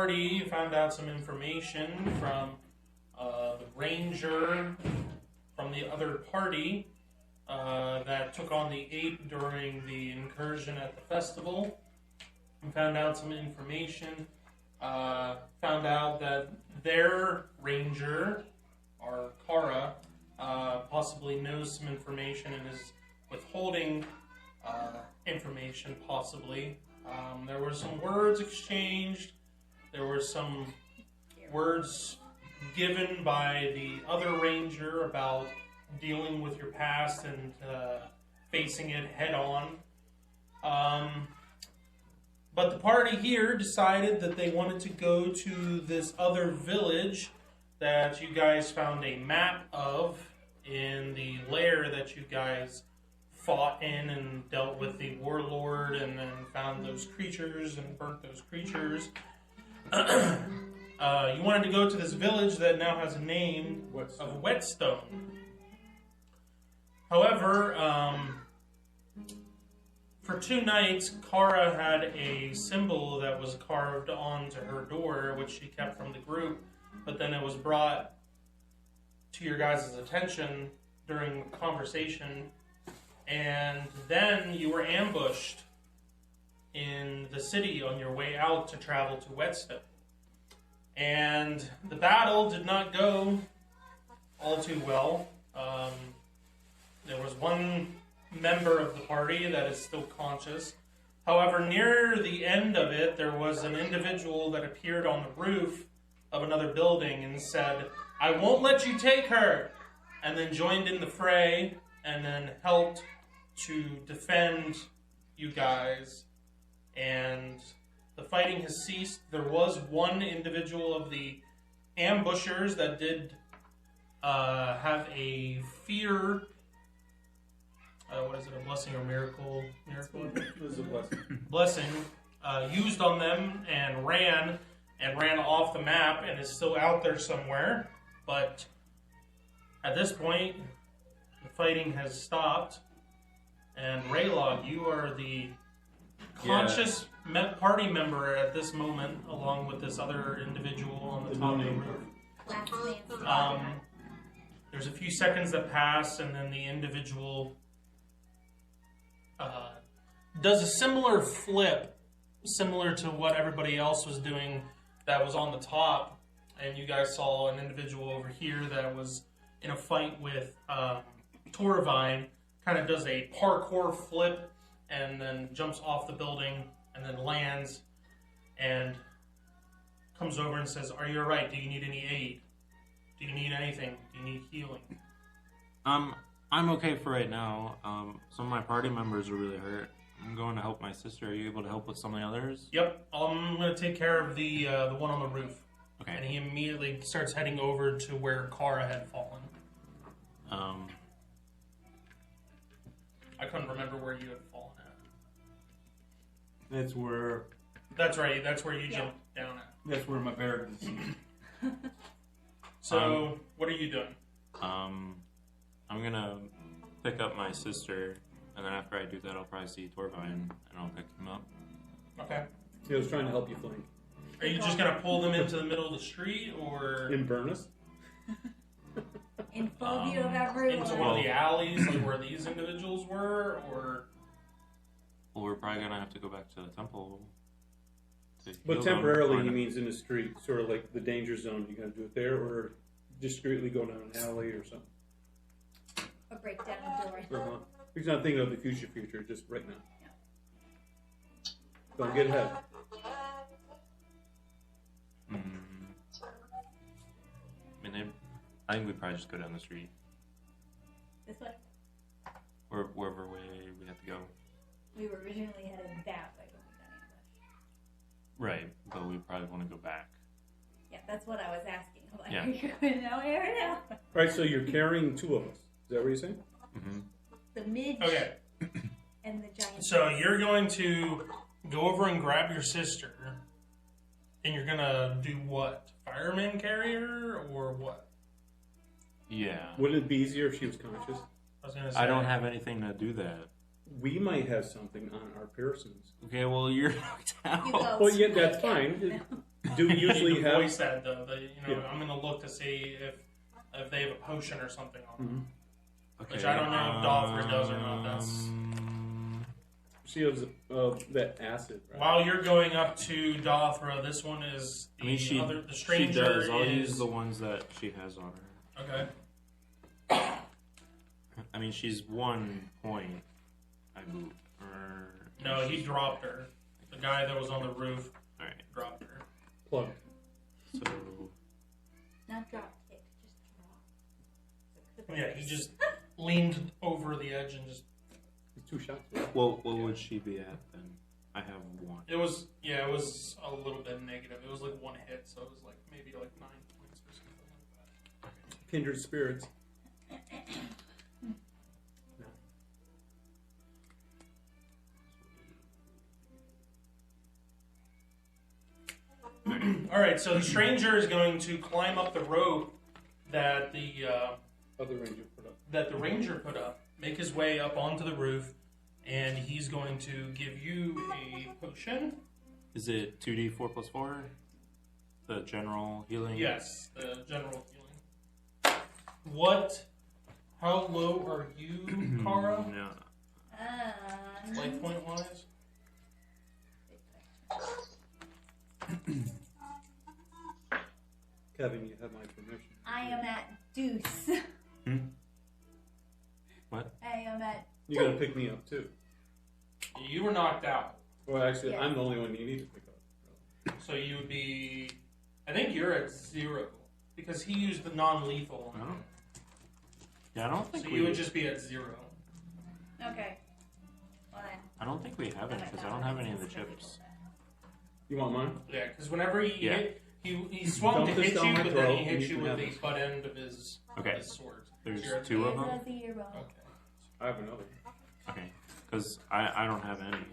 party found out some information from the ranger from the other party that took on the ape during the incursion at the festival. And found out some information. Found out that their ranger, or Kara, possibly knows some information and is withholding information, possibly. There were some words exchanged. There were some words given by the other ranger about dealing with your past and facing it head on. But the party here decided that they wanted to go to this other village that you guys found a map of in the lair that you guys fought in and dealt with the warlord and then found those creatures and burnt those creatures. You wanted to go to this village that now has a name of Whetstone. However, for 2 nights, Kara had a symbol that was carved onto her door, which she kept from the group, but then it was brought to your guys' attention during the conversation, and then you were ambushed in the city on your way out to travel to Whetstone. And the battle did not go all too well. There was one member of the party that is still conscious. However, near the end of it, there was an individual that appeared on the roof of another building and said, "I won't let you take her," and then joined in the fray and then helped to defend you guys. And the fighting has ceased. There was one individual of the ambushers that did have a fear. What is it, a blessing or miracle? Miracle? It was a blessing. Blessing. Used on them and ran off the map and is still out there somewhere. But at this point, the fighting has stopped. And Raylog, you are the conscious party member at this moment, along with this other individual on the top of the roof. There's a few seconds that pass, and then the individual does a similar flip, similar to what everybody else was doing that was on the top. And you guys saw an individual over here that was in a fight with Torvine, kind of does a parkour flip and then jumps off the building and then lands and comes over and says, "Are you all right? Do you need any aid? Do you need anything? Do you need healing?" I'm okay for right now. Some of my party members are really hurt. I'm going to help my sister. Are you able to help with some of the others? Yep, I'm going to take care of the one on the roof. Okay. And he immediately starts heading over to where Kara had fallen. I couldn't remember where you had fallen at. That's where. That's right. That's where you jumped down at. That's where my bear is. So, what are you doing? I'm gonna pick up my sister, and then after I do that, I'll probably see Torvine, and I'll pick him up. Okay. He was trying to help you flank. Are you just gonna pull them into the middle of the street, or Inverness? In full view of everyone. into one of the alleys, like where these individuals were, or? Well, we're probably gonna have to go back to the temple. But temporarily, he means in the street, sort of like the danger zone. You gonna do it there, or discreetly go down an alley or something? Or break down a door. He's not thinking of the future, just right now. Yeah. Don't get ahead. I think we probably just go down the street. This way? Or wherever way we have to go. We were originally headed that way when we got ambushed. Right, but we probably want to go back. Yeah, that's what I was asking. I'm like, Yeah. are you going now or now? Right, so you're carrying 2 of us. Is that what you're saying? Mm-hmm. The midge Okay. and the giant. So you're going to go over and grab your sister, and you're gonna do what? Fireman carrier or what? Yeah. Wouldn't it be easier if she was conscious? I was gonna say. I don't have anything to do that. We might have something on our persons. Okay, well, you're knocked out. You go. Well, yeah, that's fine. Do we You usually need to have? voice that though. That, Yeah. I'm gonna look to see if they have a potion or something on them. Okay. Which I don't know if Dothra does or not. That's She has that acid. Right? while you're going up to Dothra. This one is the the stranger she does. I'll is use the ones that she has on her. okay. I mean, she's 1 point. I move. Or No, he dropped her. The guy that was on the roof All right. dropped her. Plug. So Not drop kick, just drop. Yeah, he just leaned over the edge and just. It's 2 shots. Right? what would she be at then? I have 1. It was a little bit negative. It was like 1 hit, so it was like maybe like 9 points or something like that. Kindred spirits. All right, so the stranger is going to climb up the rope that the Other ranger put up. ranger put up, make his way up onto the roof, and he's going to give you a potion. Is it 2d4 plus 4? The general healing? Yes, the general healing. How low are you, Kara? No. Life point wise? Kevin, you have my permission. I am at deuce. What? I am at. You gotta pick me up too. You were knocked out, Well, actually, Yes. I'm the only one you need to pick up. so you would be. I think you're at 0 because he used the non-lethal. I don't. Yeah, I don't think So we. you would just be at 0. Okay. Well then. I don't think we have it because I don't have any of the chips. You want mine? Yeah, because whenever he Yeah. hit, he swung Dump to this hit down you, my but throat then he and hit you you can with have the this. butt end of his Okay. sword. There's So you're at 2 of There's them. a 0. Okay. I have another. Okay. Because I don't have any.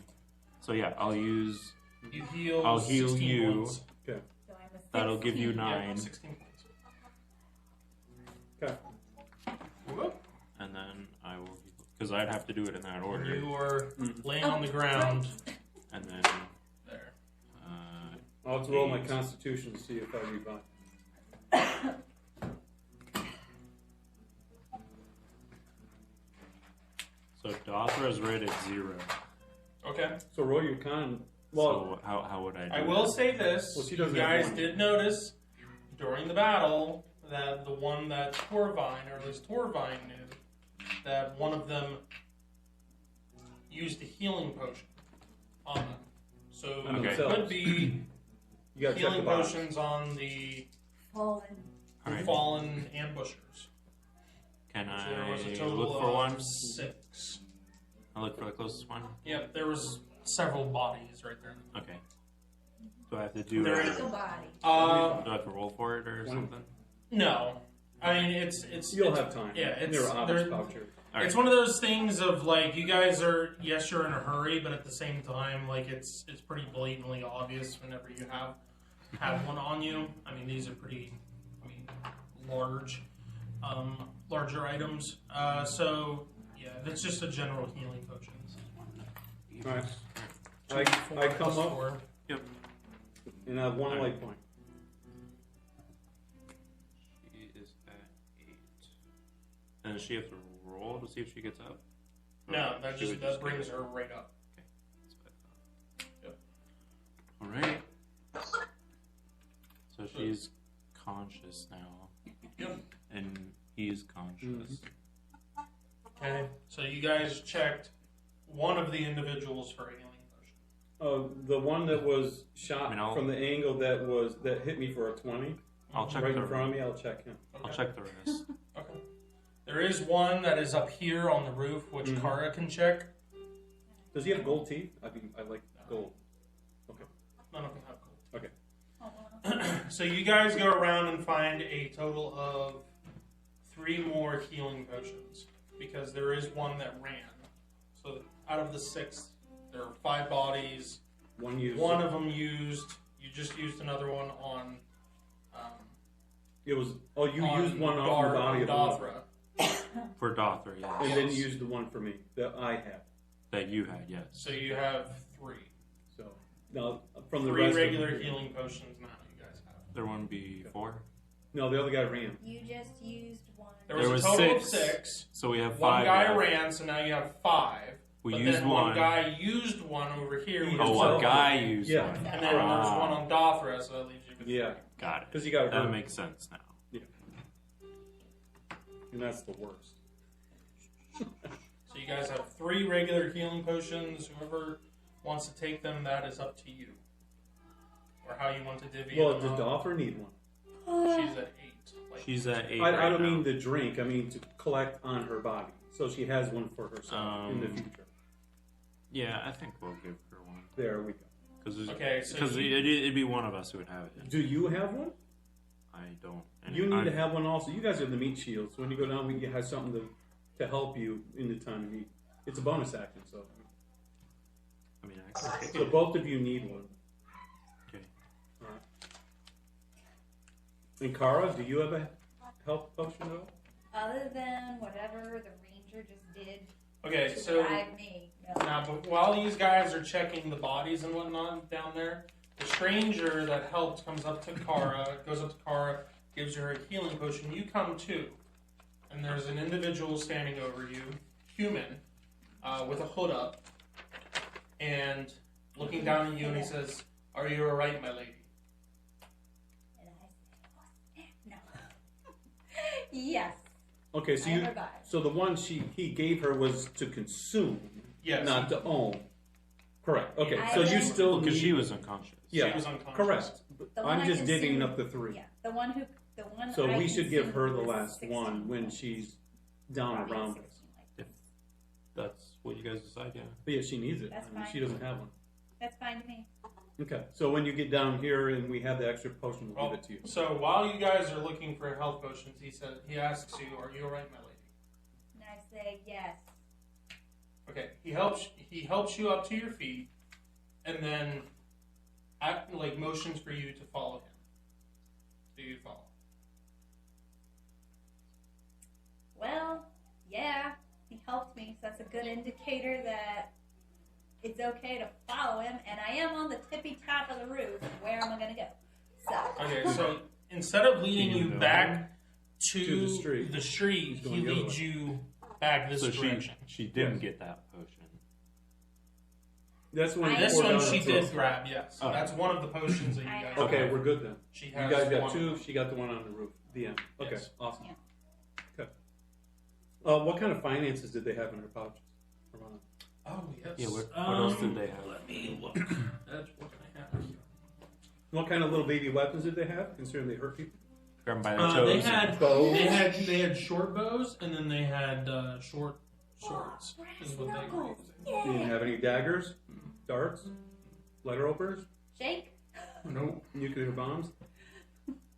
So yeah, I'll use. You heal. I'll heal 16 you. points. Okay. So I'm a That'll give you 16. 9, Yeah, 16 points. Okay. Whoop. and then I will. Because I'd have to do it in that order. You are Mhm. laying on the ground. And then. There. I'll have to roll my constitution to see if I revive. So Dothra is right at 0. Okay. So roll your con. Well, So how would I do I will that? say this. Well, she You doesn't have guys one. did notice during the battle that the one that Torvine, or at least Torvine knew, that one of them used a healing potion on them. So On it themselves. could be you gotta check the healing box. potions on the Fallen. Alright. fallen ambushers. Can So there was a I total look for of one? 6. I'll look for the closest one. Yep, there was several bodies right there. Okay. Do I have to do There it? is- Take a body. Do I have to roll for it or something? No, I mean it's You'll it's, have time. Yeah, it's They're obvious there- voucher. Alright. It's one of those things of like you guys are you're in a hurry, but at the same time like it's pretty blatantly obvious whenever you have one on you. I mean these are pretty large larger items. So yeah, it's just a general healing potion. Alright. 2, I 4, come plus up 4. Yep. and I have 1 Alright. light point. She is at 8. And does she have to roll to see if she gets up? No, that She just would that get brings it. her right up. That's what I thought. Alright. So she's conscious now. Yep. And he's conscious. Okay. So you guys checked one of the individuals for a healing potion. The one that was shot I mean, I'll- from the angle that hit me for a 20, I'll check right the in front of me, I'll check him. Okay. I'll check the rest. Okay. There is one that is up here on the roof, which Kara can check. Does he have gold teeth? I like gold. Okay. None of them have gold. Okay. So you guys go around and find a total of 3 more healing potions because there is one that ran. So out of the 6, there are 5 bodies. One used. One of them used. You just used another one on. It was. Oh, you on used one off the body of the one. Dothra. For Dothra, yes. And then you used the one for me that I had. That you had, yes. So you have 3. So No, from the 3 rest regular of them. healing potions now you guys have. There wouldn't be 4. No, the other guy ran. You just used one. There was There a was total of 6. 6. So we have 5. One guy left. ran, so now you have 5. We but used then one. one guy used one over here. which Oh, is one over guy here. used Yeah. one. And then there's Ah. one on Dothra, so that leaves you with Yeah. 3. Got it. Because you got That hurt. makes sense now. And that's the worst. So you guys have 3 regular healing potions. Whoever wants to take them, that is up to you. Or how you want to divvy Well, them did up. Doffer need one? She's at 8. Like, She's at 8 I right don't now. mean the drink. I mean to collect on her body. So she has one for herself in the future. Yeah, I think we'll give her one. There we go. Because Okay, so it'd be one of us who would have it. Do you have one? I don't. And You need to have one also. You guys are the meat shield, so when you go down, we have something to help you in the time of need. It's a bonus action, so. I mean, I can take So it. both of you need one. Okay. All right. And Kara, do you have a health potion at all? Other than whatever the ranger just did okay, to so drive me. No. now, but while these guys are checking the bodies and whatnot down there, the stranger that helped comes up to Kara, goes up to Kara, gives her a healing potion. You come too, and there's an individual standing over you, human, with a hood up, and looking down at you, and he says, "Are you all right, my lady?" And I said, no. Yes. Okay, so I you. revived. So the one he gave her was to consume, Yes. not to own. Correct. Okay, I so you don't- still Because need. she was unconscious. Yeah, She was unconscious. correct. The one I'm I just divvying consumed- up the 3. Yeah. The one So I we should give consumed her the was last 16 one when points. she's down Probably around 16 us. like this. That's what you guys decide, yeah. But yeah, she needs it. That's I mean, fine. she doesn't have one. That's fine to me. Okay, so when you get down here and we have the extra potion, we'll give it to you. So while you guys are looking for health potions, he asks you, "Are you all right, my lady?" And I say yes. Okay, he helps you up to your feet, and then motions for you to follow him. Do you follow? Well, yeah, he helped me, so that's a good indicator that it's okay to follow him, and I am on the tippy top of the roof. Where am I going to go? So, Okay, so instead of leading Do you you know back to To the street. he going the other leads way. you back this So direction. she didn't Yes. get that potion. That's when This poured one down she her did throat. grab, yes. Oh. That's one of the potions that you guys Okay, have. we're good then. She You has guys got one. 2. She got the one on the roof. The end. Okay, Yes. awesome. Yeah. Okay. What kind of finances did they have in their pouches? Ramona? Oh, yes. Yeah, what else did they have? Let me look. That's what I have here. What kind of little baby weapons did they have? Considering they hurt people. Grab 'em by the toes. They and- had bows. they had short bows, and then they had short swords. Is what they were using. You didn't have any daggers, darts, letter openers, Jake? Nope. nuclear bombs.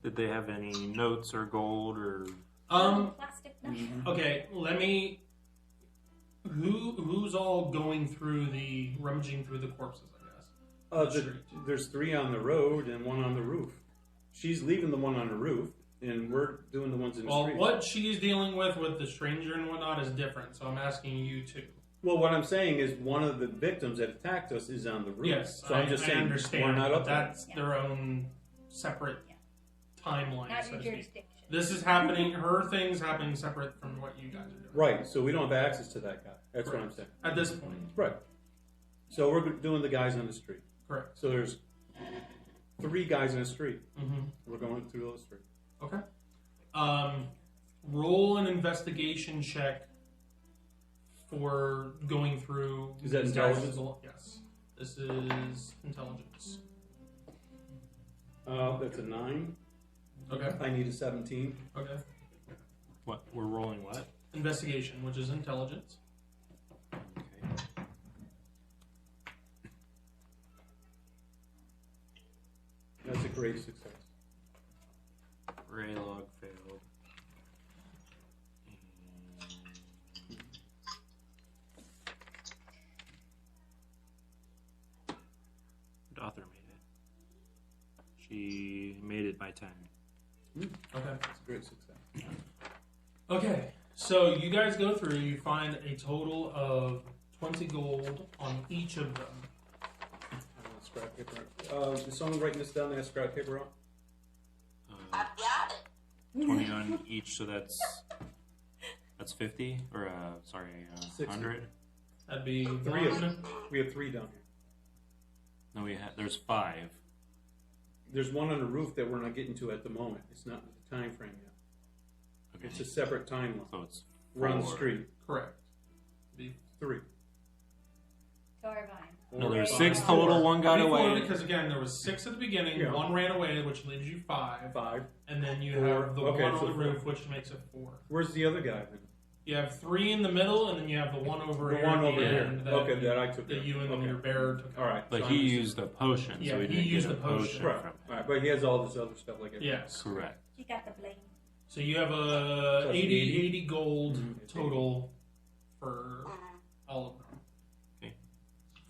Did they have any notes or gold or? Plastic knife. Okay. Let me. Who's all going through rummaging through the corpses? I guess. There's 3 on the road and 1 on the roof. She's leaving the one on the roof, and we're doing the ones in the Well, street. what she's dealing with the stranger and whatnot is different. So I'm asking you too. Well, what I'm saying is one of the victims that attacked us is on the roof. Yes, so I'm just I saying understand. we're not but up there. That's their own separate timeline. Not so your to speak. jurisdiction. This is happening. Her thing's happening separate from what you guys are doing. Right, so we don't have access to that guy. That's what I'm saying. At this point, Right. So we're doing the guys on the street. correct. So there's 3 guys in the street. Mm-hmm. We're going through those 3. Okay. Roll an investigation check for going through. Is that these guys' intelligence? Yes. This is intelligence. That's a 9. Okay. I need a 17. Okay. What? We're rolling what? Investigation, which is intelligence. Okay. That's a great success. Ray log failed. And Author made it. She made it by 10. Okay. That's a great success. Okay. So you guys go through. You find a total of 20 gold on each of them. scrap paper. Is someone writing this down? They have scrap paper out. I've got it. 20 on each, so that's 50 or 60. 100. That'd be Three of one. them. We have 3 down here. No, there's 5. There's one on the roof that we're not getting to at the moment. It's not the time frame yet. Okay. It's a separate timeline. So it's We're on the 4. street. Correct. Be 3. Torvine. No, there's Five. 6 total. One got Before, away. because again, there was 6 at the beginning. Yeah. 1 ran away, which leaves you 5. 5. And then you 4. have the Okay, one on so the 4. roof, which makes it 4. Where's the other guy then? You have 3 in the middle, and then you have the one over The here. one at the over here. end Okay, that I took. that you and okay. your bear took. All right. But so he I'm just- used a potion, Yeah, so he he didn't used get a the potion. potion Right. from All right, but he has all this other stuff like everything. Yes. Correct. You got the blame. So you have a Plus 80 gold Mhm. total for all of them. Okay.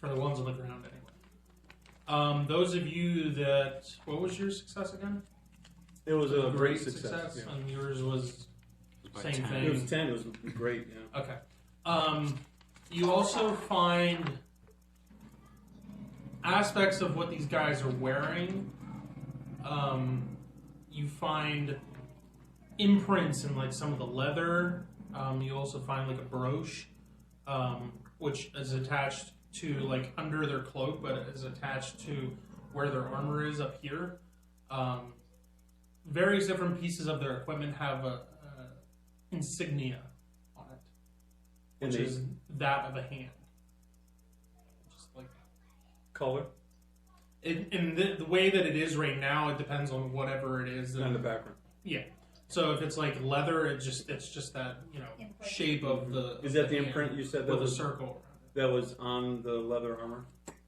For the ones on the ground, anyway. Those of you that, what was your success again? It was a great success. Yeah. And yours was By same 10. thing. It was 10. It was great. Yeah. Okay. You also find aspects of what these guys are wearing. You find imprints in like some of the leather. You also find like a brooch, which is attached to like under their cloak, but it is attached to where their armor is up here. Various different pieces of their equipment have a insignia on it, And which they- is that of a hand. Just like Color in the way that it is right now, it depends on whatever it is. on the background. Yeah. So if it's like leather, it's just that Imprint. shape of the. Is that the hand imprint you said that with a was circle around that was on the leather armor?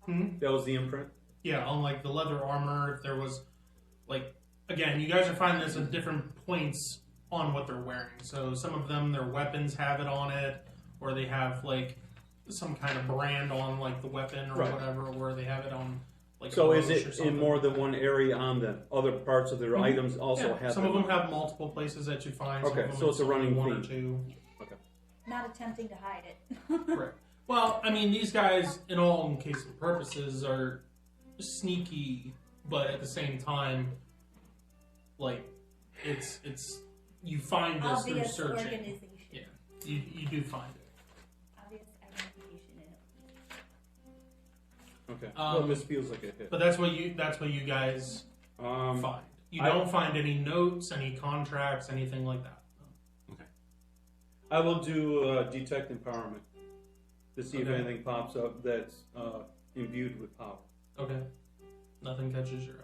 it? That was the imprint. Yeah, on like the leather armor, if there was like again, you guys are finding this at different points on what they're wearing. So some of them, their weapons have it on it, or they have like some kind of brand on like the weapon or Right. whatever, or they have it on like. So a is brooch or it something. in more than one area on them? Other parts of their Mhm. items also Yeah, have. some of them have multiple places that you find. Some Okay, of them so it's a only running one or theme. two. Not attempting to hide it. Correct. Well, I mean, these guys, in all case and purposes, are sneaky, but at the same time, like it's you find this Obvious through searching. organization. Yeah, you do find it. Obvious identification in it. Okay. Well, Um, this feels like a hit. But that's what you guys find. You don't find any notes, any contracts, anything like that. I will do detect empowerment to see if Okay. anything pops up that's imbued with power. Okay. Nothing catches your eye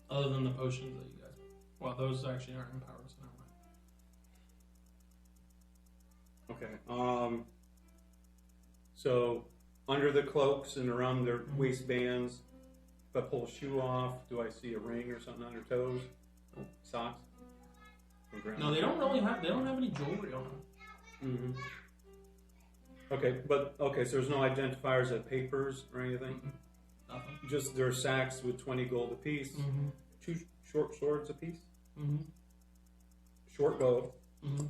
other than the potions that you guys. Well, those actually aren't empowered, so never mind. Okay. So under the cloaks and around their waistbands, if I pull a shoe off, do I see a ring or something on their toes? Socks? No, they don't really have. They don't have any jewelry on them. Mm-hmm. Okay, so there's no identifiers of papers or anything. Nothing. Just their sacks with 20 gold apiece. Mm-hmm. 2 short swords apiece. Mm-hmm. Short bow. Mm-hmm.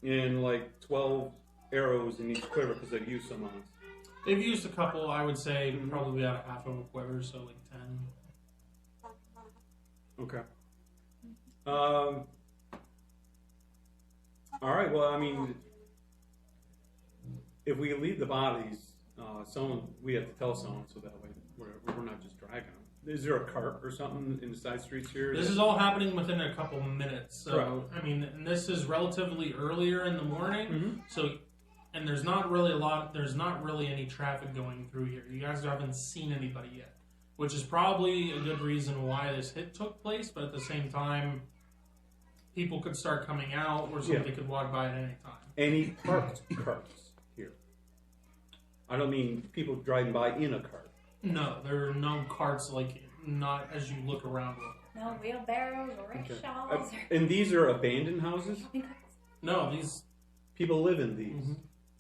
And like 12 arrows in each quiver because they've used some on us. They've used a couple. I would say probably about half of a quiver, so like 10. Okay. All right. Well, I mean, if we leave the bodies, we have to tell someone so that way we're not just dragging them. Is there a cart or something in the side streets here? This is all happening within a couple minutes. So Right. I mean, and this is relatively earlier in the morning. Mhm. So, and there's not really any traffic going through here. You guys haven't seen anybody yet, which is probably a good reason why this hit took place. But at the same time, people could start coming out, or somebody could walk by at any time. Any parked carts here? I don't mean people driving by in a cart. No, there are no carts not as you look around. No wheelbarrows or Okay. rickshaws And these are abandoned houses? or No, these People live in these. Mhm.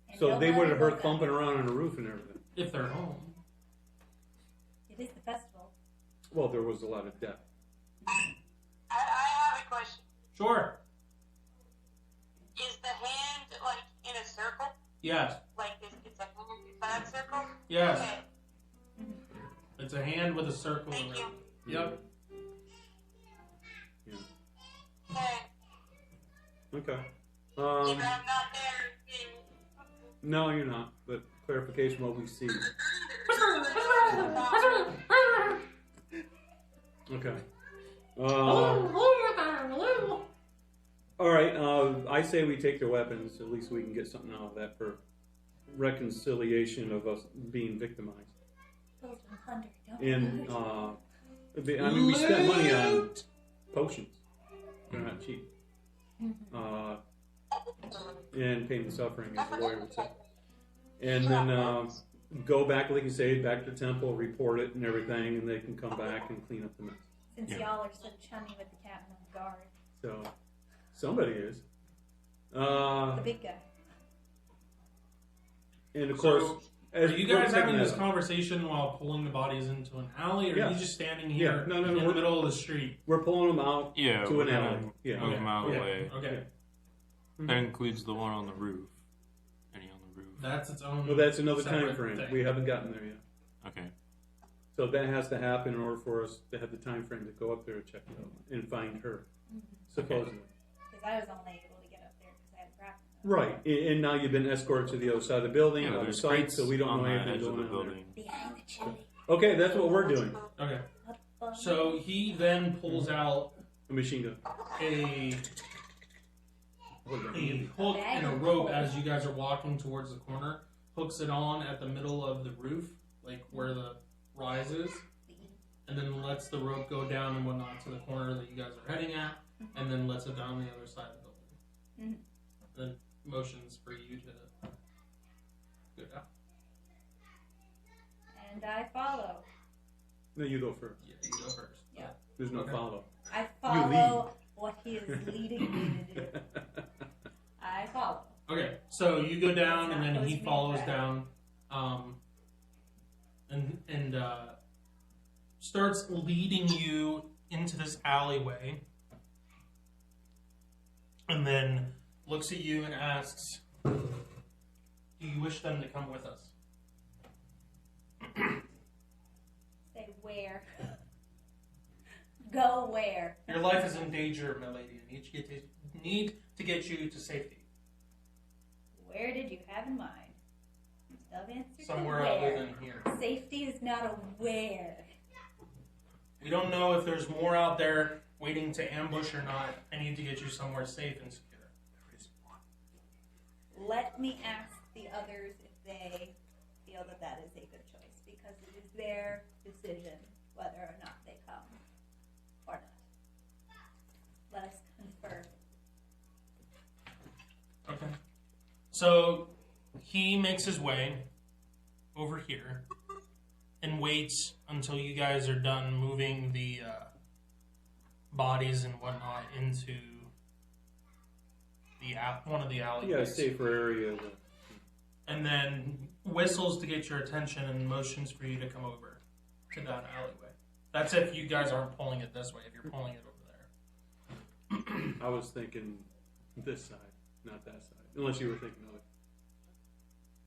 And So they nobody would have heard woke up. thumping around on the roof and everything. if they're home. It is the festival. Well, there was a lot of death. I have a question. Sure. Is the hand like in a circle? Yes. Like it's a hand. If I that circle? Yes. Okay. It's a hand with a circle Thank around you. it. Yep. Yeah. Okay. Okay. Even I'm not there. No, you're not. But clarification, what we see. Okay. All right. I say we take their weapons. At least we can get something out of that for reconciliation of us being victimized. Golden Thunder, don't And hurt. I mean, we spent money on potions. They're not cheap. And pain and suffering, as the lawyer would say. And then go back, like you say, back to the temple, report it and everything, and they can come back and clean up the mess. Since y'all are so chummy with the captain of the guard. So, somebody is. The big guy. And of So, course, Are you guys we're having this taking conversation while pulling the bodies into an alley, or Yeah. are you just standing here Yeah. No, in the we're- middle of the street? we're pulling them out Yeah, to we're an gonna alley. Yeah. move them out of the Okay. way. Okay. That includes the one on the roof. Any on the roof? That's its own. Well, that's another separate time frame. thing. We haven't gotten there yet. Okay. So that has to happen in order for us to have the time frame to go up there and check it out and find her, supposedly. Because I was only able to get up there because I had a grappling hook. Right, and now you've been escorted to the other side of the building, Yeah, out of there's sight, crates so we don't on know the anything edge of going the on there. building. Behind the chili. Okay, that's what we're doing. Okay. Up on So he then pulls out A machine gun. a hook and a rope as you guys are walking towards the corner. Hooks it on at the middle of the roof, like where the rise is, and then lets the rope go down and whatnot to the corner that you guys are heading at, and then lets it down the other side of the building. Then motions for you to go down. And I follow. No, you go first. Yeah, you go first. Yeah. There's no Okay. follow. I follow what he is leading me to do. I follow. Okay, so you go down, and then That's he not follows supposed to down, and starts leading you into this alleyway, and then looks at you and asks, "Do you wish them to come with us?" Say where. Go where. Your life is in danger, my lady. I need to get you to safety. Where did you have in mind? Don't answer Somewhere to other where. than here. Safety is not a where. We don't know if there's more out there waiting to ambush or not. I need to get you somewhere safe and secure. Let me ask the others if they feel that that is a good choice, because it is their decision whether or not they come or not. Let us confer. Okay. So he makes his way over here and waits until you guys are done moving the bodies and whatnot into the one of the alleyways. Yeah, a safer area. And then whistles to get your attention and motions for you to come over to that alleyway. That's if you guys aren't pulling it this way. If you're pulling it over there. I was thinking this side, not that side. Unless you were thinking of it.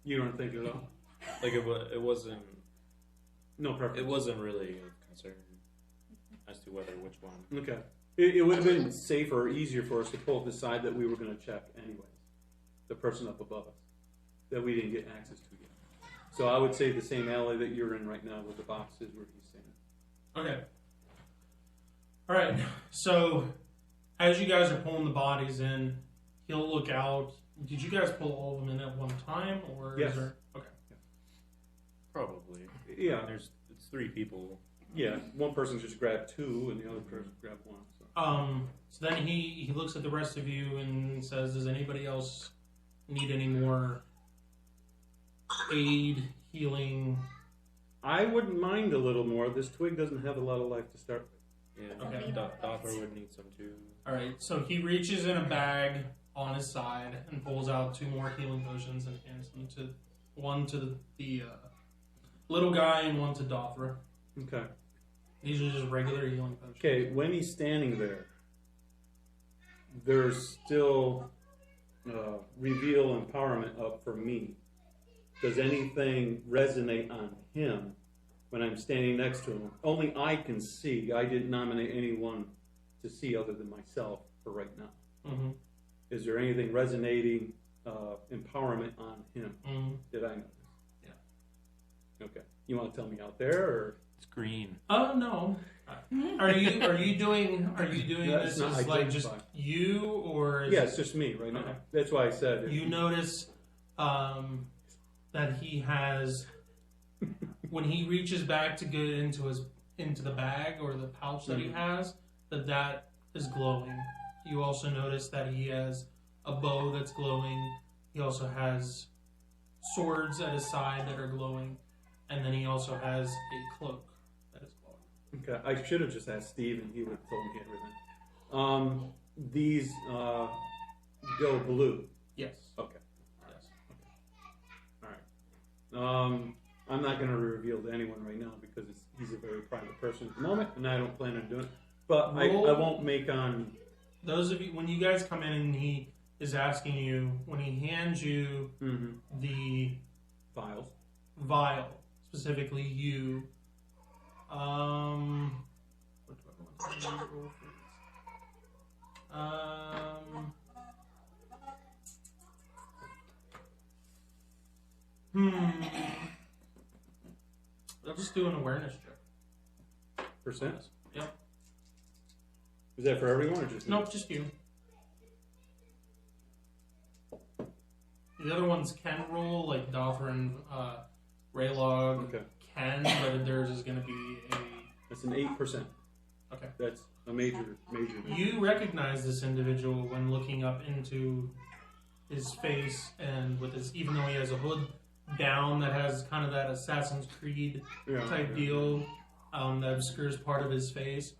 You don't think at all? Like it wasn't. No preference. It wasn't really a concern as to whether which one. Okay. It would have been safer or easier for us to pull the side that we were going to check anyways. The person up above us. That we didn't get access to yet. So I would say the same alley that you're in right now with the boxes where he's standing. Okay. All right. So as you guys are pulling the bodies in, he'll look out. Did you guys pull all of them in at one time, or Yes. is there? Okay. Probably. Yeah. It's 3 people. Yeah. One person just grabbed 2 and the other person grabbed 1. So. So then he looks at the rest of you and says, "Does anybody else need any more aid, healing?" I wouldn't mind a little more. This twig doesn't have a lot of life to start with. Yeah. Okay. Dothra would need some too. All right. So he reaches in a bag on his side and pulls out 2 more healing potions and hands them to one to the little guy and one to Dothra. Okay. These are just regular healing potions. Okay, when he's standing there, there's still reveal empowerment up for me. does anything resonate on him when I'm standing next to him? Only I can see. I didn't nominate anyone to see other than myself for right now. Mm-hmm. Is there anything resonating empowerment on him? Mm-hmm. Did I notice? Yeah. Okay. You want to tell me out there, or It's green. Oh no. Are you doing That's this not as like just identified. you, or is yeah, it's just me right now. Okay. That's why I said it. you notice that he has when he reaches back to get into the bag or the pouch that he has, that is glowing. You also notice that he has a bow that's glowing. He also has swords at his side that are glowing, and then he also has a cloak that is glowing. Okay, I should have just asked Steve, and he would have told me everything. These go blue. Yes. Okay, Yes. all right. I'm not going to reveal to anyone right now because he's a very private person at the moment, and I don't plan on doing it. But I won't make on. Those of you, when you guys come in and he is asking you, when he hands you the Files. vial, specifically you, what do I want to roll for this? I'll just do an awareness check. Percent? Yep. Is that for everyone or just me? Nope, just you. The other ones can roll, like Dothra and Raylog Okay. can, but theirs is going to be a... That's an 8%. Okay. That's a major. You recognize this individual when looking up into his face, and with his, even though he has a hood down that has kind of that Assassin's Creed type deal that obscures part of his face,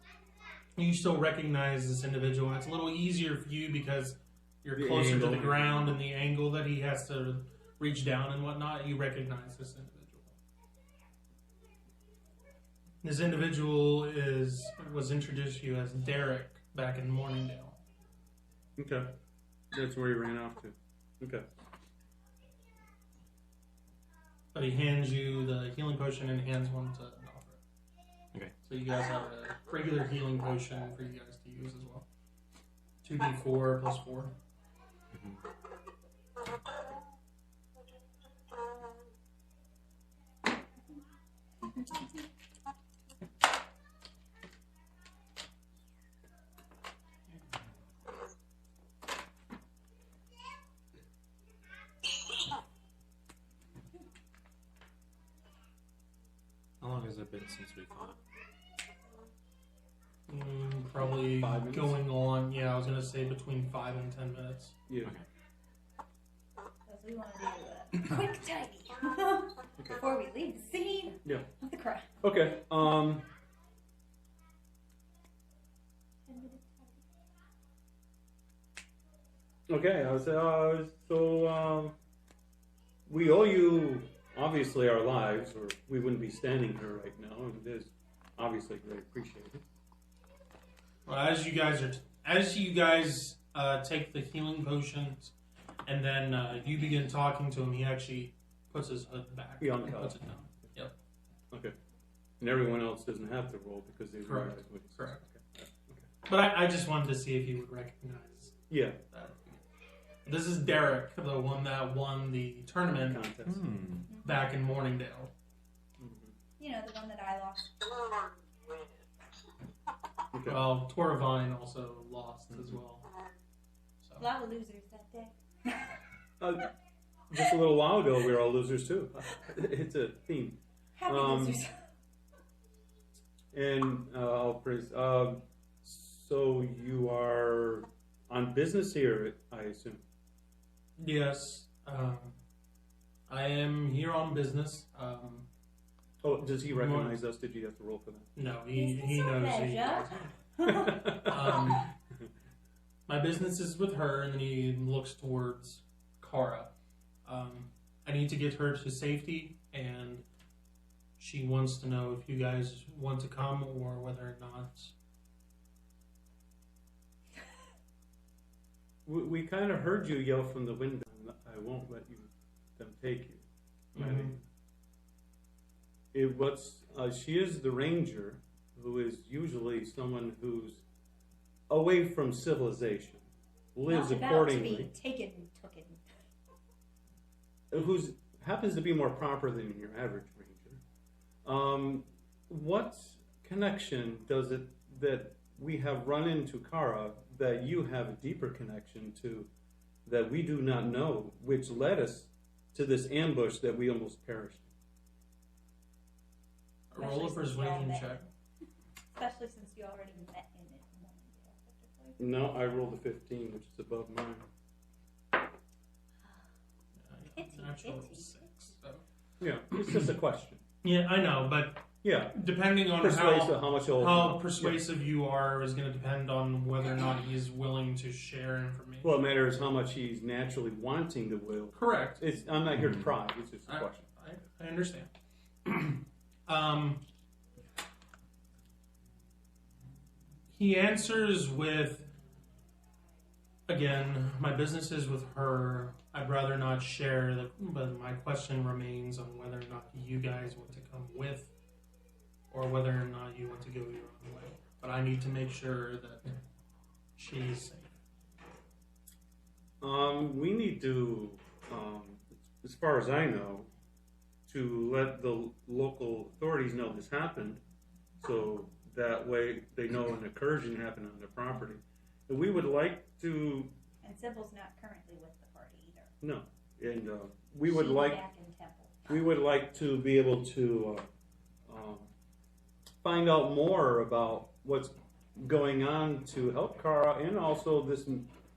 you still recognize this individual, and it's a little easier for you because you're The closer to angle. the ground and the angle that he has to reach down and whatnot. You recognize this individual. This individual was introduced to you as Derek back in Morningdale. Okay. That's where he ran off to. Okay. But he hands you the healing potion and hands one to Dothra. Okay. So you guys have a regular healing potion for you guys to use as well. 2d4 plus 4. How long has it been since we fought? Probably 5 minutes? going on, I was going to say between 5 and 10 minutes. Yeah. Okay. Because we want to do a quick tidy before we leave the scene Yeah. of the crime. Okay. Okay. We owe you obviously our lives, or we wouldn't be standing here right now. And it is obviously very appreciated. Well, as you guys take the healing potions, and then you begin talking to him, he actually puts his hood back. He and uncuffs. puts it down. Yep. Okay. And everyone else doesn't have to roll because they Correct. realize what he's Correct. Okay. But I just wanted to see if you would recognize Yeah. that. This is Derek, the one that won the tournament Contest. back in Morningdale. You know, the one that I lost. Okay. Well, Toravine also lost as well. A So. lot of losers that day. Just a little while ago, we were all losers too. It's a theme. Happy losers. And I'll praise. So you are on business here, I assume. Yes, I am here on business. Oh, does he recognize us? Did you have to roll for that? No, he Is this a knows. pleasure? My business is with her, and then he looks towards Kara. I need to get her to safety, and she wants to know if you guys want to come or whether or not. We kind of heard you yell from the window. I won't let them take you. Mhm. She is the ranger, who is usually someone who's away from civilization, lives Not about accordingly, to be taken, tooken. who's happens to be more proper than your average ranger. What connection does it that we have run into Kara that you have a deeper connection to that we do not know, which led us to this ambush that we almost perished? Roll a Especially since y'all persuasion met. check. Especially since you already met in it one day, typically. No, I rolled a 15, which is above mine. Pity, Natural pity. 6. So. Yeah, it's just a question. Yeah, I know, but Yeah, depending on persuasive, how much you'll... how persuasive you are is going to depend on whether or not he's willing to share information. Well, it matters how much he's naturally wanting to will. Correct. I'm not here to pry, it's just a I- question. I understand. He answers with, again, my business is with her. I'd rather not share, but my question remains on whether or not you guys want to come with, or whether or not you want to go your own way. But I need to make sure that she's safe. We need to, as far as I know, to let the local authorities know this happened, so that way they know an incursion happened on their property. And we would like to, And Sybil's not currently with the party either. no, and we would She's like back in Temple. we would like to be able to find out more about what's going on to help Kara, and also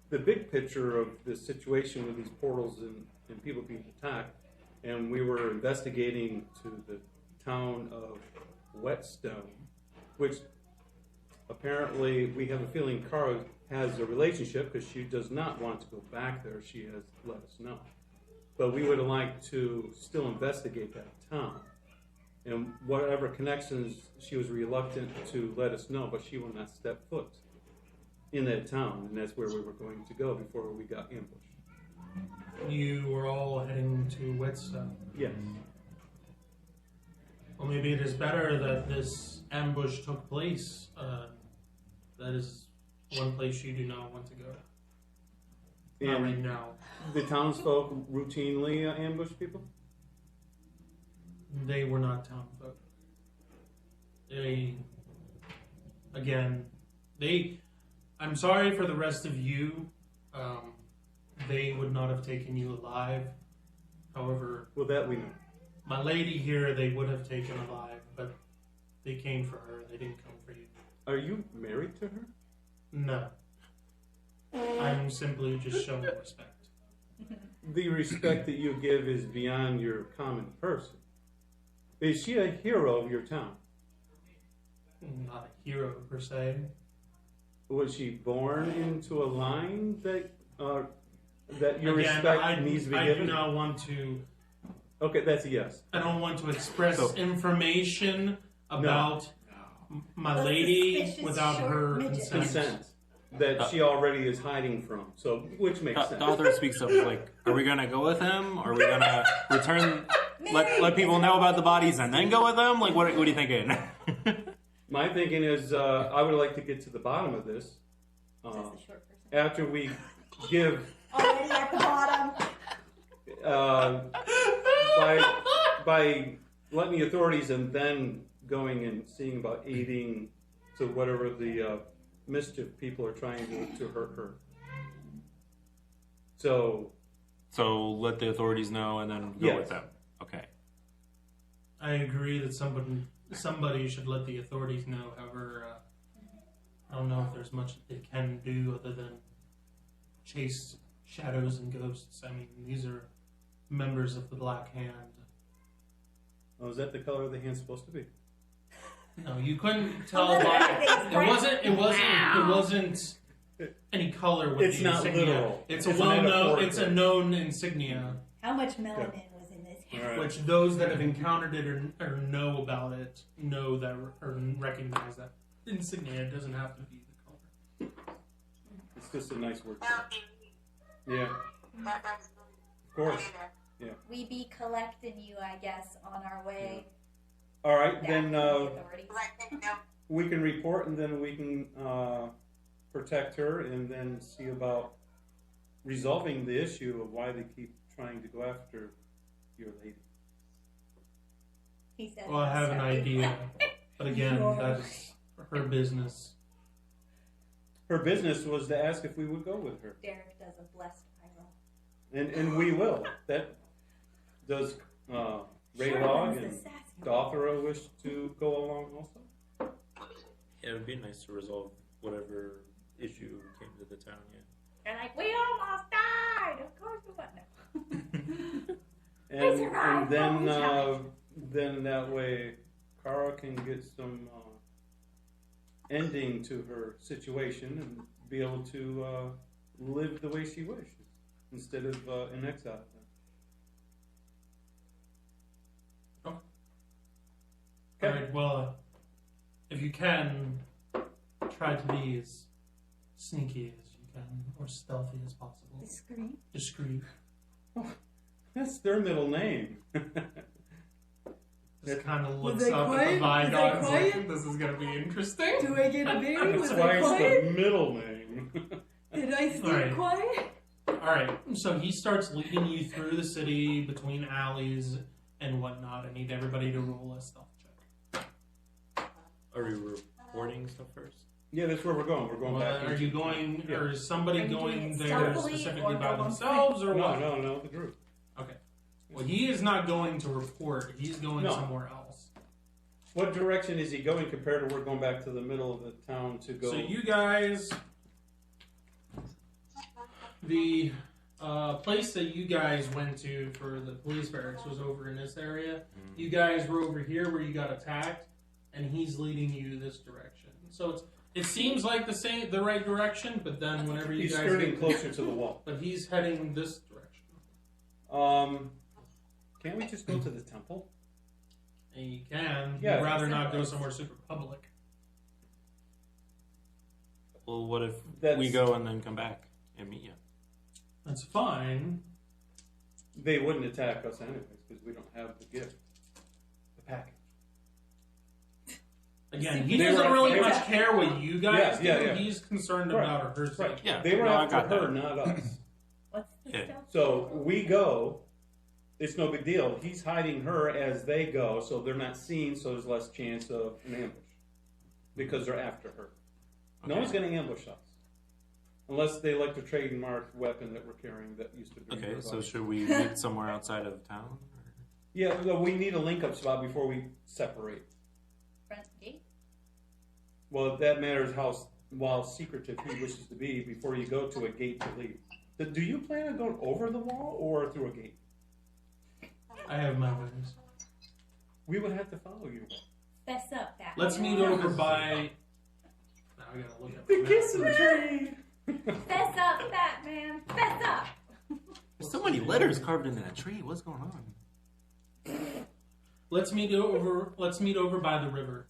the big picture of this situation with these portals and people being attacked. And we were investigating to the town of Whetstone, which apparently we have a feeling Kara has a relationship, because she does not want to go back there. She has let us know. But we would like to still investigate that town. And whatever connections, she was reluctant to let us know, but she will not step foot in that town. And that's where we were going to go before we got ambushed. You were all heading to Whetstone. Yes. Well, maybe it is better that this ambush took place. That is one place you do not want to go. Not right And now. the townsfolk routinely ambush people? They were not townfolk. I'm sorry for the rest of you. They would not have taken you alive. However, Well, that we know. my lady here, they would have taken alive, but they came for her. They didn't come for you. Are you married to her? No. I'm simply just showing respect. The respect that you give is beyond your common person. Is she a hero of your town? Not a hero per se. Was she born into a line that your Again, respect needs to be I given? do not want to. Okay, that's a yes. I don't want to express So- information about my The lady suspicious without short her midget. consent. Consent that she already is hiding from. So, which makes The sense. author speaks of like, are we gonna go with him? Are we gonna return? Let people know about the bodies and then go with them? Like, what are you thinking? My thinking is, I would like to get to the bottom of this. Says the short person. After we give Already at the bottom. by letting the authorities and then going and seeing about aiding to whatever the mischief people are trying to hurt her. So So let the authorities know and then go Yes. with them. Okay. I agree that somebody should let the authorities know. However, I don't know if there's much that they can do other than chase shadows and ghosts. I mean, these are members of the Black Hand. oh, is that the color the hand's supposed to be? No, you couldn't tell Well, by everything's bright. it wasn't any color with It's the not insignia. literal. It's It's a well known. metaphorical. It's a known insignia, How much melanin was in this All hair? right. which those that have encountered it or know about it know that or recognize that insignia. It doesn't have to be the color. It's just a nice word. Well, Yeah, that's of course. Yeah. We be collecting you, I guess, on our way. All right, back then from the authorities. we can report, and then we can protect her, and then see about resolving the issue of why they keep trying to go after your lady. He said. Well, I have an idea, but again, that's her business. Her business was to ask if we would go with her, Derek does a blessed eye roll. and we will. That does Raylog Sherman's and the sassy one. Gothra wish to go along also? Yeah, it would be nice to resolve whatever issue came to the town. Yeah. They're like, we almost died. Of course we wouldn't. And, survived, and oh, then that way, Kara can get some ending to her situation and be able to live the way she wishes instead of in exile. All right. Well, if you can, try to be as sneaky as you can, or stealthy as possible. Discreet. That's their middle name. Just kind of looks they up quiet? at the vine Was they dog. Like, quiet? this is gonna be interesting. Do I get a berry? Was That's I why it's quiet? the middle name. Did I stay Alright. quiet? All right. So he starts leading you through the city between alleys and whatnot. I need everybody to roll a stealth check. Are we reporting stuff first? Yeah, that's where we're going. We're going back. Are into- you going, Yeah. or is somebody Are you doing going it there stealthily specifically or by alone? themselves, or what? No, the group. Okay. Well, he is not going to report. He's going No. somewhere else. What direction is he going compared to we're going back to the middle of the town to go? So you guys, the place that you guys went to for the police barracks was over in this area. You guys were over here where you got attacked, and he's leading you this direction. So it seems like the right direction, but then whenever you He's guys skirting get, closer to the wall. but he's heading this direction. Can't we just go to the temple? And you can. Yeah. You'd rather not go somewhere super public. Well, what if That's- we go and then come back and meet you? That's fine. They wouldn't attack us anyways because we don't have the gift, the package. Again, he They doesn't were- really they were- much care what you guys Yeah, do. yeah. He's concerned Right. about her safety. Right. Yeah. They were No, I after got her, that. not us. What's the Yeah. stealth? So we go. It's no big deal. He's hiding her as they go, so they're not seen. So there's less chance of an ambush because they're after her. No Okay. one's going to ambush us unless they like the trademark weapon that we're carrying that used to be. Okay, her so body. should we meet somewhere outside of town? Or? Yeah, well, we need a link-up spot before we separate. Front gate? Well, that matters while secretive he wishes to be before you go to a gate to leave. Do you plan on going over the wall or through a gate? I have my ways. We would have to follow you. Fess up, that. Let's meet over by. Now I gotta look at The the map. kissing tree! Fess up, Batman. Fess up. There's so many letters carved into that tree. What's going on? Let's meet over by the river,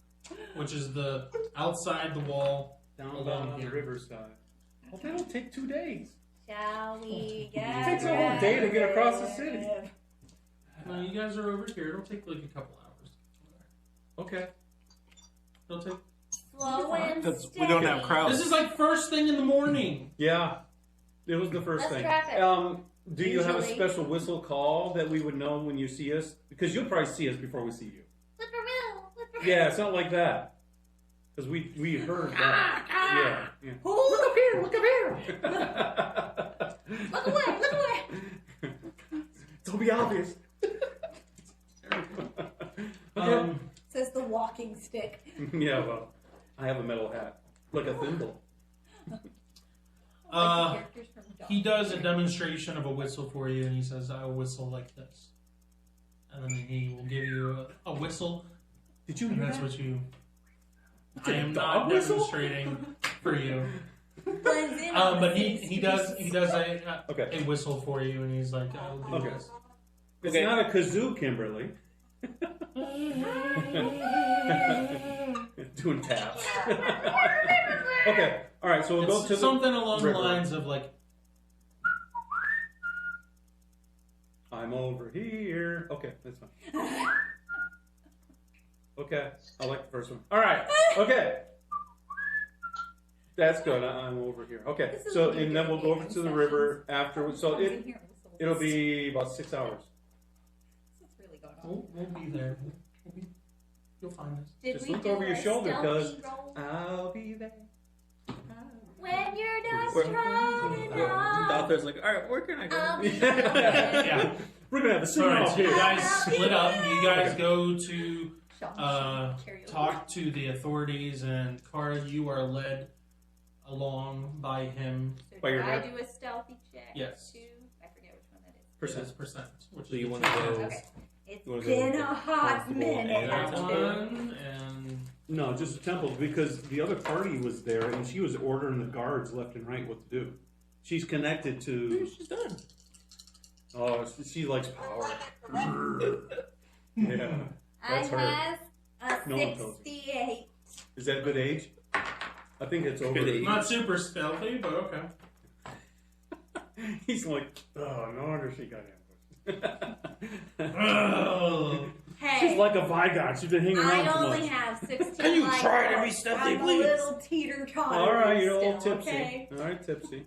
which is the outside the wall. Down Along on the here. riverside. Well, that'll take 2 days. Shall we get It takes a whole day to get across the city. No, you guys are over here. It'll take like a couple hours. Okay. It'll take. Slow and That's- steady. we don't have crowds. This is like first thing in the morning. Yeah. It was the first Less thing. traffic. Do you have a Usually. special whistle call that we would know when you see us? Because you'll probably see us before we see you. Whippoorwill. Yeah, it's not like that. Because we heard that. Yeah. Who? Look up here! Look up here! Look away! Look away! Don't be obvious. Says the walking stick. Yeah, well, I have a metal hat. Like a thimble. Like the characters from He Dog. does a demonstration of a whistle for you, and he says, "I whistle like this," and then he will give you a whistle, Did you and hear that's that? what you. It's I a am dog not whistle? demonstrating for you, Blends in on but the he does Okay. a whistle for you, and he's like, "I will do Okay. this." It's Okay. not a kazoo, Kimberly. Doing taps. Okay. All right. So we'll go It's to something along the river. lines of like, I'm I'm over here. Okay, that's fine. Okay, I like the first one. All right. Okay. That's good. I'm over here. Okay. This is So, what you and then do we'll go over in to the sessions. river afterwards. So Comes in here and whistles. it'll be about 6 hours. What's really going on? We'll be there. You'll find us. Did Just we look do over your a shoulder, stealthy 'cause roll? I'll be there. When you're done We're- trotting The on, author's like, all right, where can I go? I'll be Yeah. We're gonna have a sing All right, off so you here. guys split up. You guys Okay. go to karaoke. talk to the authorities, and Kara, you are led along by him. So By do your I hair? do a stealthy check? Yes. I forget which one that is. Percent. Percent. Which So you is want to go? Okay. It's You wanna go been a hot constable minute. and that temple? one, and No, just the temple, because the other party was there and she was ordering the guards left and right what to do. She's connected to. She's done. Oh, she likes power. Yeah. I That's her. has a No one tells 68. Is that a good age? I think it's over. Good age. not super stealthy, but okay. He's like, oh, no wonder she got ambushed. Oh. Hey, She's like a Vigon. She's been hanging around I too only much. have 16 Can you life try to be points. stealthy, I'm please? a little teeter-totter. All right, you're a little still, tipsy. Okay? All right, tipsy.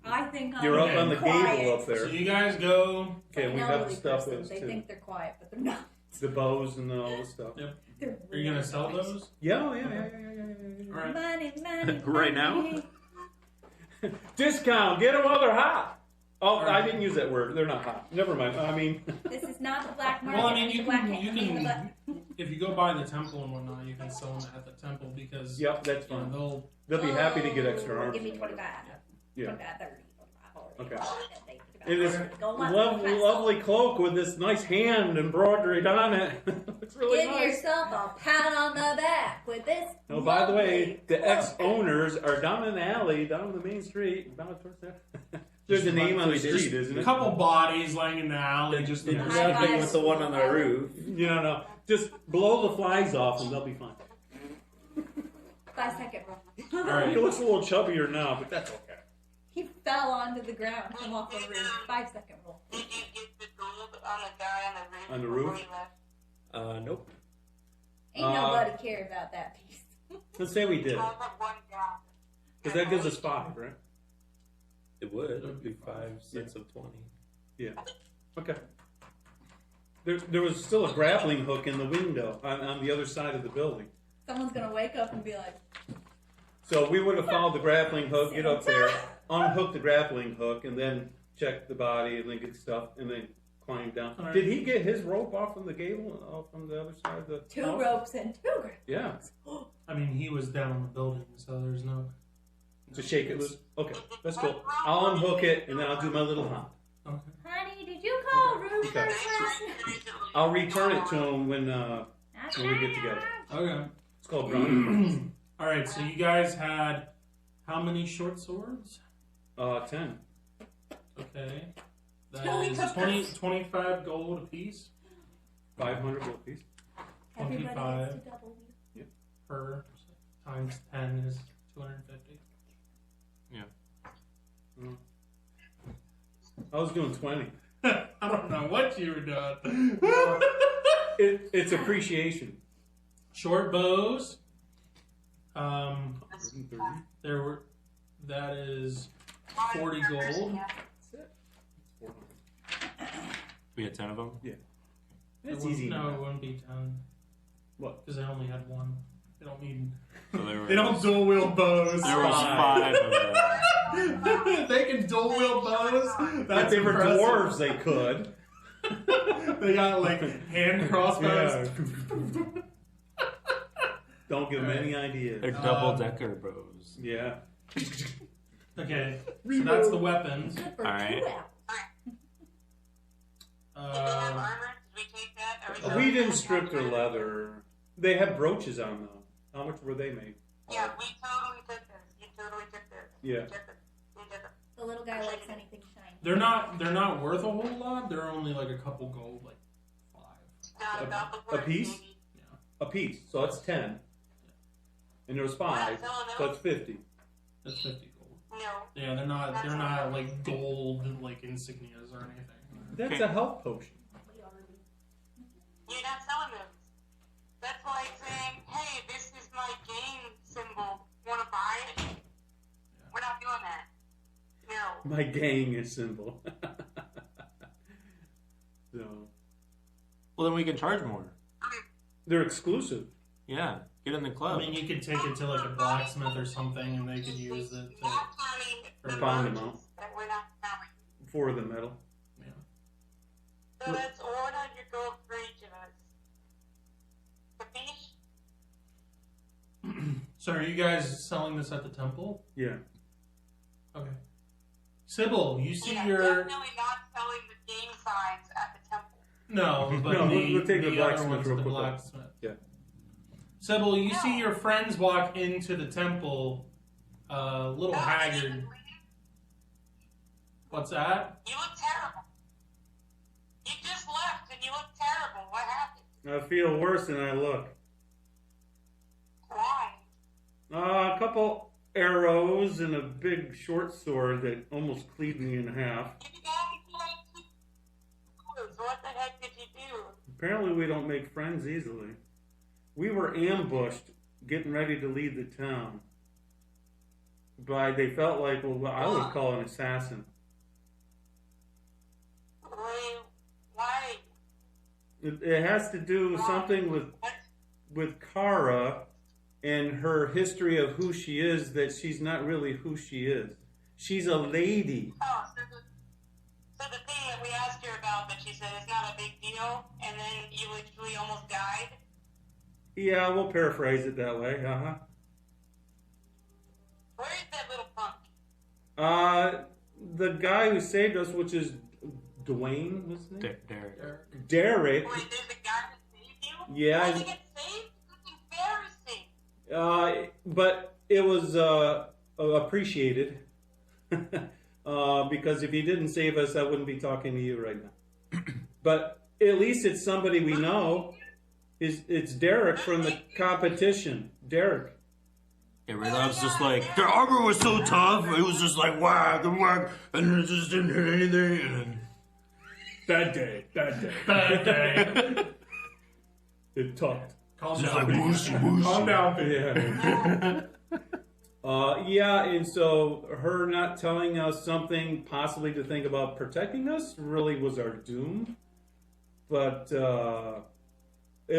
I think I'm You're up Okay. on the quiet. gable up So there. you guys go. Okay, Like we an got the elderly stuff person. with They too. think they're quiet, but they're not. The bows and all the stuff. Yep. They're Are you gonna sell those? Yeah, oh, yeah. All right. Money, money, Right now? money. Discount, get them while they're hot. Oh, All right. I didn't use that word. They're not hot. Never mind. I mean, This is not the black market. Well, I mean, it's you the black can hand in the butt. if you go by the temple and whatnot, you can sell them at the temple because yep, that's you know, fine. They'll be happy to get extra Oh, arms. Give me and 25. whatever. Yeah. 25, 30, 45, 40. Okay. And It is go on, lovely cloak with this nice hand embroidered on it. It's really Give nice. yourself a pat on the back with this. Oh, by the way, lovely the cloak. ex-owners are down in the alley, down the main street, down towards there. There's a name on the street, isn't a it? couple bodies laying in the alley. Just Did in the the same thing with the one on the roof. You know, just blow the flies off and they'll be fine. 5-second roll. All right. He looks a little chubbier now, but that's okay. He fell onto the ground from off the roof. 5-second roll. Did you get the gold on the guy on the roof? On the before roof? he left? Nope. Ain't nobody care about that piece. Let's say we did, I was like 1 down. because that gives us 5, right? It would. It would be 5, 6 of 20. Yeah. Okay. There was still a grappling hook in the window on the other side of the building. Someone's gonna wake up and be like, So we would have followed the grappling hook, get up there, unhook the grappling hook, and then check the body, and then get stuff, and then climb down. All right. Did he get his rope off from the gable, off from the other side of the 2 house? ropes and 2 grips. Yeah. I mean, he was down on the building, so there's no. To shake it loose. Okay, that's cool. I'll unhook it, and then I'll do my little hop. Okay. Honey, did you call roofers Okay. last night? I'll return it to him when we get together. Okay. It's called brownie. All right. So you guys had how many short swords? 10. Okay. That Holy is peppers. 25 gold apiece 500 gold piece. Everybody 25. gets to double you. per times 10 is 250. I was doing 20. I don't know what you were doing. It's appreciation. Short bows. 130. There were. That is 40 gold. We had 10 of them. It's It easy. No, it wouldn't be 10. What? Because they only had one. They don't need. So there was, They don't dual wield bows. There was 5 of them. They can dual wield bows. If That's they were impressive. dwarves, they could. They got like hand crossbows. Don't give them any ideas. They're double-decker bows. Yeah. Okay, so that's the weapons. Good for Alright. 2 hours. Did they have armor? Did we take that? Or We didn't strip their leather. They had brooches on them. How much were they made? Yeah, we totally took this. You totally took this. Yeah. We took it. We did it. The little guy likes anything shiny. They're not worth a whole lot. They're only like a couple gold, like 5. Not about the A word, piece? baby. A piece. So that's 10. And there was 5. So that's 50. That's 50 gold. No. Yeah, they're not like gold like insignias or anything. That's a health potion. You're not selling those. That's like saying, hey, this is my game symbol. Want to buy it? We're not doing that. No. My gang is symbol. So Well, then we can charge more. they're exclusive. Yeah, get in the I club. mean, you could take it to like a blacksmith or something, and they could use it to. For Pound them out that we're not selling. for the metal. So that's 100 gold for each of us. Capiche? So are you guys selling this at the temple? Yeah. Okay. Sybil, you see Yeah, your definitely not selling the game signs at the temple. no, but No, the, we'll take the other blacksmith one's real the quick. blacksmith. Yeah. Sybil, you see your friends walk into the temple, a little No, haggard. What's that? You look terrible. You just left and you look terrible. What happened? I feel worse than I look. Why? A couple arrows and a big short sword that almost cleaved me in half. You guys like to what the heck did you do? Apparently we don't make friends easily. We were ambushed getting ready to leave the town. But they felt like, well, I would call an assassin. Why? It has to do with something with Kara and her history of who she is, that she's not really who she is. She's a lady. Oh, so the thing that we asked her about that she said is not a big deal, and then you literally almost died? Yeah, we'll paraphrase it that way. Uh-huh. Where is that little punk? The guy who saved us, which is Dwayne, what's his name? Derek. Derek. Wait, there's a guy that saved you? Yeah. How did you get saved? That's embarrassing. But it was appreciated. Because if he didn't save us, I wouldn't be talking to you right now. But at least it's somebody we know. It's Derek from the competition. Derek. Yeah, really, I was just like, their armor was so tough, it was just like, whack, and whack, and it just didn't hit anything, and then... Bad day. Bad day. It talked. Calm Just down. like, whoosh, whoosh. Calm down. Yeah. Yeah, and so her not telling us something possibly to think about protecting us really was our doom. But at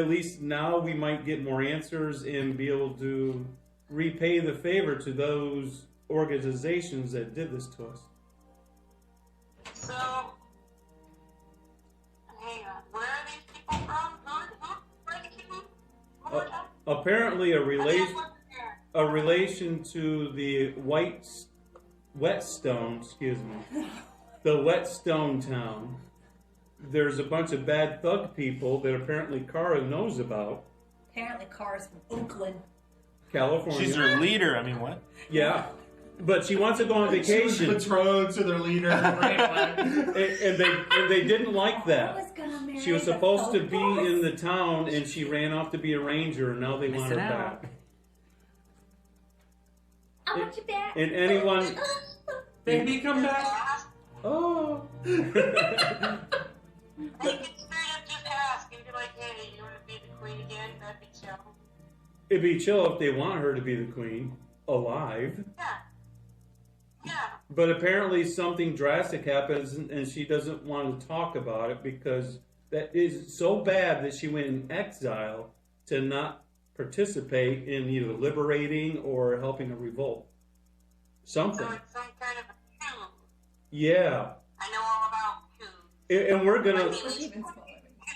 least now we might get more answers and be able to repay the favor to those organizations that did this to us. So, hang on. Where are these people from? Where are the people? One more time. Apparently I wasn't there. a relation to the Whetstone, the Whetstone town. There's a bunch of bad thug people that apparently Kara knows about. Apparently, cars from Oakland. California. She's their leader, I mean, what? Yeah. But she wants to go on She was vacation. betrothed to their leader. and they didn't like I that. was gonna marry She was the supposed to folk be boss. in the town, and she ran off to be a ranger, and now they want her Miss it out. back. I want you back. And anyone... Baby, come back. Oh. They can straight up just ask and be like, hey, you want to be the queen again? That'd be chill. It'd be chill if they want her to be the queen, alive. Yeah. Yeah. But apparently something drastic happens, and she doesn't want to talk about it because that is so bad that she went in exile to not participate in either liberating or helping a revolt. Something. So it's some kind of a coup. Yeah. I know all about coups. And we're I gonna... mean, we Even smaller.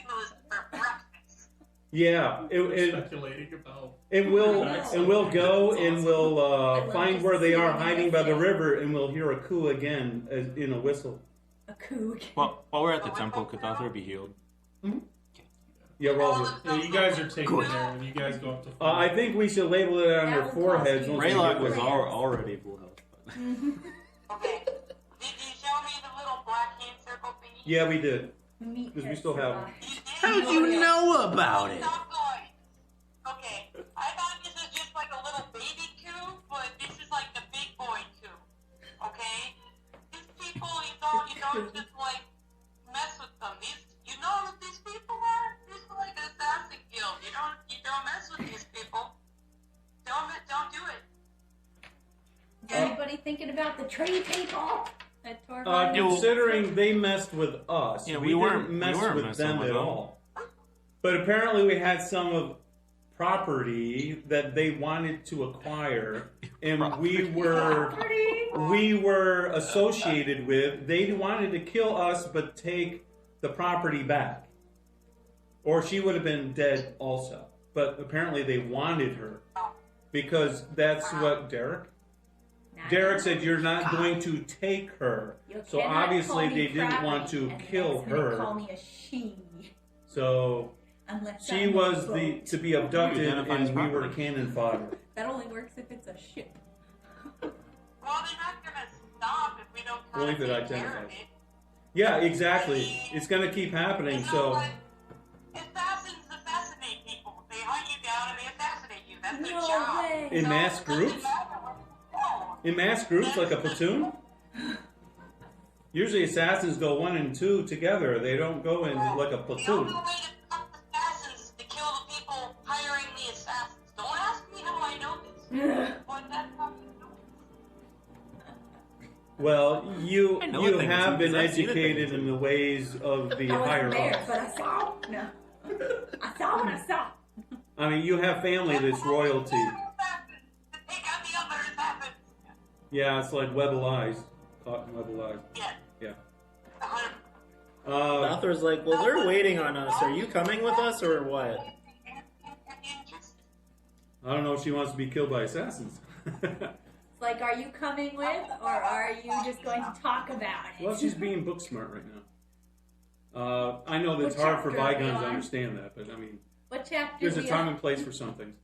coups for breakfast. Yeah. Speculating about. And we'll go and we'll find where they are hiding by the river, and we'll hear a coup again in a whistle. A coup. Well, while we're at the temple, could Thother be healed? Yeah, we're all here. Yeah, you guys are taking care of it. You guys go up to. I think we should label it on That their will foreheads. cost you- Once we Raylock get was there. already full health. But... Okay. Did you show me the little black hand circle thingy? Yeah, we did. Meat Because we head still have survive. You did? How'd you know about it? Stop going. Okay. I thought this was just like a little baby coup, but this is like the big boy coup. Okay? These people, you don't just like mess about the tree people that tore Considering they messed with us, Yeah, we we didn't weren't mess with messing them with at them. all. But apparently we had some of property that they wanted to acquire, and we were associated with. They wanted to kill us, but take the property back, or she would have been dead also. But apparently they wanted her because that's what Derek. Derek said you're not going to take her, You so cannot obviously call me they didn't Crabby, want to and kill that's gonna her. Call me a she. So Unless she I'm was a the boat. to be abducted, identify as and we were property. cannon fodder. That only works if it's a ship. Well, they're not gonna stop if we don't Only kind if of it take care of identifies. it. Yeah, exactly. It's going to keep happening. You know So what? Assassins assassinate people. They hunt you down and they assassinate you. That's their No job. way. in So mass it doesn't groups, matter what you do. in mass groups like a platoon. Usually assassins go 1 and 2 together. They don't go in like a The platoon. only way to stop assassins is to kill the people hiring the assassins. Don't ask me how I know this. But that's how you do it. Well, you I know a thing or have two been 'cause I've seen a thing or educated in two. the ways of the I higher wasn't there, ups. but I saw. No. I saw what I saw. I mean, you have family that's royalty. Assassins to take out the other assassins. Yeah, it's like web of lies. Caught in web of lies. Yeah. Yeah. 100%. Lothor's like, well, they're waiting on us. Are you coming with us or what? I don't know if she wants to be killed by assassins. It's like, are you coming with, or are you just going to talk about it? Well, she's being book smart right now. I know that it's What hard for chapter are you bygones to on? understand that, but I mean, What chapter? there's a we time on? and place for some things.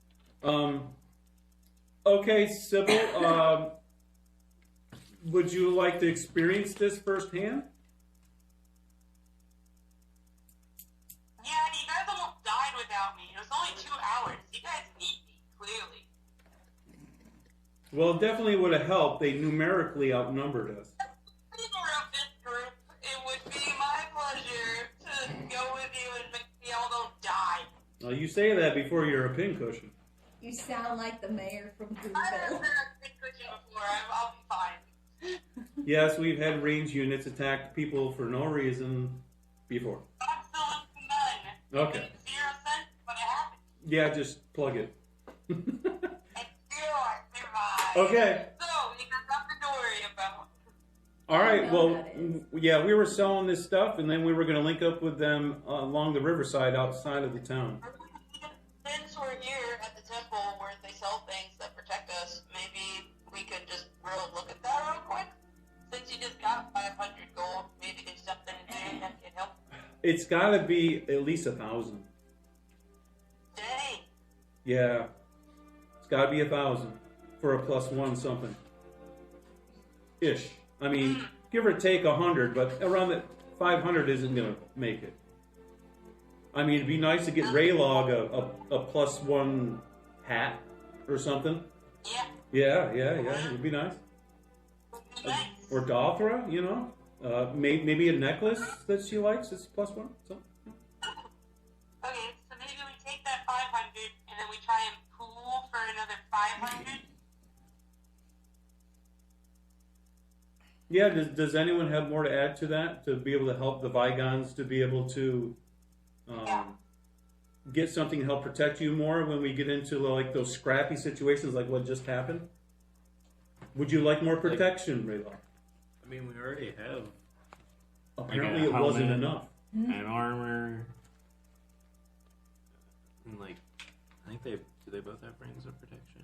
Okay, Sybil, would you like to experience this firsthand? Yeah, you guys almost died without me. It was only 2 hours. You guys need me, clearly. Well, it definitely would have helped. They numerically outnumbered us. Leader of this group, it would be my pleasure to go with you and make me all don't die. Well, you say that before you're a pincushion. You sound like the mayor from I've never Google. been a big cushion before. I'll be fine. Yes, we've had range units attack people for no reason before. Absolutely none. Okay. It makes 0 sense, but it happened. Yeah, just plug it. And still I survived. Okay. So, you got nothing to worry about. All right. I know Well, that is. yeah, we were selling this stuff, and then we were going to link up with them along the riverside outside of the town. Since we're here at the temple where they sell things that protect us, maybe we could just real look at that real quick. Since you just got 500 gold, maybe there's something in there that can help. It's got to be at least 1,000. Dang. Yeah, it's got to be 1,000 for a +1 something. Ish. I mean, give or take 100, but around that 500 isn't going to make it. I mean, it'd be nice to get Raylog a +1 hat or something. Yeah. Yeah, it would be nice. Nice. Or Dothra, you know, maybe a necklace that she likes is +1. So. Okay, so maybe we take that 500 and then we try and pool for another 500. Yeah, does anyone have more to add to that to be able to help the Vigons to be able to get something to help protect you more when we get into like those scrappy situations like what just happened? Would you like more protection, Raylock? I mean, we already have. Apparently a it wasn't helmet. enough. And armor. And like, I think do they both have rings of protection?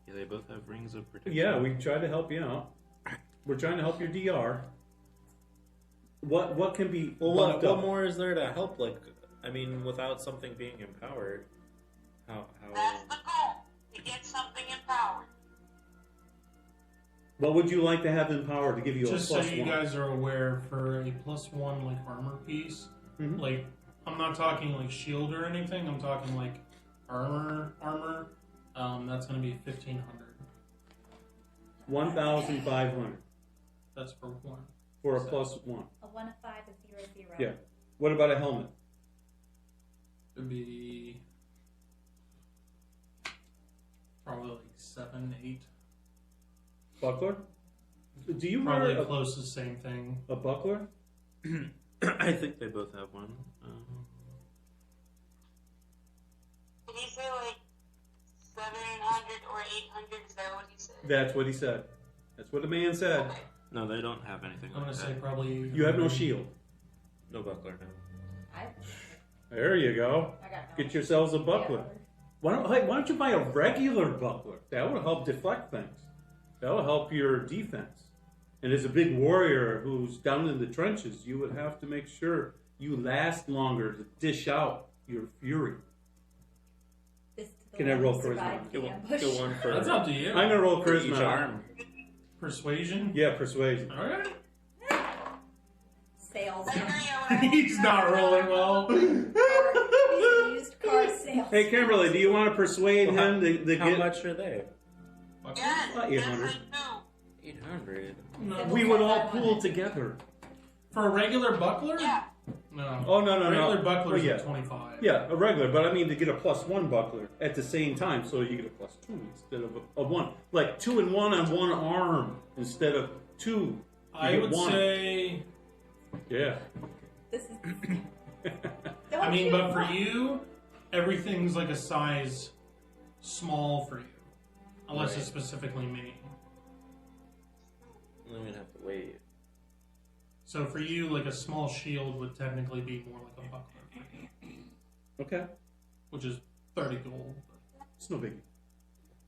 Yeah, they both have rings of protection. Yeah, we tried to help you out. We're trying to help your DR. What can be Well, bumped what up? more is there to help? Like, I mean, without something being empowered, how? That's the goal, to get something empowered. What would you like to have empowered to give you Just a so +1? you guys are aware, for a +1 like armor piece, Mhm. like I'm not talking like shield or anything. I'm talking like armor. That's going to be 1,500. 1,500 That's for one. for a So- +1. A 1 of 5 is 0, 0. Yeah. What about a helmet? It'd be probably like 7, 8. Buckler? Do you Probably wear close to the same thing. a buckler? I think they both have one. Did he say like 700 or 800? Is that what he said? That's what he said. That's what the man said. Okay. No, they don't have anything I'm like gonna say that. probably. You have no shield. No buckler, no. There you go. I got Get yourselves a buckler. Why don't you buy a regular buckler? That will help deflect things. That will help your defense. And as a big warrior who's down in the trenches, you would have to make sure you last longer to dish out your fury. Can I roll charisma? Get one for That's up to you. I'm gonna roll for each charisma. arm. Persuasion. Yeah, persuasion. All right. Sales. He's not rolling well. He's a used car sales. Hey, Kimberly, do you want to persuade him to How get? much are they? Yes, About yes, 800. I do. 800. No. We would all pool together. For a regular buckler? Yeah. No. Oh no. Regular bucklers Oh, yeah. are 25. Yeah, a regular, but I mean to get a +1 buckler at the same time, so you get a +2 instead of a 1. Like 2 and 1 on one arm instead of 2. I get would 1. say. Yeah. This is. I mean, but for you, everything's like a size small for you, unless Right. it's specifically me. I'm gonna have to wait. So for you, like a small shield would technically be more like a buckler for you, Okay, which is 30 gold. it's no biggie.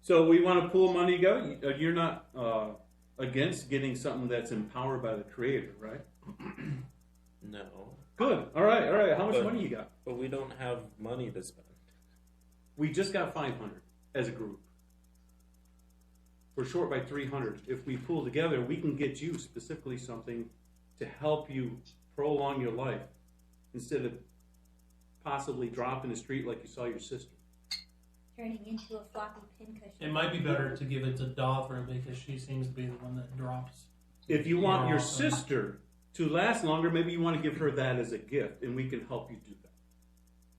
So we want to pool money together. You're not against getting something that's empowered by the creator, right? No. Good. All right. How much But- money you got? But we don't have money to spend. We just got 500 as a group. We're short by 300. If we pool together, we can get you specifically something to help you prolong your life instead of possibly dropping the street like you saw your sister. Turning into a floppy pincushion. It might be better to give it to Dothra because she seems to be the one that drops. If you want your Awesome. sister to last longer, maybe you want to give her that as a gift, and we can help you do that.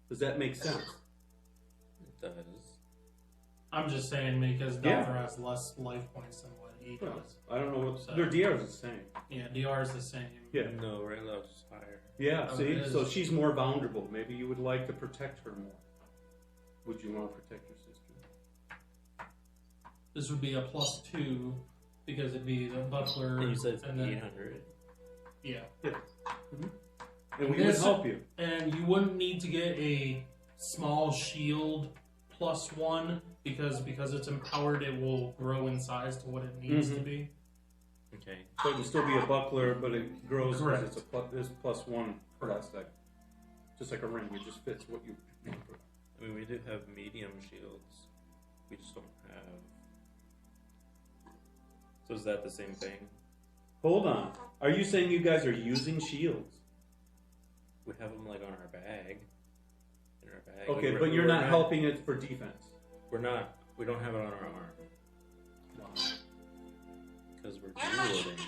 Does that make sense? It does. I'm just saying because Yeah. Dothra has less life points than what he does. I don't know what So- their DR is the same. Yeah, DR is the same. Yeah. No, Rayla's is higher. Yeah, Oh, see, it is. so she's more vulnerable. Maybe you would like to protect her more. Would you want to protect your sister? This would be a +2 because it'd be the buckler. And you said it's and then- 800. Yeah. And we This- would help you. And you wouldn't need to get a small shield +1 because it's empowered, it will grow in size to what it needs to be. Okay. So it can still be a buckler, but it grows because Correct. it's this +1 plastic. Just like a ring, it just fits what you want. I mean, we do have medium shields. We just don't have. So is that the same thing? Hold on. Are you saying you guys are using shields? We have them like on our bag. In our bag. Okay, Like, but you're we're not helping it for defense. We're not. We don't have it on our arm because we're You're not using dual-wielding.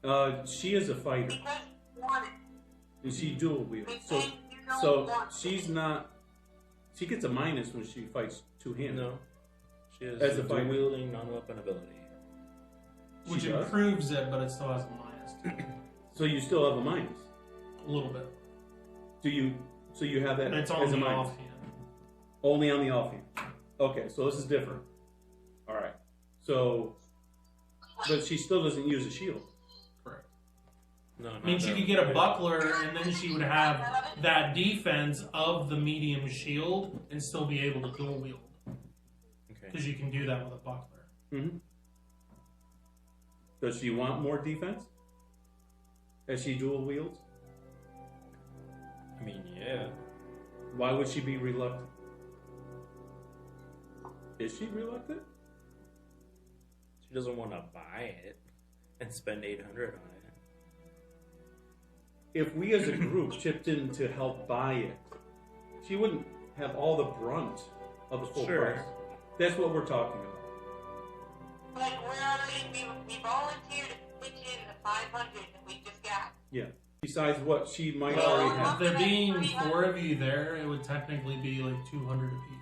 a shield She is a fighter, because you want it. and she dual wields. We So, think you don't so want she's not. She gets a minus when she fights two-handed. No, she has As a fighter. dual-wielding non-weapon ability. She Which does? improves it, but it still has a minus. So you still have a minus. A little bit. Do you? So you have that And it's on as a the minus. offhand. Only on the offhand. Okay, so this is different. All right. So, but she still doesn't use a shield. Correct. No, I mean, she could get a buckler, and then she would have that defense of the medium shield and still be able to dual wield. Okay. Because you can do that with a buckler. Mm-hmm. Does she want more defense? As she dual wields? I mean, yeah. Why would she be reluctant? Is she reluctant? She doesn't want to buy it and spend 800 on it. If we as a group chipped in to help buy it, she wouldn't have all the brunt of the full Sure. price. That's what we're talking about. Like we volunteered to pitch in the 500 that we just got. Yeah. Besides what she might Well, already if have. there being 4 of you there, it would technically be like 200 apiece.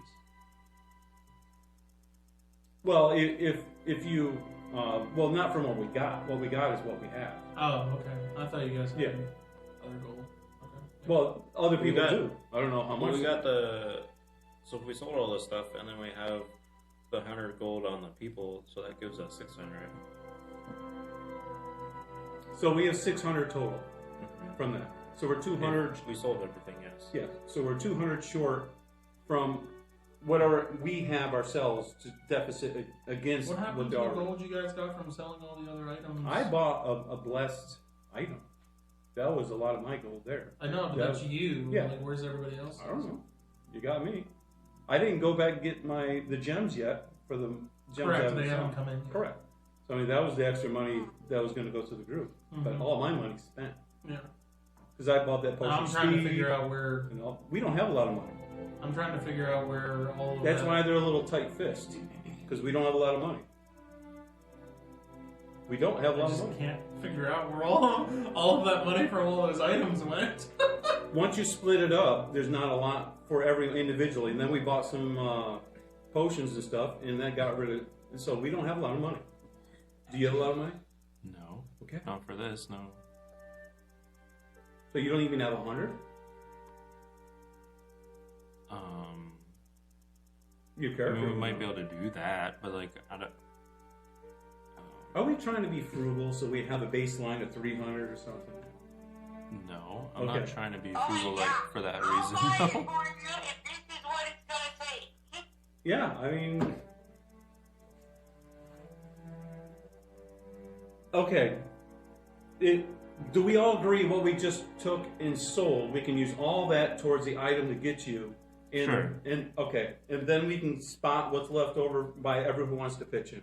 Well, if you Well, not from what we got. What we got is what we have. Oh, okay. I thought you guys had Yeah. other gold. Okay. Well, other We people got- do. I don't know how much. We got the. So if we sold all this stuff and then we have the 100 gold on the people, so that gives us 600. So we have 600 total Mm-hmm. from that. So we're 200. We sold everything, yes. Yeah. So we're 200 short from whatever we have ourselves to deficit against What happened to our. the gold you guys got from selling all the other items? I bought a blessed item. That was a lot of my gold there. I know, but That that's was- you. yeah. Like, where's everybody else? I don't know. You got me. I didn't go back and get the gems yet for the gems. Correct. I They haven't sold. come in yet. Correct. So I mean that was the extra money that was going to go to the group, but Mhm. all my money's spent Yeah. because I bought that potion. I'm trying to speed, figure out where. and all. We don't have a lot of money. I'm trying to figure out where all of That's that. why they're a little tight fist because we don't have a lot of money. We don't have a I lot of just money. can't figure out where all of that money from all those items went. Once you split it up, there's not a lot for every individually. And then we bought some potions and stuff, and that got rid of. And so we don't have a lot of money. Do you have a lot of money? No. Okay. Not for this, no. So you don't even have 100? Your I character. mean, we might be able to do that, but like, I don't. Are we trying to be frugal so we have a baseline of 300 or something? No, I'm not Okay. trying to be Oh, frugal yeah. like for that I'll buy it reason. for you if this is what it's gonna take. Yeah, I mean. Okay. Do we all agree what we just took and sold? We can use all that towards the item to get you. And, Sure. And okay, and then we can spot what's left over by everyone who wants to pitch in.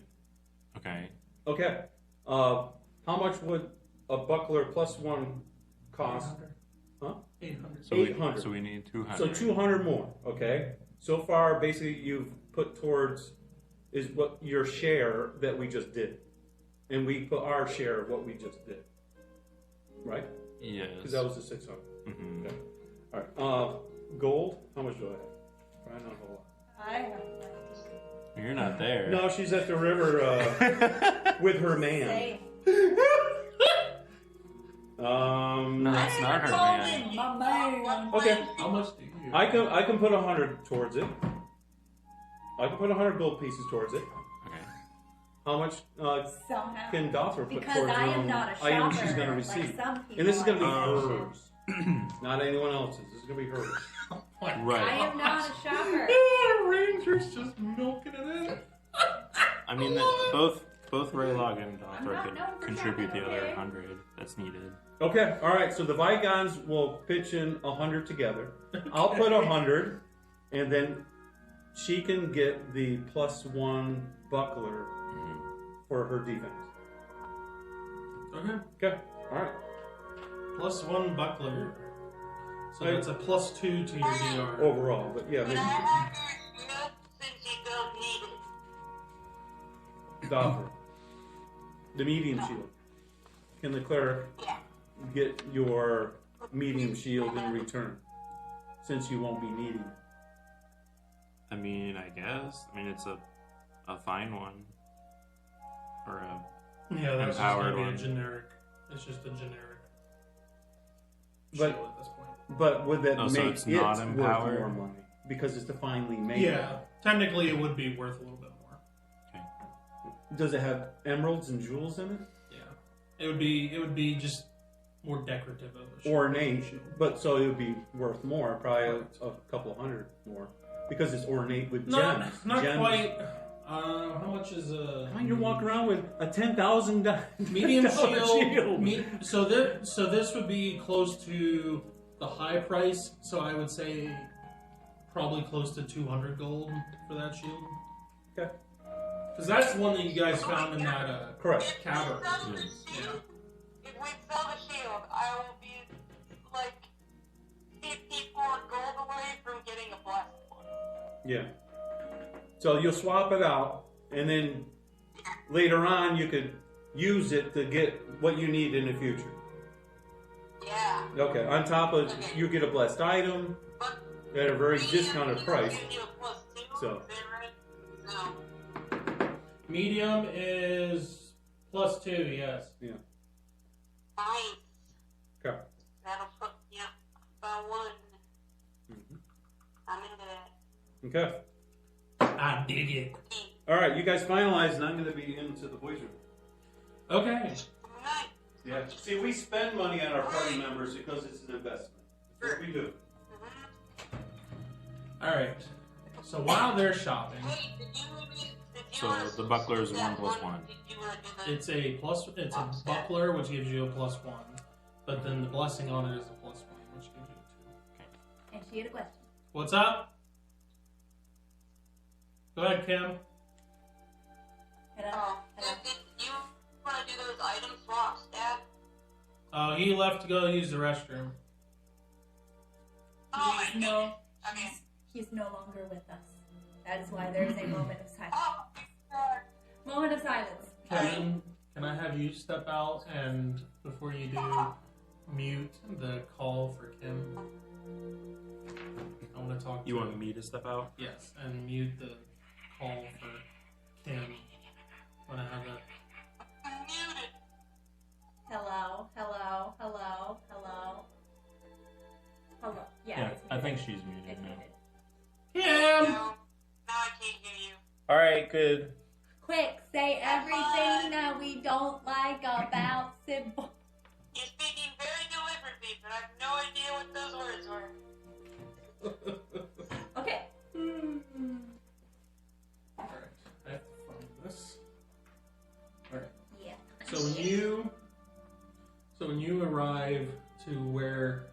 Okay. Okay. How much would a buckler plus one cost? 800. Huh? 800. So 800. So we need 200. So 200 more. Okay. So far, basically, you've put towards is what your share that we just did, and we put our share of what we just did. Right? Yes. Because that was the 600. Mhm. Okay. All right. Gold. How much do I have? Probably not a whole lot. I have You're not there. No, she's at the river with her man. say No, that's not her call man. him my man. Okay. How much do you? I can put 100 towards it. I can put 100 gold pieces towards it. Okay. How much Somehow. can Dother put Because towards I the am not a shopper. item she's going to like receive? some people And this is going to be I think hers, not anyone else's. This is going to be hers. Oh my I Right. am not a shopper. God. Ranger's just milking it in. I mean, both Raylog and I'm Dothra not could known for contribute shopping, the other okay? 100 that's needed. Okay, all right. So the Vigons will pitch in 100 together. I'll put 100, and then she can get the +1 buckler Mhm. for her defense. Okay. Okay, all right. +1 buckler. So Hey. that's a +2 to your DR. Overall, but yeah, Can I have your shield since you don't need it? Dother. The medium shield. Can the cleric Yeah. get your medium shield in return? Since you won't be needing it. I mean, I guess. I mean, it's a fine one. Or a. Yeah, that's just Empowered gonna be one. a generic. It's just a generic But- shield at this point. But would that Oh, so make it's it not worth empowered? more money? Because it's divinely made. Yeah, technically it would be worth a little bit more. Does it have emeralds and jewels in it? Yeah, it would be just more decorative of a shield. Ornate, shield. but so it would be worth more, probably a couple hundred more, because it's ornate with Not gems. not Gems. quite. How much is a Come on, you're walking around with a $10,000 medium shield? shield. So this would be close to the high price. So I would say probably close to 200 gold for that shield. Okay. Because that's the one that you guys found in that Correct. cavern. If we Yes. Yeah. sell the shield, I will be like 54 gold away from getting a blessed one. Yeah. So you'll swap it out, and then later on you could use it to get what you need in the future. Yeah. Okay. On top of you get a blessed item But at a very discounted price. Give you a +2, So. is that right? So, Medium is +2, yes. Yeah. Nice. Okay. That'll put me up by 1. Mhm. I'm into that. Okay. I dig it. All right, you guys finalize, and I'm going to be into the boys' room. Okay. Nice. Yeah. See, we spend money on our party members because it's an investment. That's what we do. All right. So while they're shopping, Hey, did you So wanna the buckler is that 1 + 1. Did you want to do the... it's a buckler, which gives you a +1, but then the blessing on it is a +1, which gives you a 2. And she had a question. What's up? Go ahead, Kim. And Oh, did you want to do those item swaps, Dad? He left to go use the restroom. Oh my no, goodness. Okay. he's no longer with us. That is why there is a moment of silence. Oh, God. Moment of silence. Kevin, can I have you step out and, before you do, mute the call for Kim? I want to talk to You want me to step out? Yes, and mute the call for Kim when I have it. I'm muted. Hello, hello, hello, hello. Hello. Yeah, Yeah, it's I muted. think she's muted It's now. muted. Kim! No, now I can't hear you. All right, good. Quick, say everything that we don't like about Sybil. You're speaking very deliberately, but I have no idea what those words were. Okay. Alright, I have to find this. Alright. Yeah. So when you arrive to where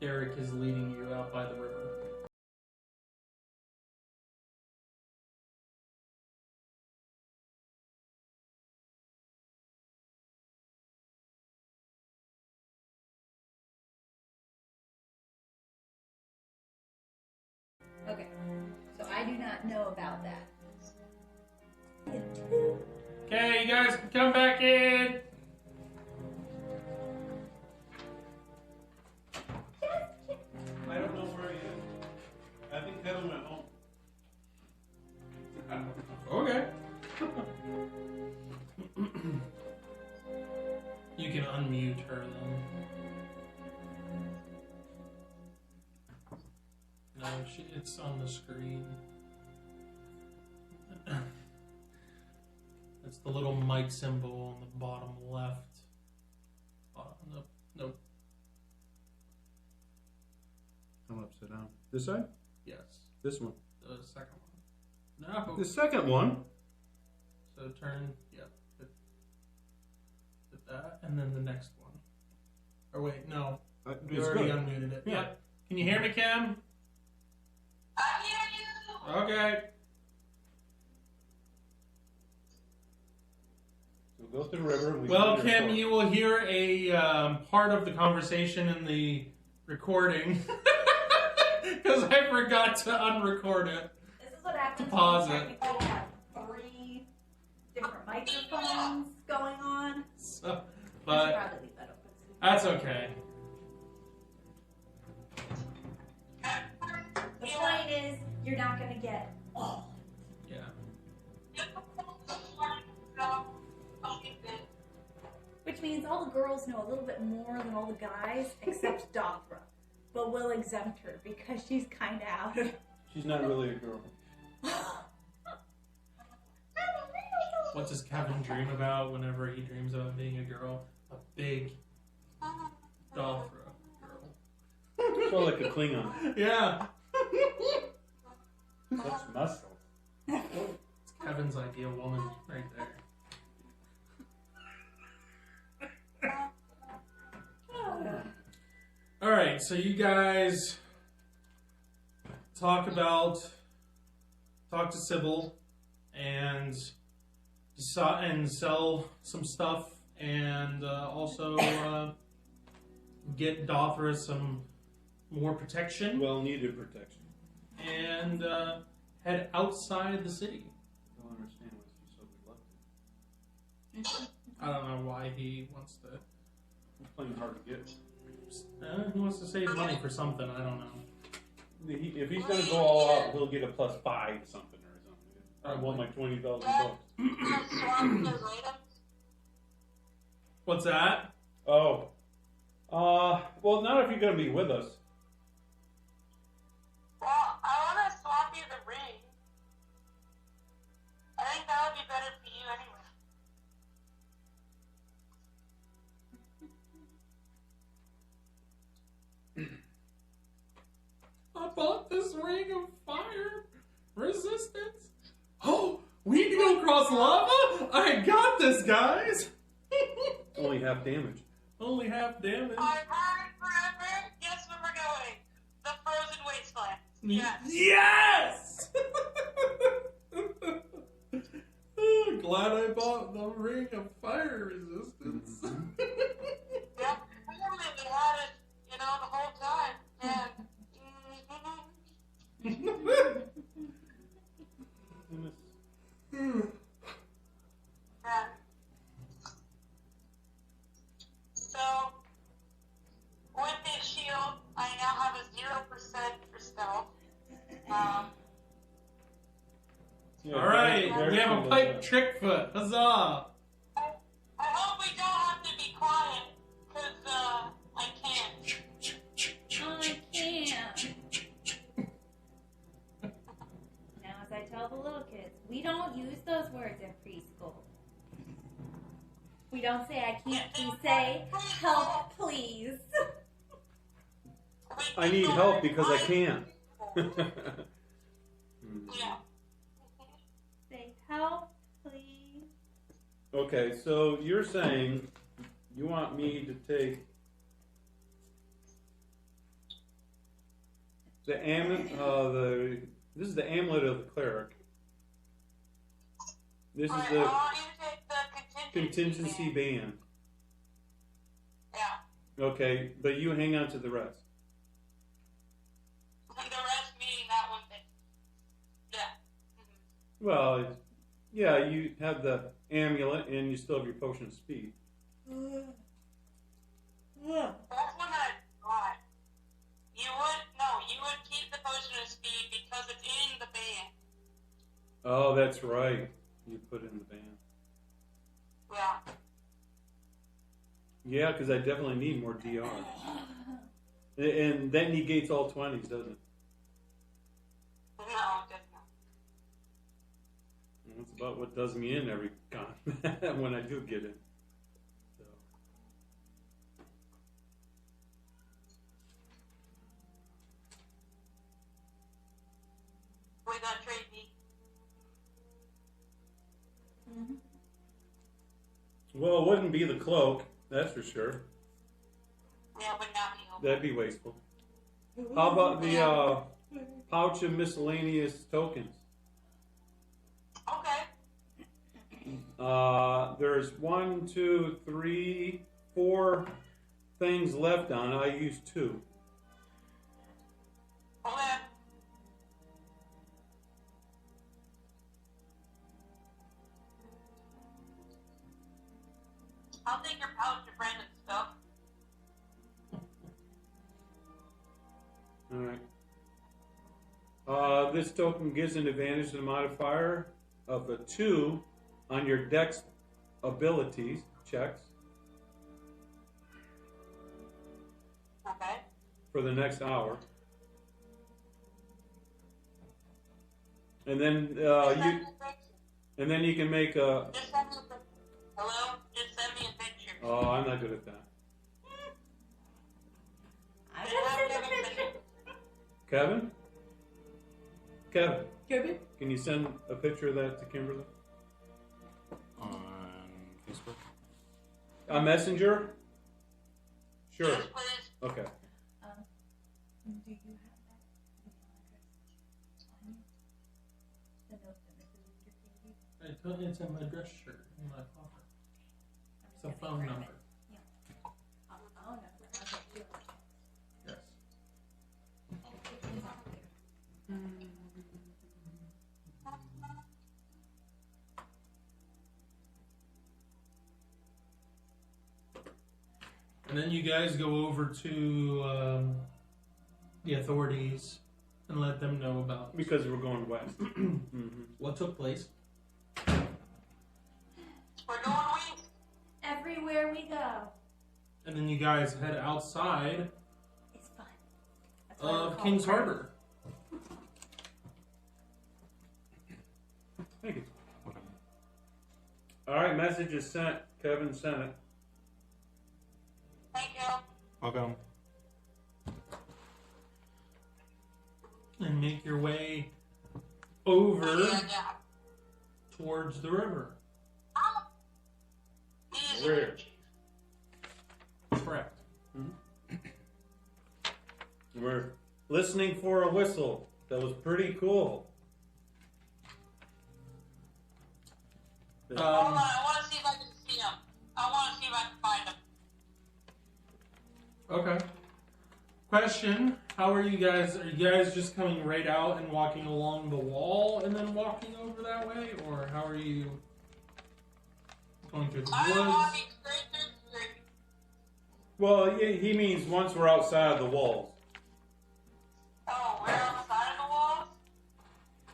Derek is leading you out by the river. Okay. So I do not know about that. Okay, you guys can come back in. I don't know where he is. I think Kevin went home. Okay. You can unmute her then. No, it's on the screen. It's the little mic symbol on the bottom left. Nope. Nope. I'm upside down. This side? Yes. This one. The second one. No. The second one? So turn. Yep. Hit that, and then the next one. Or wait, no. We It's already good. unmuted it. Yeah. Yep. Can you hear me, Kim? I hear you. Okay. So go to the river. And Well, can hear Kim, it. you will hear a part of the conversation in the recording because I forgot to unrecord it. This is what happens Pause when it. you technically have 3 different microphones going on. So, I should but probably leave that open. that's okay. The point is, you're not going to get all. Yeah. Which means all the girls know a little bit more than all the guys, except Dothra. But we'll exempt her because she's kind of out of. She's not really a girl. What does Kevin dream about whenever he dreams about being a girl? A big Dothra girl. So like a Klingon. Yeah. That's muscle. It's Kevin's ideal woman right there. All right, so you guys talk to Sybil and decide and sell some stuff, and also get Dothra some more protection, Well needed protection. and head outside the city. I don't understand why she's so reluctant. I don't know why he wants to. He's playing hard to get. He wants to save money for something. I don't know. If he's gonna go all out, he'll get a +5 something or something. I want my $20,000. Swap those items. What's that? Oh. Well, not if you're going to be with us. Well, I want to swap you the ring. I think that would be better for you anyway. I bought this ring of fire resistance. Oh, we need to go across lava? I got this, guys. Only half damage. Only half damage. I've heard forever. Guess where we're going? The frozen wasteland. Yes. Yes! Oh, glad I bought the ring of fire resistance. Yep. Clearly we had it, the whole time. And yeah. So, with this shield, I now have a 0% for stealth. Yeah, All right, very we have a cool. pipe trick foot. Huzzah! I hope we don't have to be quiet, because, I can't. I can't. Now, as I tell the little kids, we don't use those words in preschool. We don't say I can't, we say help please. I need help because I can't. Yeah. Say help please. Okay, so you're saying you want me to take the amulet, this is the amulet of the cleric. This is Alright, the I want you to take the contingency band. Yeah. Okay, but you hang on to the rest. The rest meaning that one thing. Yeah. Well, yeah, you have the amulet and you still have your potion of speed. That's one that I bought. You would keep the potion of speed because it's in the band. Oh, that's right. You put it in the band. Yeah. Yeah, because I definitely need more DR. And that negates all 20s, doesn't it? No, it does not. That's about what does me in every con when I do get in. So. We got trade me. Well, it wouldn't be the cloak, that's for sure. Yeah, but not you. That'd be wasteful. How about the pouch of miscellaneous tokens? Okay. There's 1, 2, 3, 4 things left on. I used 2. Okay. I'll take your pouch of random stuff. Alright. This token gives an advantage to the modifier of a 2 on your dex abilities checks Okay. for the next hour. And then you can make a. Just send me a picture. Hello? Just send me a picture. Oh, I'm not good at that. I Just will have send a Kevin picture. send it. Kevin? Kevin, Kirby? can you send a picture of that to Kimberly? On Facebook? A messenger? Sure. Yes, please. Okay. Do you have that email address on you? The note that Mrs. Reader gave you? It's in my dress shirt in my pocket. It's a phone number. Yeah. Oh, phone number. Okay, you have it. Yes. It's on there. And then you guys go over to the authorities and let them know about Because we're going west. what took place. We're going west. Everywhere we go, And then you guys head outside it's fun. That's what I of call King's it. Harbor. Thank you. All right, message is sent. Kevin sent it. Thank you. Welcome. And make your way over Yeah. towards the river. Easy. Where? Correct. We're listening for a whistle. That was pretty cool. Hold on, I want to see if I can see him. I want to see if I can find him. Okay. Question: how are you guys? Are you guys just coming right out and walking along the wall and then walking over that way, or how are you going through the I'm woods? walking straight through the street. Well, he means once we're outside of the walls. Oh, we're on the side of the walls?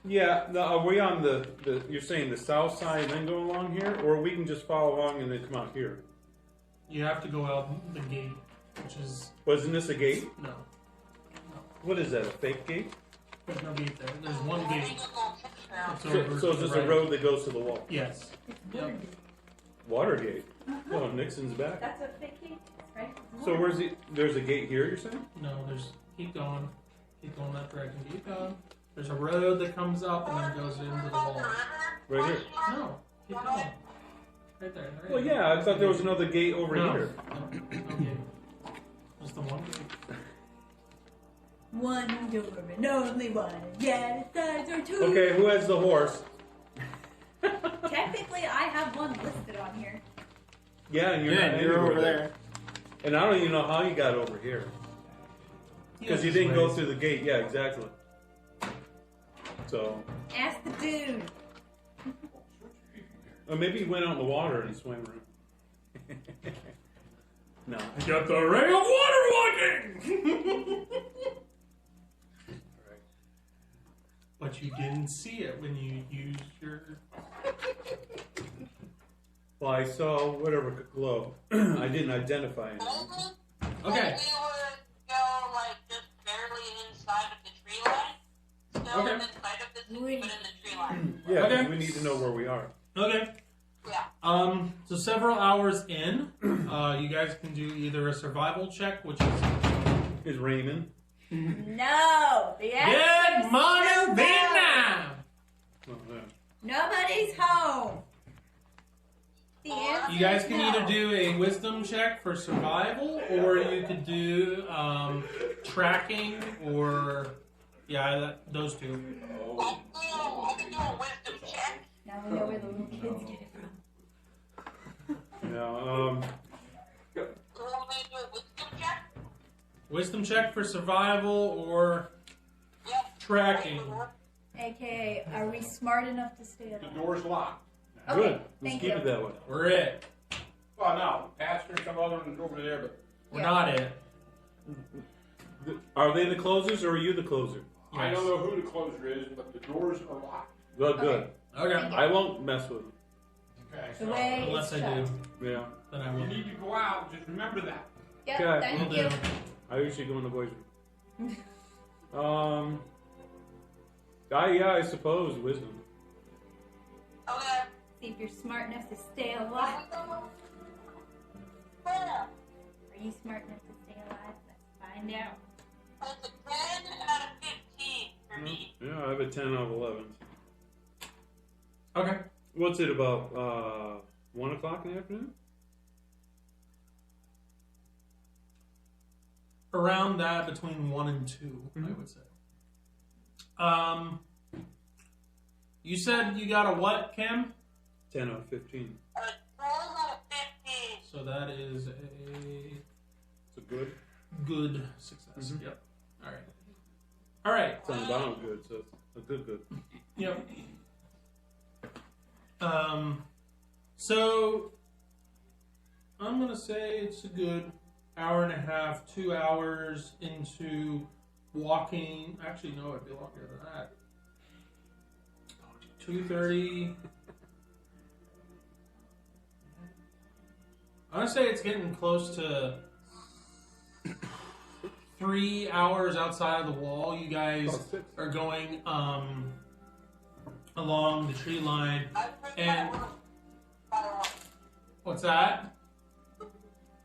Yeah, are we on the you're saying the south side and then go along here? Or we can just follow along and then come out here? You have to go out the gate, which is Wasn't this a gate? no. What is that, a fake gate? There's no gate there. There's one I gate. think it's all fixed now. It's So, over so to is this the a right. road that goes to the wall? Yes. Yep. Watergate. Oh, Nixon's back. That's what they keep, right? So where's the, there's a gate here, you're saying? No, there's keep going that direction. Keep going. There's a road that comes up and then goes into the wall. Right here. No, keep going. Right there. There Well, you go. yeah, I thought there was another gate over No. here. No gate. Just the one gate. One door and only one. Yeah, the sides are two. Okay, who has the horse? Technically, I have one listed on here. Yeah, and you're Yeah, not you're anywhere over there. And I don't even know how you got over here. Because you didn't go through the gate. Yeah, exactly. So, Ask the dude. or maybe he went out in the water and swam around. No. You got the ray of water walking! But you didn't see it when you used your. Well, I saw whatever could glow. I didn't identify it. Okay. If we were to go, like, just barely inside of the tree line, still Okay. inside of the city, but in the tree line. Yeah, Okay. 'cause we need to know where we are. Okay. Yeah. So several hours in, you guys can do either a survival check, which is Is Raymond? No, the answer Good is morning, still no. Vietnam. Oh, yeah. Nobody's home. The answer You guys is can no. either do a wisdom check for survival, or you could do tracking, or those two. I can do a wisdom check. Now we know where the little kids get it from. Yeah, You want me to do a wisdom check? Wisdom check for survival or Yep. tracking. AKA, are we smart enough to stay The alive? door's locked. Okay, good. Let's thank keep you. it that way. We're it. Well, no, pastor, some other one's over there, but We're Yeah. not it. Are they the closers or are you the closer? I don't know who the closer is, but the doors are locked. Good, good. Okay. I won't mess with them. Okay, The so way Unless I it's do, shut. Yeah. then I you will. need to go out. Just remember that. Yep, Okay, thank Will you. do. I usually go in the boys' room. I suppose wisdom. Okay. See if you're smart enough to stay alive. Where? Are you smart enough to stay alive? Let's find out. That's a 10 out of 15 for me. Yeah, I have a 10 out of 11. Okay. What's it about? 1 o'clock in the afternoon? Around that, between 1 and 2, I would say. You said you got a what, Cam? 10 out of 15. A 12 out of 15. So that is a It's a good. good success. Yep. All right. All right. It's on the bottom good, so it's a good. Yep. So I'm gonna say it's a good hour and a half, 2 hours into walking. Actually, no, it'd be longer than that. 2:30. I want to say it's getting close to 3 hours outside of the wall. You guys are going along the tree line. And what's that?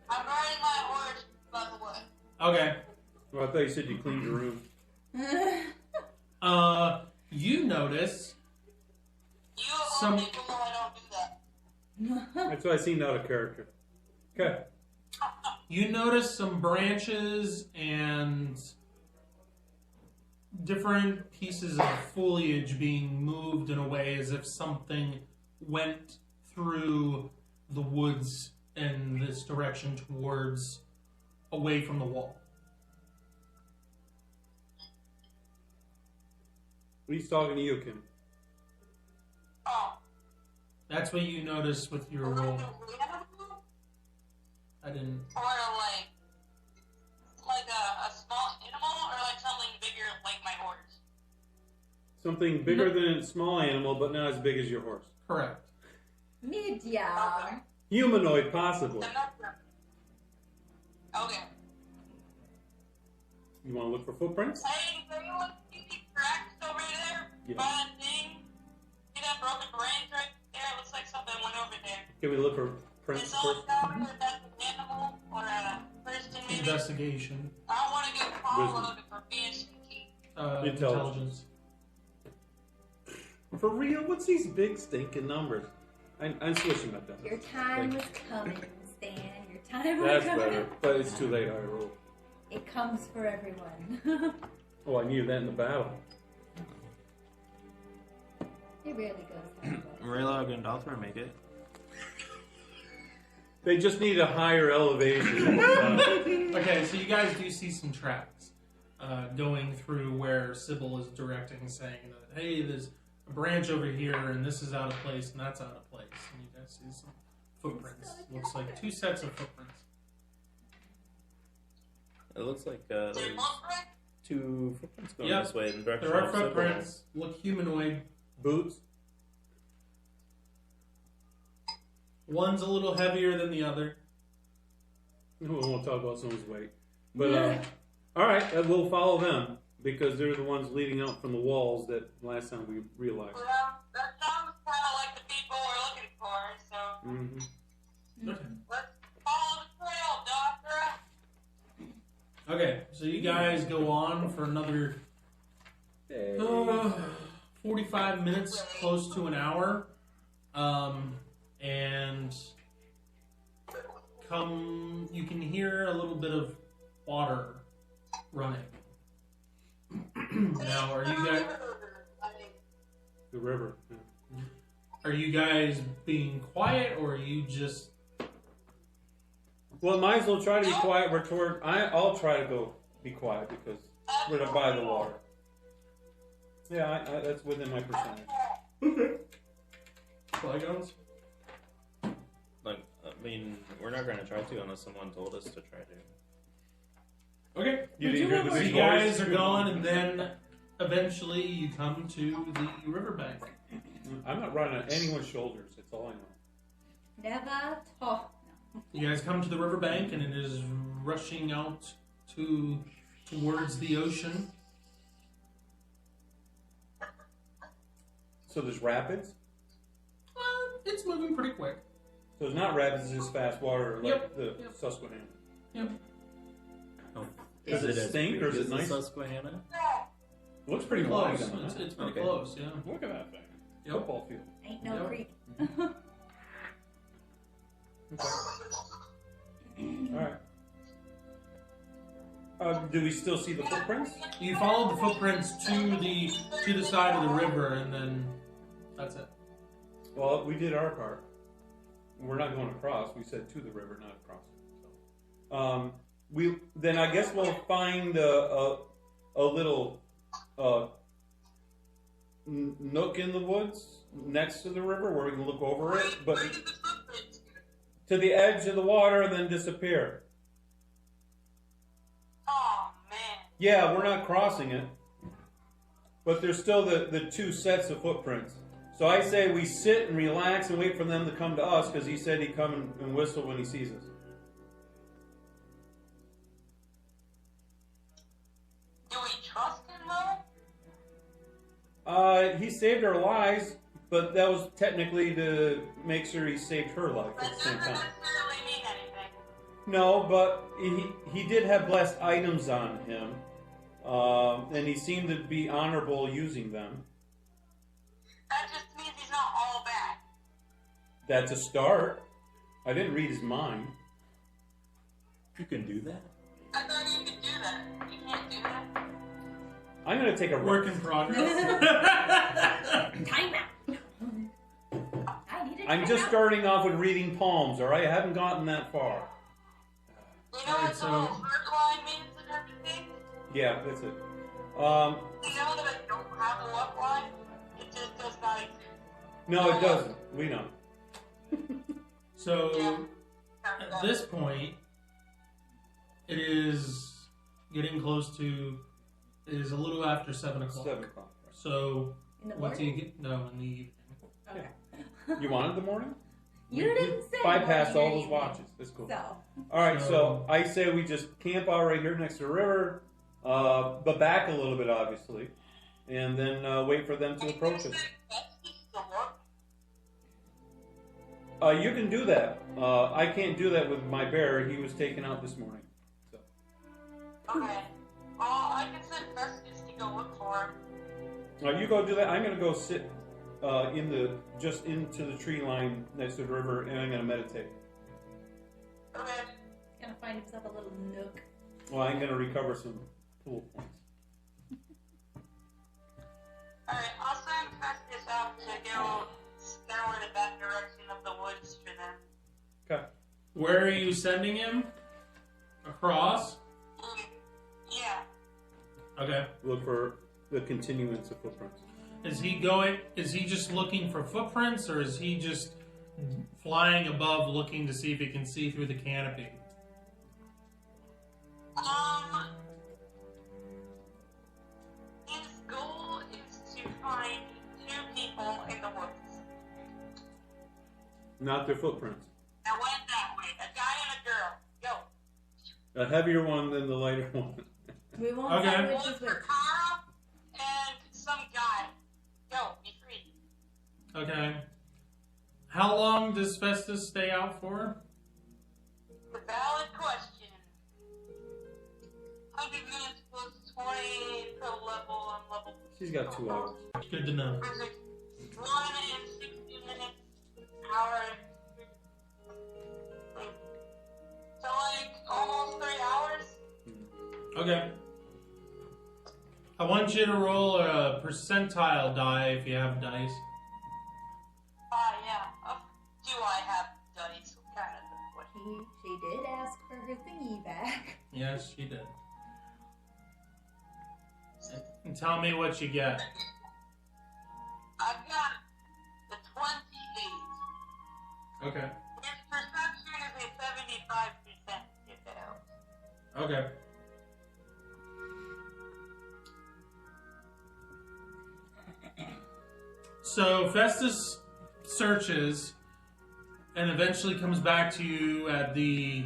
I'm riding my horse, by the way. Okay. Well, I thought you said you cleaned your room. You notice You Some- only people know I don't do that. That's why I seemed out of character. Okay. You notice some branches and different pieces of foliage being moved in a way as if something went through the woods in this direction towards away from the wall. He's talking to you, Kim. Oh. That's what you notice with your roll. I didn't. Or like a small animal, or like something bigger like my horse. Something bigger than a small animal, but not as big as your horse. Correct. Medium. Humanoid, possibly. Okay. You want to look for footprints? Hey, do you want to see these cracks over there? Yeah. By that thing? See that broken branch right there? It looks like something went over there. Can we look for Is prints someone first? tell me if that's an animal or a person maybe? Investigation. I don't want to get followed for being sneaky. Intelligence. For real? What's these big stinking numbers? I'm switching up Your that. time was coming, Stan. Your time was That's coming. better, but it's too late. I rolled. It comes for everyone. Oh, I needed that in the battle. It rarely goes that way. Raylog and Dalthor make it. They just need a higher elevation. Okay, so you guys do see some tracks going through where Sybil is directing, saying that, hey, there's a branch over here, and this is out of place, and that's out of place. And you guys see some footprints. Looks like 2 sets of footprints. It looks like there's Is it footprint? 2 footprints going Yep. this way in the direction There are of Sybil. footprints, look humanoid. Boots? One's a little heavier than the other. We won't talk about someone's weight. But, all right, we'll follow them because they're the ones leading out from the walls that last time we realized. Well, that sounds kind of like the people we're looking for, so Mm-hmm. Okay. let's follow the trail, Doctor. Okay, so you guys go on for another 45 minutes, close to an hour, and you can hear a little bit of water running. Now, are The river. Yeah. you guys being quiet, or are you just? Well, might as well try to be quiet. I'll try to go be quiet because we're by the water. Yeah, that's within my percentage. Okay. Bygones? Like, I mean, we're not going to try to unless someone told us to try to. Okay. You didn't hear the So big you guys noise? are going, and then eventually you come to the riverbank. I'm not riding on anyone's shoulders. That's all I know. Never talk. You guys come to the riverbank, and it is rushing out towards the ocean. So there's rapids. It's moving pretty quick. So it's not rapids, it's just fast water like Yep. the Yep. Susquehanna. Yep. Oh, Does it as stink or is big it as nice? the Susquehanna? It looks pretty Close. wide. doesn't it? It's pretty Okay. close, yeah. Look at that thing. Yep. Football field. Ain't no Yep. creek. All right. Do we still see the footprints? You follow the footprints to the side of the river, and then that's it. Well, we did our part. We're not going across. We said to the river, not across. So, then I guess we'll find a little nook in the woods next to the river where we can look over it, but Where did the footprints go? to the edge of the water and then disappear. Oh, man. Yeah, we're not crossing it, but there's still the two sets of footprints. So I say we sit and relax and wait for them to come to us, because he said he'd come and whistle when he sees us. Do we trust him though? He saved our lives, but that was technically to make sure he saved her life That at the same doesn't time. necessarily mean anything. No, but he did have blessed items on him, and he seemed to be honorable using them. That just means he's not all bad. That's a start. I didn't read his mind. You can do that. I thought you could do that. You can't do that. I'm going to take a Work in progress. Time out. I need a I'm just timeout. starting off with reading palms, all right? I haven't gotten that far. You know Alright, what the so- whole third line means and everything? Yeah, that's it. You know that I don't have a left line? It just does not exist. No, it doesn't. We know. So Yeah. at this point, it is getting close to. It is a little after 7 o'clock. 7 o'clock. In So the what do you morning? get? No, in the evening. Okay. You wanted the morning? You We didn't say bypassed morning or all those evening. watches. That's cool. So, All right, So- so I say we just camp out right here next to the river, but back a little bit, obviously, and then wait for them to approach us. You can do that. I can't do that with my bear. He was taken out this morning. So. Okay. Well, I can send Festus to go look for him. You go do that. I'm going to go sit just into the tree line next to the river, and I'm going to meditate. Okay. he's gonna find himself a little nook. Well, I'm going to recover some pool points. Alright, I'll send Festus out to go scour in that direction of the woods for them. Okay. Where are you sending him? Across. Yeah. Okay. Look for the continuance of footprints. Is he going? Is he just looking for footprints, or is he just flying above, looking to see if he can see through the canopy? His goal is to find 2 people in the woods. Not their footprints. Now went that way. A guy and a girl. Go. A heavier one than the lighter one. We won't Okay. say which One is for which. Kara and some guy. Go. Be free. Okay. How long does Festus stay out for? The valid question. 100 minutes plus 20 per level on level. She's got 2 hours. Good to know. Perfect. 1 and 60 minutes. Hour. So like almost 3 hours. Okay. I want you to roll a percentile die if you have dice. Yeah. Do I have dice? Kind of the question. She did ask for her thingy back. Yes, she did. And tell me what you get. I've got the 28. Okay. His perception is a 75%, if it helps. Okay. So Festus searches and eventually comes back to you at the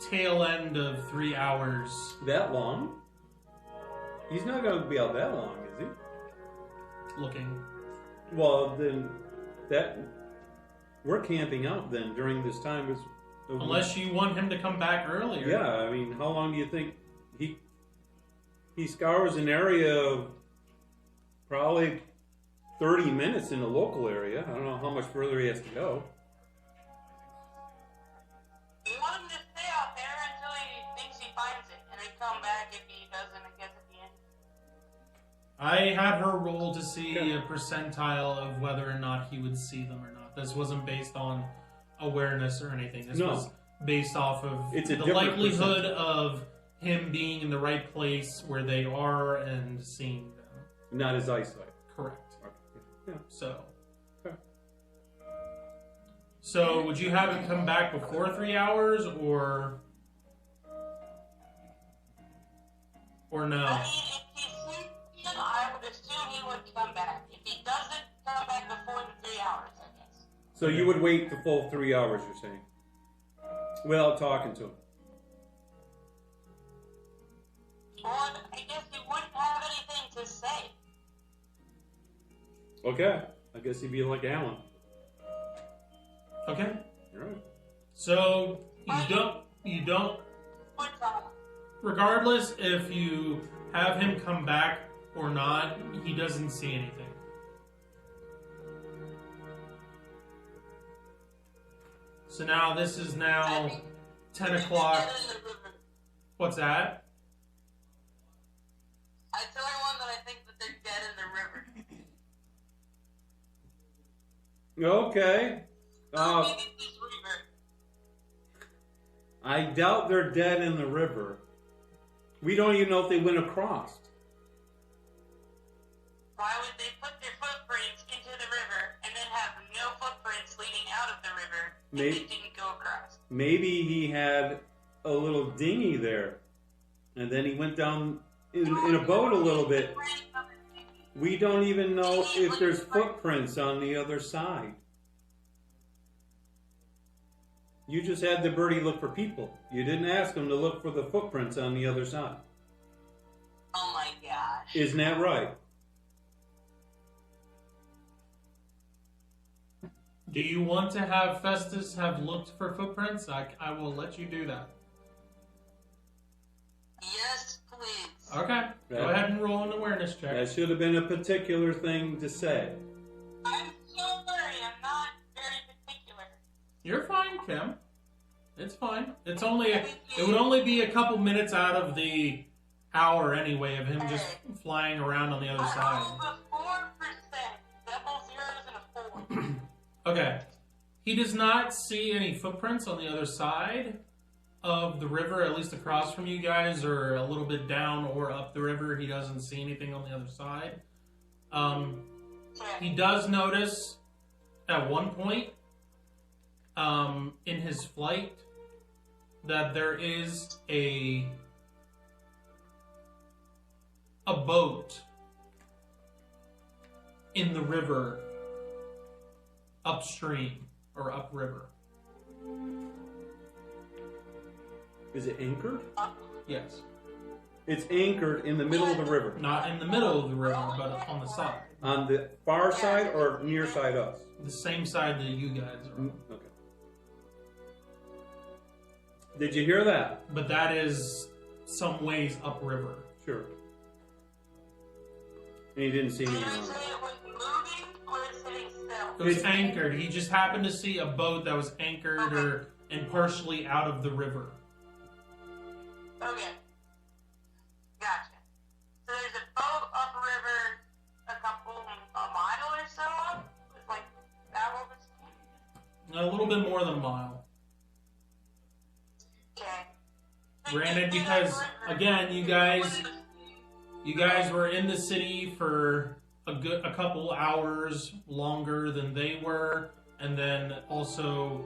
tail end of 3 hours. That long? He's not going to be out that long, is he? Looking. Well, then we're camping out then during this time. Unless you want him to come back earlier. Yeah, I mean, how long do you think he scours an area of probably 30 minutes in the local area? I don't know how much further he has to go. You want him to stay out there until he thinks he finds it, and then come back if he doesn't, I guess, at the end. I had her roll to see a percentile of whether or not he would see them or not. This wasn't based on awareness or anything. This No. was based off of It's a the different likelihood percentile. of him being in the right place where they are and seeing them. Not his eyesight. Correct. Yeah. So. Okay. So, would you have him come back before 3 hours, or Or no? I mean, if he sees him, I would assume he would come back. If he doesn't come back before the 3 hours, I guess. So you would wait the full 3 hours, you're saying, without talking to him. Or I guess he wouldn't have anything to say. Okay. I guess he'd be like Alan. Okay. All right. So you don't. What's up? Regardless if you have him come back or not, he doesn't see anything. So now this is now 10 o'clock. What's that? I tell everyone that I think that they're dead in the river. Okay. Maybe this river. I doubt they're dead in the river. We don't even know if they went across. Why would they put their footprints into the river and then have no footprints leading out of the river if Maybe- they didn't go across? Maybe he had a little dinghy there, and then he went down in a boat a little bit. We don't even know if there's footprints on the other side. You just had the birdie look for people. You didn't ask him to look for the footprints on the other side. Oh my gosh. Isn't that right? Do you want to have Festus have looked for footprints? I will let you do that. Yes, please. Okay. Go ahead and roll an awareness check. That should have been a particular thing to say. I'm sorry, I'm not very particular. You're fine, Kim. It's fine. It's only it would only be a couple minutes out of the hour anyway of him just flying around on the other I side. rolled a 4%. Double zeros and a 4. Okay. He does not see any footprints on the other side of the river, at least across from you guys, or a little bit down or up the river. He doesn't see anything on the other side. He does notice at one point in his flight that there is a boat in the river upstream or upriver. Is it anchored? Yes. It's anchored in the middle of the river. Not in the middle of the river, but on the side. On the far side or near side us? The same side that you guys are on. Okay. Did you hear that? But that is some ways upriver. Sure. And he didn't see Did anything you on say it. it was moving or sitting still? It was anchored. He just happened to see a boat that was anchored and partially out of the river. Okay. Gotcha. So there's a boat upriver a mile or so up? It's like that what was A little bit more than a mile. okay. Granted, because again, you guys were in the city for a couple hours longer than they were, and then also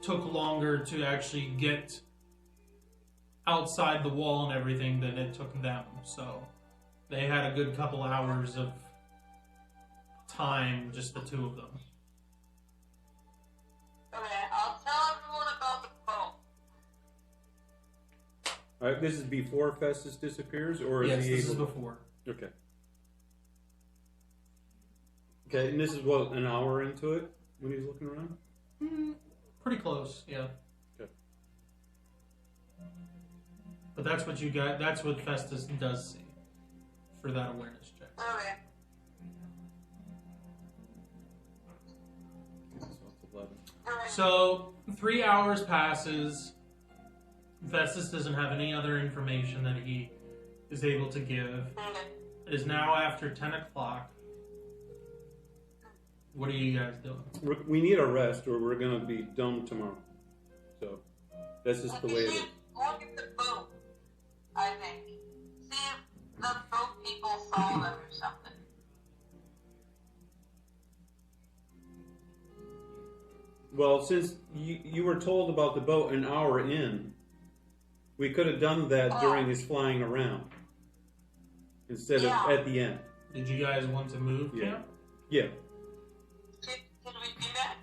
took longer to actually get outside the wall and everything than it took them. So they had a good couple hours of time, just the two of them. Okay, I'll tell everyone about the boat. All right, this is before Festus disappears, or is Yes, he this able? is before. Okay. Okay, and this is what, an hour into it when he's looking around? Pretty close, yeah. Okay. But that's what you got. That's what Festus does see for that awareness check. Okay. So it's 11. Alright. So 3 hours passes. Festus doesn't have any other information that he is able to give. Okay. It is now after 10 o'clock. What are you guys doing? We need a rest, or we're going to be done tomorrow. So that's just the way it is. Look at the boat, I think. See if the boat people saw them or something. Well, since you were told about the boat an hour in, We could have done that during his flying around instead of at the end. Did you guys want to move camp? Yeah. Could we do that?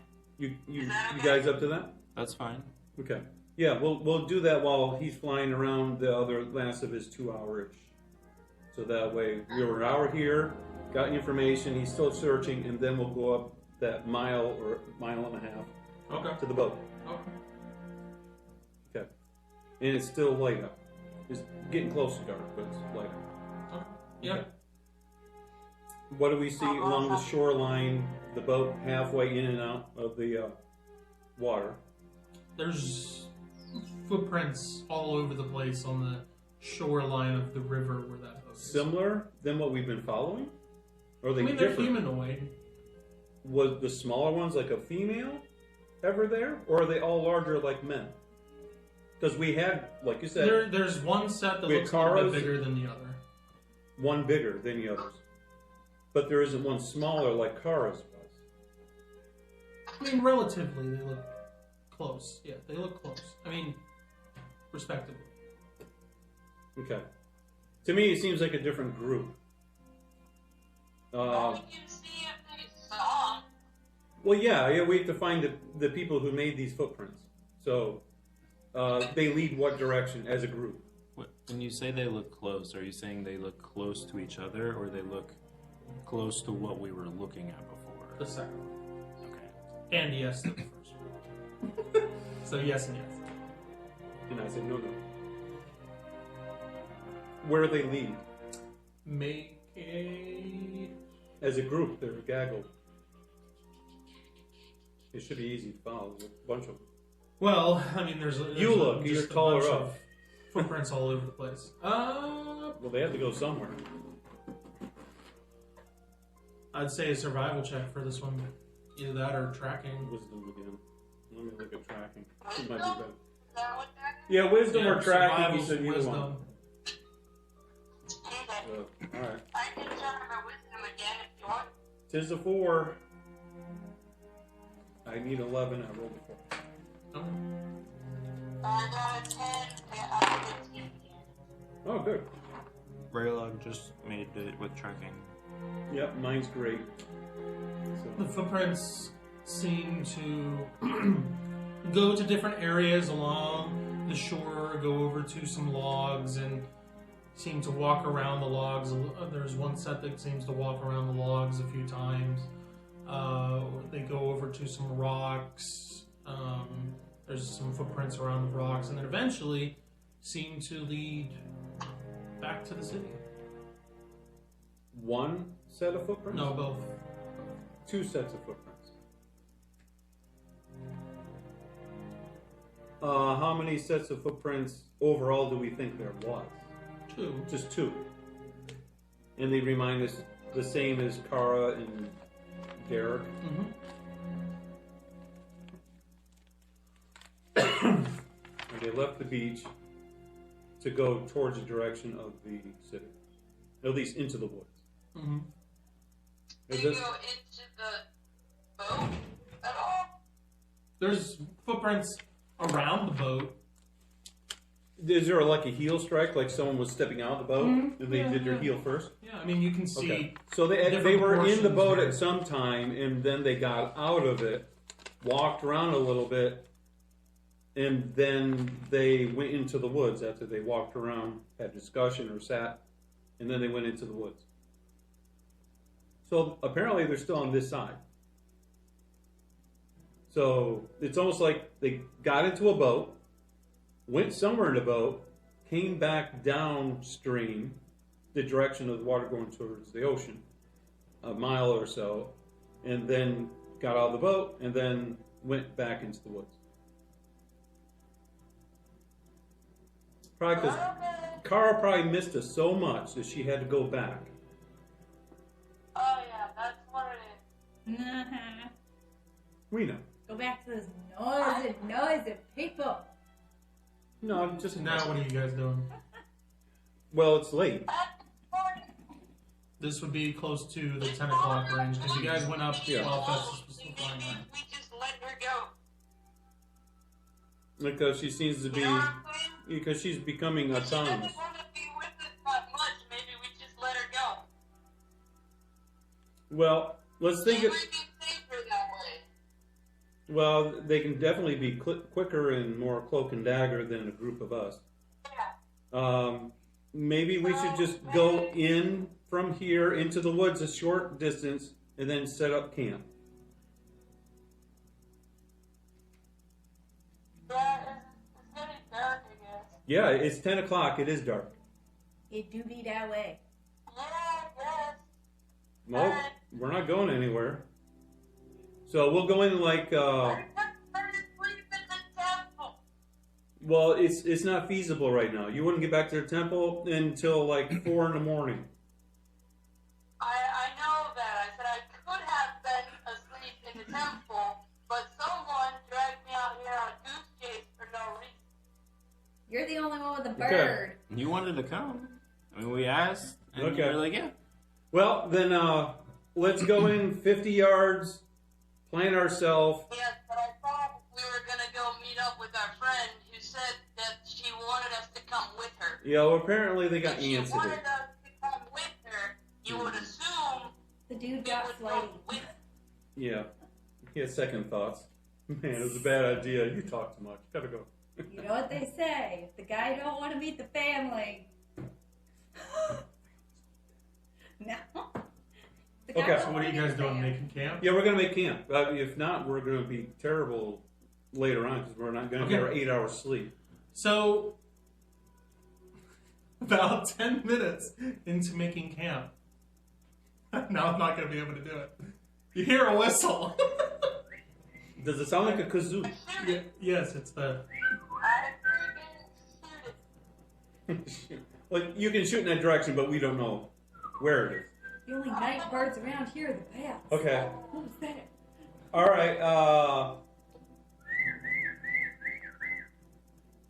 You that okay? guys up to that? That's fine. Okay. Yeah, we'll do that while he's flying around the other last of his 2 hour-ish. So that way we were an hour here, got information, he's still searching, and then we'll go up that mile or mile and a half Okay. to the boat. Okay. Okay. And it's still light up. It's getting close to dark, but it's light up. Okay. Yeah. Okay. What do we see along the shoreline, the boat halfway in and out of the water? There's footprints all over the place on the shoreline of the river where that boat is. Similar than what we've been following? Or are they they're different? humanoid. Was the smaller ones like a female ever there? Or are they all larger like men? Because we had, like you said, There's one set that We had looks a little Kara's- bit bigger than the other. one bigger than the others. But there isn't one smaller like Kara's was. I mean, relatively, they look close. Yeah, they look close. I mean, respectively. Okay. To me, it seems like a different group. Well, we can see if they saw 'em. Well, yeah, we have to find the people who made these footprints. So, they lead what direction as a group? When you say they look close, are you saying they look close to each other, or they look close to what we were looking at before? The second one. Okay. And yes to the first one. So yes and yes. And I said, no. Where they lead? Make a... As a group, they're gaggled. It should be easy to follow. There's a bunch of them. Well, I mean, there's You look, just you're a taller bunch up. of footprints all over the place. Well, they have to go somewhere. I'd say a survival check for this one. Either that or tracking. Wisdom again. Let me look at tracking. It might be Wisdom? better. Is that what that is? Yeah, wisdom Yeah, or tracking. You survival's said either wisdom. one. Okay. All right. I can try my wisdom again if you want. 'Tis a 4. I need 11. I rolled a 4. Okay. I got a 10. I got a 15. Oh, good. Raylog just made it with tracking. Yep, mine's great. The footprints seem to go to different areas along the shore, go over to some logs, and seem to walk around the logs. There's one set that seems to walk around the logs a few times. They go over to some rocks. There's some footprints around the rocks, and then eventually seem to lead back to the city. One set of footprints? No, both. 2 sets of footprints. How many sets of footprints overall do we think there was? 2. Just 2. And they remind us the same as Kara and Derek. Mm-hmm. And they left the beach to go towards the direction of the city. At least into the woods. Mm-hmm. Is Did you this- go into the boat at all? There's footprints around the boat. Is there like a heel strike, like someone was stepping out of the boat Mhm. and they Yeah, did their yeah. heel first? Yeah, I mean, you can see. Okay. So they different were in the portions boat there. at some time, and then they got out of it, walked around a little bit, and then they went into the woods after they walked around, had discussion or sat, and then they went into the woods. So apparently they're still on this side. So it's almost like they got into a boat, went somewhere in the boat, came back downstream, the direction of the water going towards the ocean, a mile or so, and then got out of the boat and then went back into the woods. Probably because Kara probably missed us so much that she had to go back. Oh yeah, that's what it is. Uh-huh. We know. Go back to those noisy people. No, just So now, what are you guys doing? Well, it's late. This would be close to the 10 o'clock range because you guys went up Yeah. while Festus was still flying around. We just let her go. Because she seems to You be know what I'm saying? because she's becoming If she doesn't autonomous. want to be with us that much, maybe we just let her go. Well, let's think She it. might be safer that way. Well, they can definitely be quicker and more cloak and dagger than a group of us. Yeah. Maybe we should just go in from here into the woods a short distance and then set up camp. Yeah, it's getting dark, I guess. Yeah, it's 10 o'clock. It is dark. It do be that way. Yeah, yes. Well, we're not going anywhere. So we'll go in like, I prefer to sleep in the temple. well, it's not feasible right now. You wouldn't get back to the temple until like 4 in the morning. I know that. I said I could have been asleep in the temple, but someone dragged me out here on a goose chase for no reason. You're the only one with a Okay. bird. You wanted to come. I mean, we asked, and Okay. you were like, yeah. Well, then let's go in 50 yards, plant ourselves. Yes, but I thought we were going to go meet up with our friend who said that she wanted us to come with her. Yeah, well, apparently they got If she ants in wanted it. us to come with her, you would assume The dude we got would go flighty. with Yeah. He had second thoughts. Man, it was a bad idea. You talk too much. Gotta go. You know what they say? If the guy don't want to meet the family. No. The guy Okay, don't So what are wanna you meet guys the doing? family. Making camp? Yeah, we're gonna make camp. If not, we're gonna be terrible later on because we're not gonna get our 8 hours sleep. So, about 10 minutes into making camp, now I'm not going to be able to do it. You hear a whistle. Does it sound like a kazoo? shoot it. Yes, it's the. I freaking shoot it. Like you can shoot in that direction, but we don't know where it is. The only night birds around here are the bats. Okay. What was that? All right.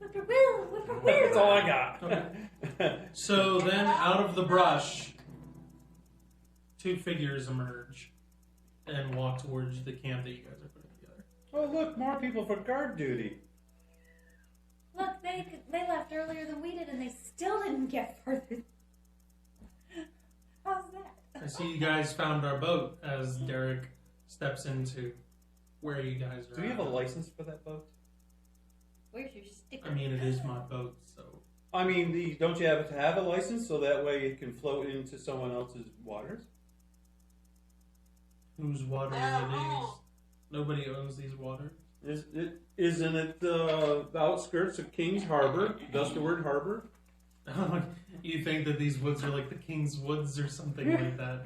Whippoorwill, whippoorwill. That's all I got. So then, out of the brush, two figures emerge and walk towards the camp that you guys are putting together. Oh, look, more people for guard duty. Look, they left earlier than we did, and they still didn't get further. How's that? I see you guys found our boat as Derek steps into where you guys are. Do you have a at. license for that boat? Where's your sticker? I mean, it is my boat, so. I mean, don't you have to have a license so that way it can float into someone else's waters? Whose waters are these? Nobody owns these waters. Isn't it the outskirts of King's Harbor, Dusterward Harbor? You think that these woods are like the King's Woods or something like that?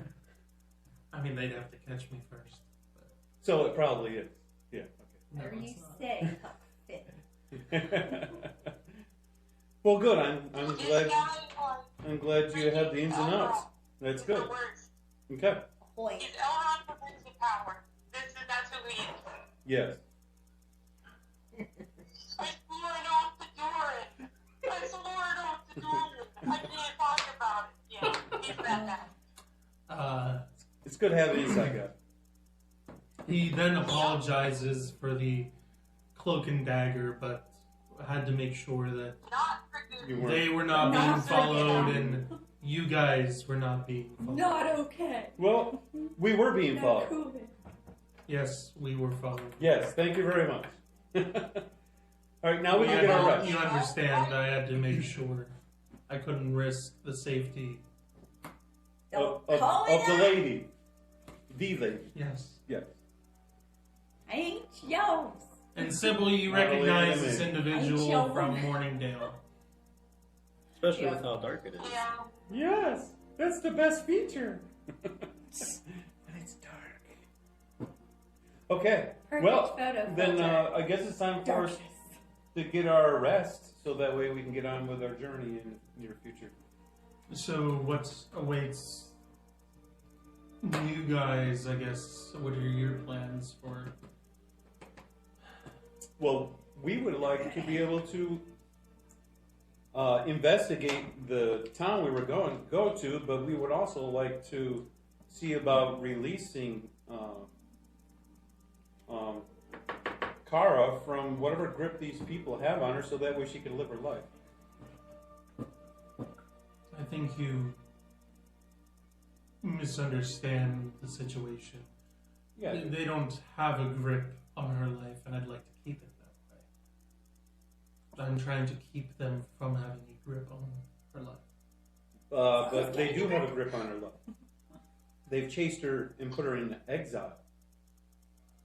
I mean, they'd have to catch me first. So it probably is. Yeah. Whatever No, you it's not. say, Huck Finn. Okay. Well, good. I'm glad. I'm glad you have the ins and outs. That's good. Okay. Ahoy. He's Elrond from Rings of Power. That's who he is. Yes. I swore I know what to do it. I swore I know what to do it. I can't talk about it. Yeah, he's that guy. It's good having inside guy. He then apologizes for the cloak and dagger, but had to make sure that Not for good. You weren't. they were not being Not followed forget. and you guys were not being followed. Not okay. Well, we were being Not followed. cool. Yes, we were followed. Yes. Thank you very much. All right. Now we can get our rest. You understand, I had to make sure I couldn't risk the safety. Don't Of call me the that. lady. The lady. Yes. Yes. I ain't yours. And Sybil, you Not only recognize am I- this Ain't individual your from woman. Morningdale. Especially Yeah. with how dark it is. Yeah. Yes. That's the best feature. And it's dark. Okay. Perfect Well, photo then filter. I guess it's time for us Darkness. to get our rest, so that way we can get on with our journey in the near future. So what awaits you guys, I guess? What are your plans for? Well, we would like to be able to investigate the town we were going to go to, but we would also like to see about releasing Kara from whatever grip these people have on her, so that way she can live her life. think you misunderstand the situation. Yeah. They don't have a grip on her life, and I'd like to keep it that way. I'm trying to keep them from having a grip on her life. But they do have a grip on her life. They've chased her and put her in exile.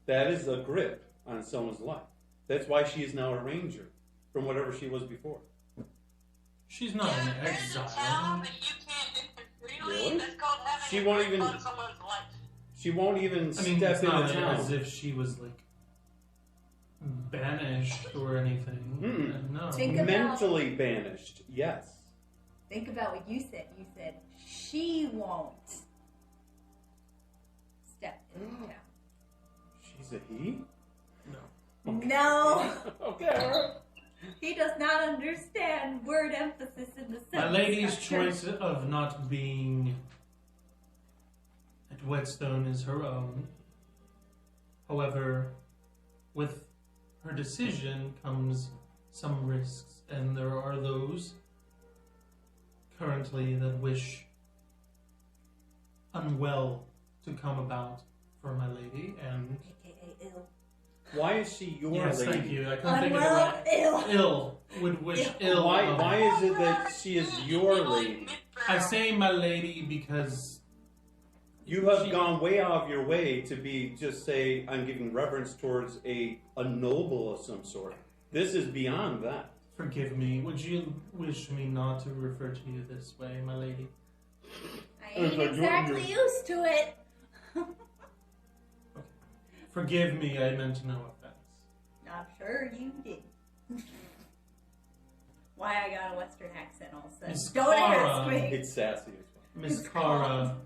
That is a grip on someone's life. That's why she is now a ranger from whatever she was before. She's not in There's a exile. town that you can't enter freely. Really? That's called having She a won't grip even- on someone's life. She won't even I mean, step it's into not town. as if she was like banished or anything. Mm-mm. No. Think about- Mentally banished, yes. Think about what you said. You said she won't step into town. She's a he? No. No, Okay, alright. he does not understand word emphasis in the sentence. My lady's structure. choice of not being at Whetstone is her own. However, with her decision comes some risks, and there are those currently that wish unwell to come about for my lady, and AKA ill. Why is she your yes, lady? thank you. I couldn't think of the Unwell, right. ill. Ill would wish ill. Why of- is it that she is your lady? I say my lady because You have She- gone way out of your way to be just say I'm giving reverence towards a noble of some sort. This is beyond that. forgive me. Would you wish me not to refer to you this way, my lady? I ain't exactly used to it. Forgive me. I meant no offense. I'm sure you did. Why I got a Western accent all of a sudden? Miss Don't ask Cara. me. It's sassy as well. Miss Cara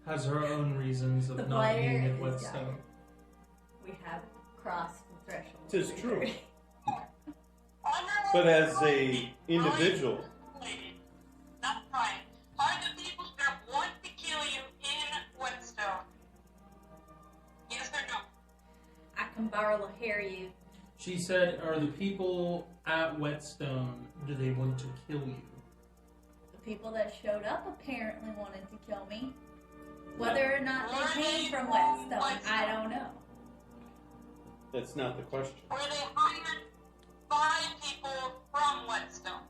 has her own reasons of The not being fire at is Whetstone. dying. We have crossed the threshold. Tis true. Honorable But as a lady, individual, lady, not fine. Are the people that want to kill you in Whetstone? Yes or no? I can barely hear you. She said, "Are the people at Whetstone? Do they want to kill you?" The people that showed up apparently wanted to kill me. Whether or not they came from Whetstone, I don't know. that's not the question. Were they hired by people from Whetstone?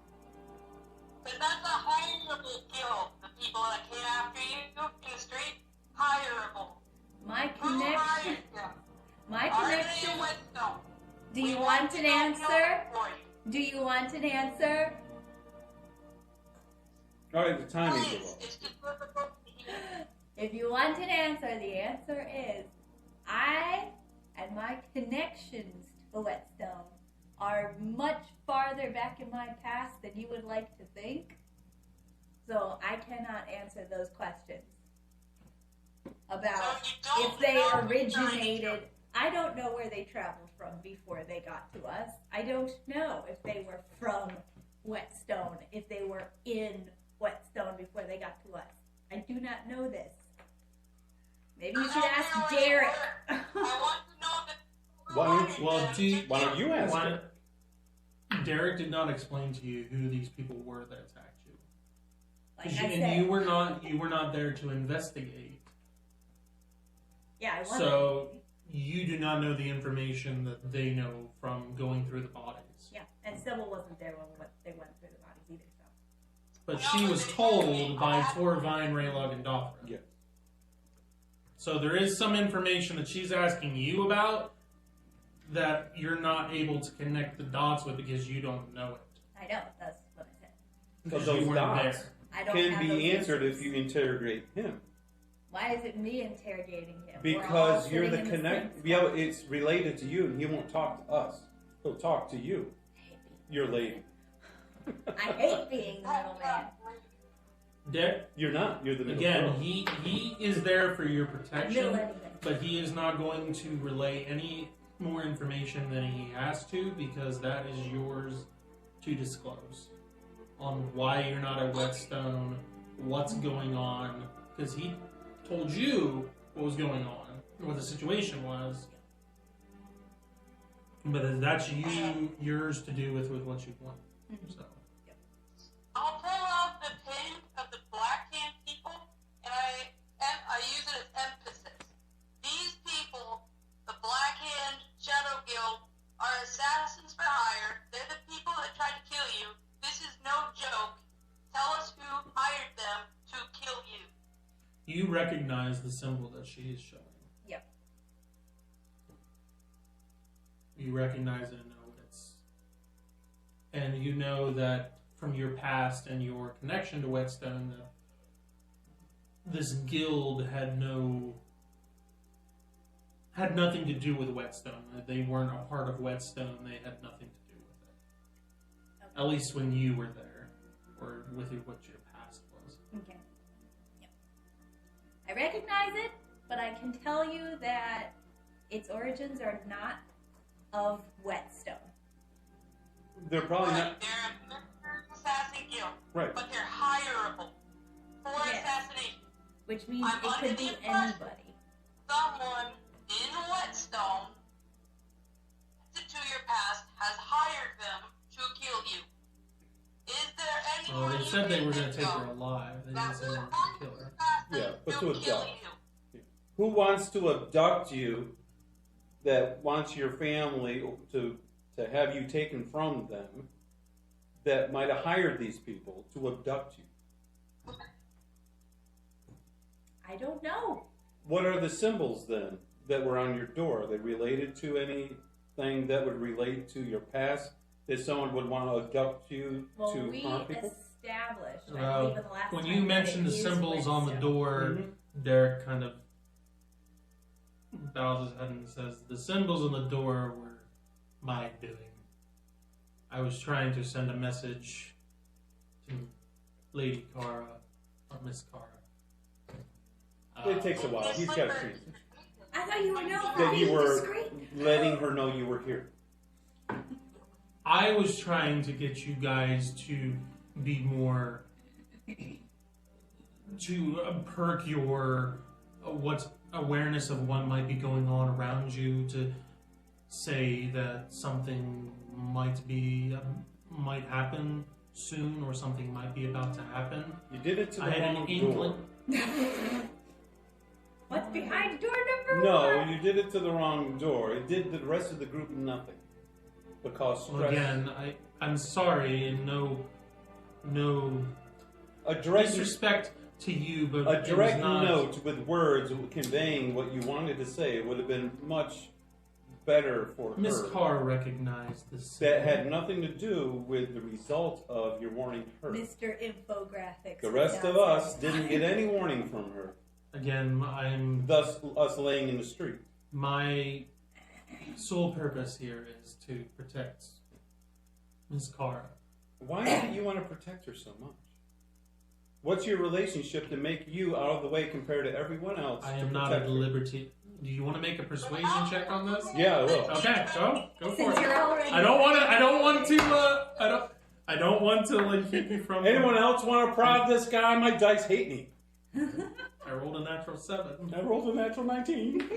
Because that's a hireable guild. The people that came after you in the street, hireable. My Who connection. hired them? My Are they connection. in Whetstone? Do We you want to an know answer? for you. Do you want an answer? All right, the timing's Please, wrong. it's just difficult to hear. If you want an answer, the answer is I and my connections to Whetstone are much farther back in my past than you would like to think. So I cannot answer those questions about So you don't if they know the originated. I don't know where they traveled from before they got to us. I don't know if they were from Whetstone, if they were in Whetstone before they got to us. I do not know this. Maybe you should ask Derek. I want to know that. Why don't you- Well, Why don't you ask Why- her? Derek did not explain to you who these people were that attacked you. Like I And said, you were not there to investigate. yeah, I want So you do not know the information that they know from going through the bodies. Yeah, and Sybil wasn't there when they went through the bodies either. So But she was told by Torvine, Raylog, and Dothra. Yes. So there is some information that she's asking you about that you're not able to connect the dots with because you don't know it. I know that's what I said. Because You those weren't dots there. I don't can have be those answered answers. if you interrogate him. Why is it me interrogating him? We're all Because you're sitting the in connect. same Yeah, spot. it's related to you, and he won't talk to us. He'll talk to you, your lady. I hate being the middleman. Derek, You're not. You're the middle again, girl. he is there for your Middle protection, anything. but he is not going to relay any more information than he has to because that is yours to disclose on why you're not at Whetstone, what's going on, because he told you what was going on, what the situation was. But that's yours to do with what you want. So I'll pull out the pin of the blood You recognize the symbol that she is showing. Yep. You recognize it and know what it's. And you know that from your past and your connection to Whetstone, that this guild had nothing to do with Whetstone. They weren't a part of Whetstone. They had nothing to do with it. Okay. At least when you were there, or with what your past was. Okay. Yep. I recognize it, but I can tell you that its origins are not of Whetstone. They're probably Right, not. they're a assassin guild, Right. but they're hireable for Yes. assassination. Which means I'm it under could the be impression- anybody. Someone in Whetstone, to your past, has hired them to kill you. Is there anyone Well, they you said they can were going to think take of her alive. They didn't that say they would were going want to kill her. Yeah, but to to kill abduct. you? Who wants to abduct you? That wants your family to have you taken from them? That might have hired these people to abduct you. I don't know. What are the symbols then that were on your door? Are they related to anything that would relate to your past? That someone would want to abduct you Well, to we harm people? established, I Well, believe in the last when time you that mentioned it the is symbols on the Whetstone. door, Mhm. Derek kind of bows his head and says, "The symbols on the door were my doing. I was trying to send a message to Lady Kara, or Miss Kara. It takes a while. He's got to change. I thought you were known for That you being were discreet. letting her know you were here. I was trying to get you guys to be more to perk your what's awareness of what might be going on around you, to say that something might happen soon, or something might be about to happen. You did it to the I had an wrong door. inkling. What's behind door number No, one? you did it to the wrong door. It did the rest of the group nothing. But caused Well, stress. again, I'm sorry, and no A direct, disrespect to you, but a it direct was not, note with words conveying what you wanted to say would have been much better for Miss her. Carr recognized this. That had nothing to do with the result of your warning her. Mr. Infographics. The was rest not of us satisfied. didn't get any warning from her. Again, Thus, us laying in the street. my sole purpose here is to protect Miss Cara. Why is it you want to protect her so much? What's your relationship to make you out of the way compared to everyone else? I to am not protect at her? liberty. Do you want to make a persuasion check on this? Yeah, I will. Okay, go for Since it. you're already I don't want to like keep you from. Anyone else want to prod this guy? My dice hate me. I rolled a natural 7. I rolled a natural 19.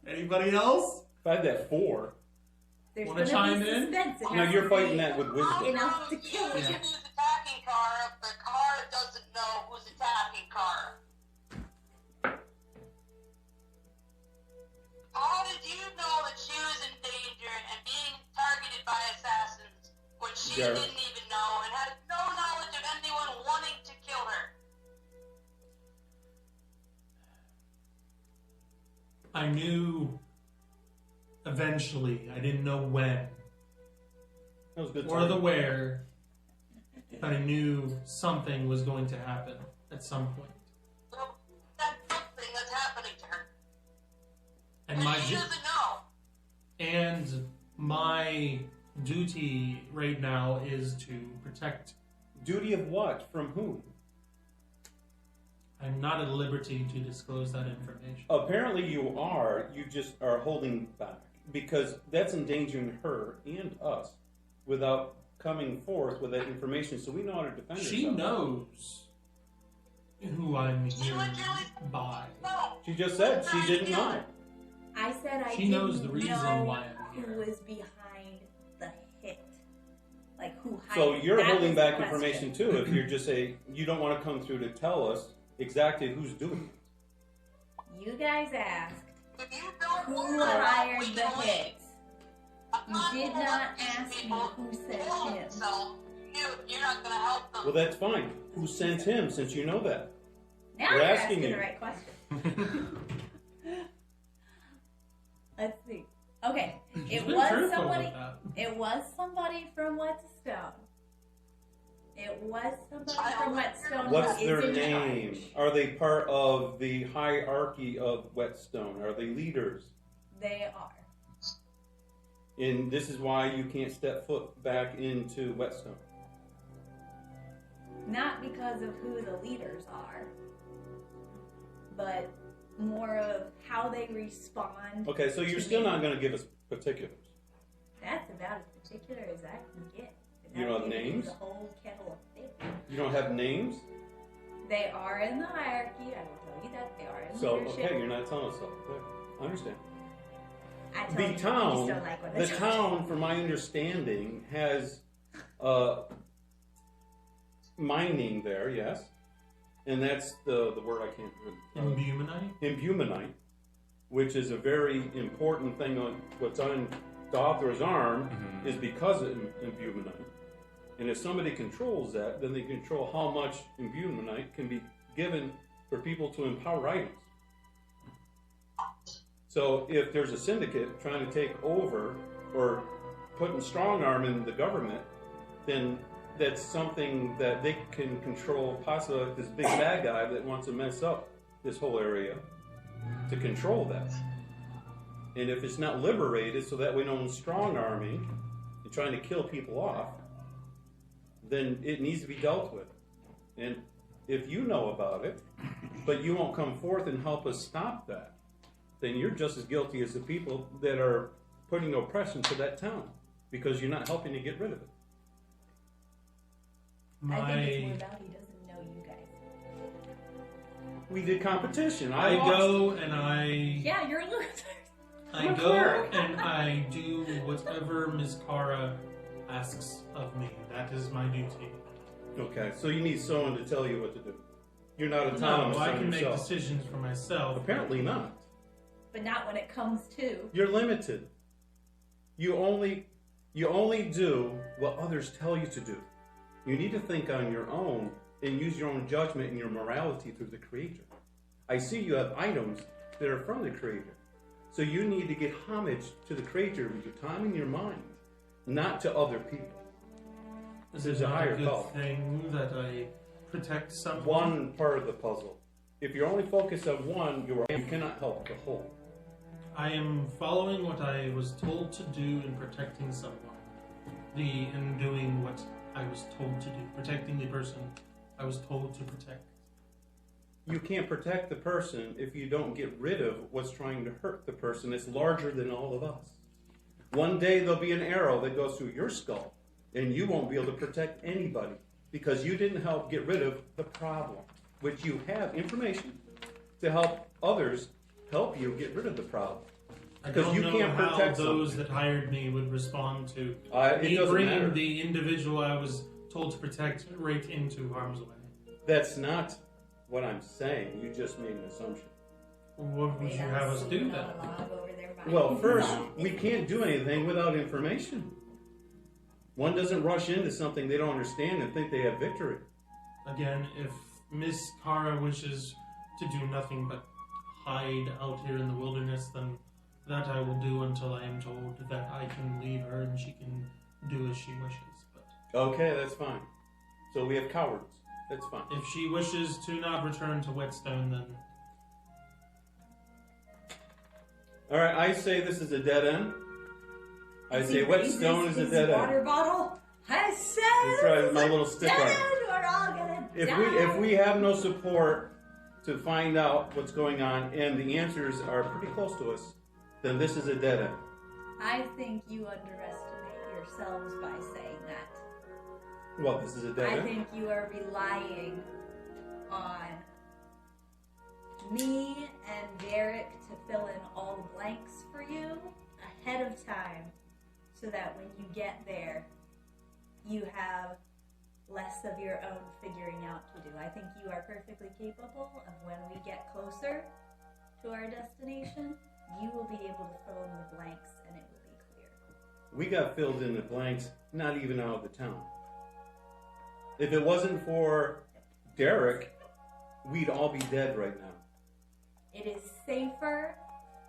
Anybody else? If I had that 4. There's Wanna gonna chime be in? suspense. It No, has you're to fighting be that with wisdom. enough to kill You you. who's attacking Kara, but Kara doesn't know who's attacking Kara. How did you know that she was in danger and being targeted by assassins when she Gareth. didn't even know and had no knowledge of anyone wanting to kill her? I knew eventually. I didn't know when That was good. or the where, but I knew something was going to happen at some point. Well, that's something that's happening to her. And my she ju- doesn't know. and my duty right now is to protect. Duty of what? From whom? I'm not at liberty to disclose that information. Apparently you are. You just are holding back. Because that's endangering her and us without coming forth with that information so we know how to defend She ourselves. knows who I'm She here literally by. No. She just said she didn't know. I said I She knows didn't the reason know why I'm who here. was behind the hit. Like who hired. So you're that holding was back the question. information too if you're just saying you don't want to come through to tell us exactly who's doing it. You guys asked If you don't who want to, we hired the can leave. hit. I'm You did gonna not let these ask me people who sent kill him. themselves. You're not going to help them. Well, that's fine. Who sent him since you know that? Now We're you're asking asking you. the right question. Let's see. Okay, She's it been was truthful somebody. with that. It was somebody from Whetstone. It was somebody from Whetstone. What's who is their in name? charge. Are they part of the hierarchy of Whetstone? Are they leaders? They are. And this is why you can't step foot back into Whetstone. Not because of who the leaders are, but more of how they respond. Okay, so you're to still me. not going to give us particulars. That's about as particular as I can get. You don't have Without giving names? The whole kettle of fish. You don't have names? They are in the hierarchy. I will tell you that they are in So, leadership. okay, you're not telling us so. Okay, I understand. I told The you, you just town, don't like what I the told town, from my understanding, has mining there, yes, and that's the word I can't remember. Imbuminite, which is a very important thing on what's on the author's arm, is because of imbuminite. And if somebody controls that, then they control how much imbuminite can be given for people to empower items. So if there's a syndicate trying to take over or putting strong arm in the government, then that's something that they can control, possibly like this big bad guy that wants to mess up this whole area to control that. And if it's not liberated so that we don't strong arming and trying to kill people off, then it needs to be dealt with. And if you know about it, but you won't come forth and help us stop that, then you're just as guilty as the people that are putting oppression to that town because you're not helping to get rid of it. I think it's more about he doesn't know you guys. We did competition. I lost. go and I Yeah, you're losers. I I'm a go cleric. and I do whatever Ms. Kara asks of me. That is my duty. Okay, so you need someone to tell you what to do. You're not autonomous No, I on can make yourself. decisions for myself. Apparently not. But not when it comes to. You're limited. You only do what others tell you to do. You need to think on your own and use your own judgment and your morality through the Creator. I see you have items that are from the Creator. So you need to give homage to the Creator with your time and your mind, not to other people. Is There's it a not higher good call. thing that I protect someone? One part of the puzzle. If you're only focused on one, you cannot help the whole. I am following what I was told to do in protecting someone. In doing what I was told to do. Protecting the person I was told to protect. You can't protect the person if you don't get rid of what's trying to hurt the person. It's larger than all of us. One day there'll be an arrow that goes through your skull, and you won't be able to protect anybody because you didn't help get rid of the problem, which you have information to help others help you get rid of the problem. I Because don't you know can't how protect those something. that hired me would respond to It me doesn't bringing matter. the individual I was told to protect right into harm's way. That's not what I'm saying. You just made an assumption. What would you have us do then? Well, first, we can't do anything without information. One doesn't rush into something they don't understand and think they have victory. Again, if Miss Kara wishes to do nothing but hide out here in the wilderness, then that I will do until I am told that I can leave her and she can do as she wishes. But Okay, that's fine. So we have cowards. That's fine. if she wishes to not return to Whetstone, then All right, I say this is a dead end. I say Whetstone is a dead water end. bottle. I said That's right, this my is little a stick dead on it. end. We're all gonna If die. we have no support to find out what's going on and the answers are pretty close to us, then this is a dead end. I think you underestimate yourselves by saying that. Well, this is a dead I end. think you are relying on me and Derek to fill in all the blanks for you ahead of time so that when you get there, you have less of your own figuring out to do. I think you are perfectly capable of when we get closer to our destination, you will be able to fill in the blanks and it will be clear. We got filled in the blanks, not even out of the town. If it wasn't for Derek we'd all be dead right now. It is safer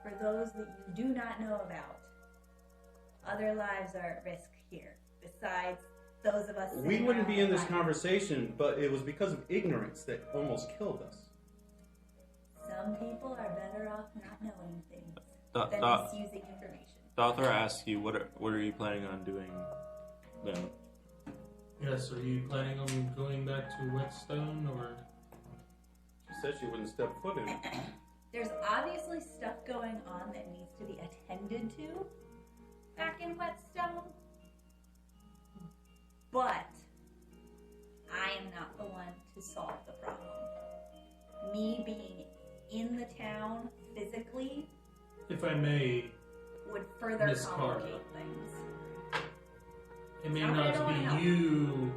for those that you do not know about. Other lives are at risk here, besides those of us We sitting wouldn't be around in this alive. conversation, but it was because of ignorance that almost killed us. Some people are better off not knowing things Doc- than Doc- misusing information. Doctor asks you, what are you planning on doing then? Yes, are you planning on going back to Whetstone or? She said she wouldn't step foot in it. There's obviously stuff going on that needs to be attended to back in Whetstone, but I am not the one to solve the problem. Me being in the town physically If I may, would further Miss Carter. complicate things. it may Not that I not don't wanna be help. you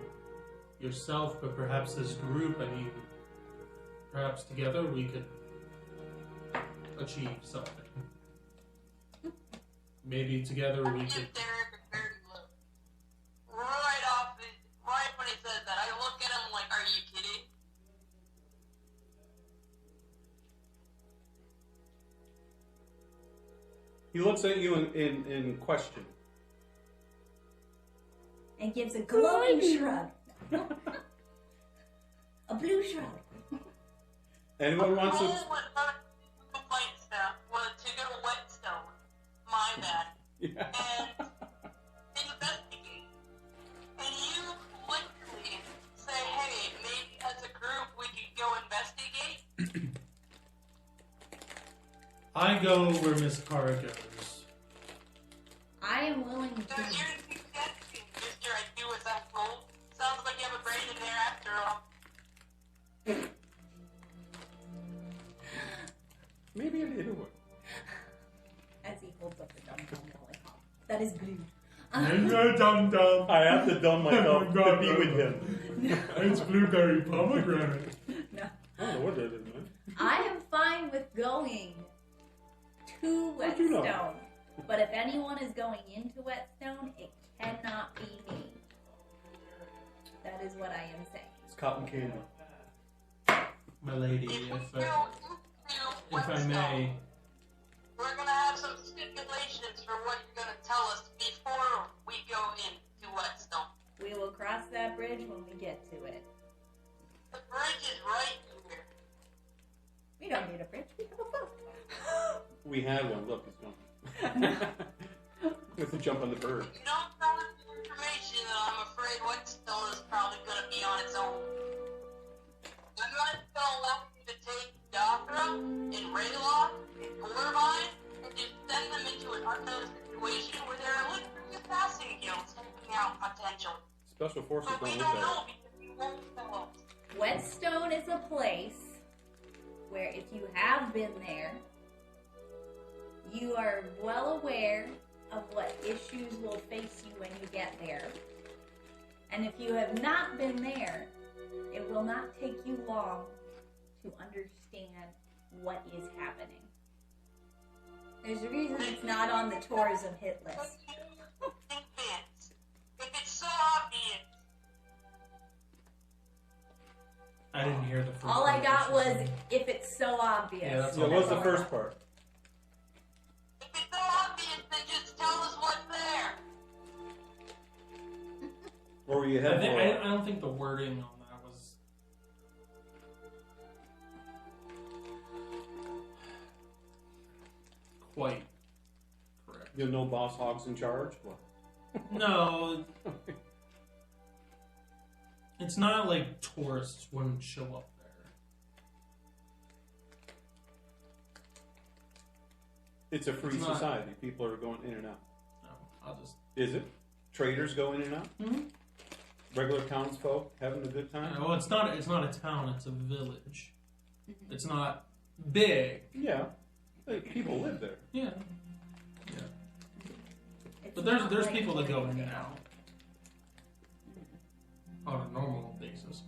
yourself, but perhaps this group. I mean, perhaps together we could achieve something. Maybe together I we give could. Derek a dirty look. Right when he says that, I look at him like, are you kidding? He looks at you in question. And gives a glowing shrug. A blue shrug. Anyone wants Only to? went to Whitestone, to go to Whetstone. My bad. Yeah. And investigate. And you literally say, hey, maybe as a group we could go investigate. I go where Miss Cara goes. I am willing So to. you're suggesting, Mr. I do as I'm told. Sounds like you have a brain in there after all. Maybe it did work. As he holds up the dum dum lollipop. That is blue. Dum dum. I have to dumb myself to be with him. It's blueberry pomegranate. No. I don't know what that is, man. I am fine with going to How'd you know? Whetstone. But if anyone is going into Whetstone, it cannot be me. That is what I am saying. It's cotton candy. My lady, If we if go into I Whetstone, may. we're gonna have some stipulations for what you're gonna tell us before we go into Whetstone. We will cross that bridge when we get to it. The bridge is right here. We don't need a bridge. We have a boat. We had one. Look, it's gone. We have to jump on the bird. If you don't tell us the information, then I'm afraid Whetstone is probably gonna be on its own. I'm not gonna allow you to take Dakra and Raylock and Corvine and just send them into an unknown situation where they're literally passing guilds taking out potential. Special forces But we don't don't look know at it. because we won't tell us. Whetstone is a place where if you have been there, you are well aware of what issues will face you when you get there. And if you have not been there, it will not take you long to understand what is happening. There's a reason it's not on the tourism hit list. Advance. If it's so obvious, I didn't hear the first All I part got of was, what she said. if it's so obvious. Yeah, that's So all. what's the all I first got. part? if it's so obvious, then just tell us what's there. Or were you I, headed think, for I, it? I don't think the wording on that was quite correct. There's no boss hogs in charge? What? No, it's not like tourists wouldn't show up there. It's a free It's not. society. People are going in and out. No, I'll just. Is it? Traders go in and out? Mhm. Regular townsfolk having a good time? Well, it's not. It's not a town. It's a village. It's not big. Yeah. Like, people live there. Yeah, It's but not there's like people that go in and Bloomingdale. out on a normal basis.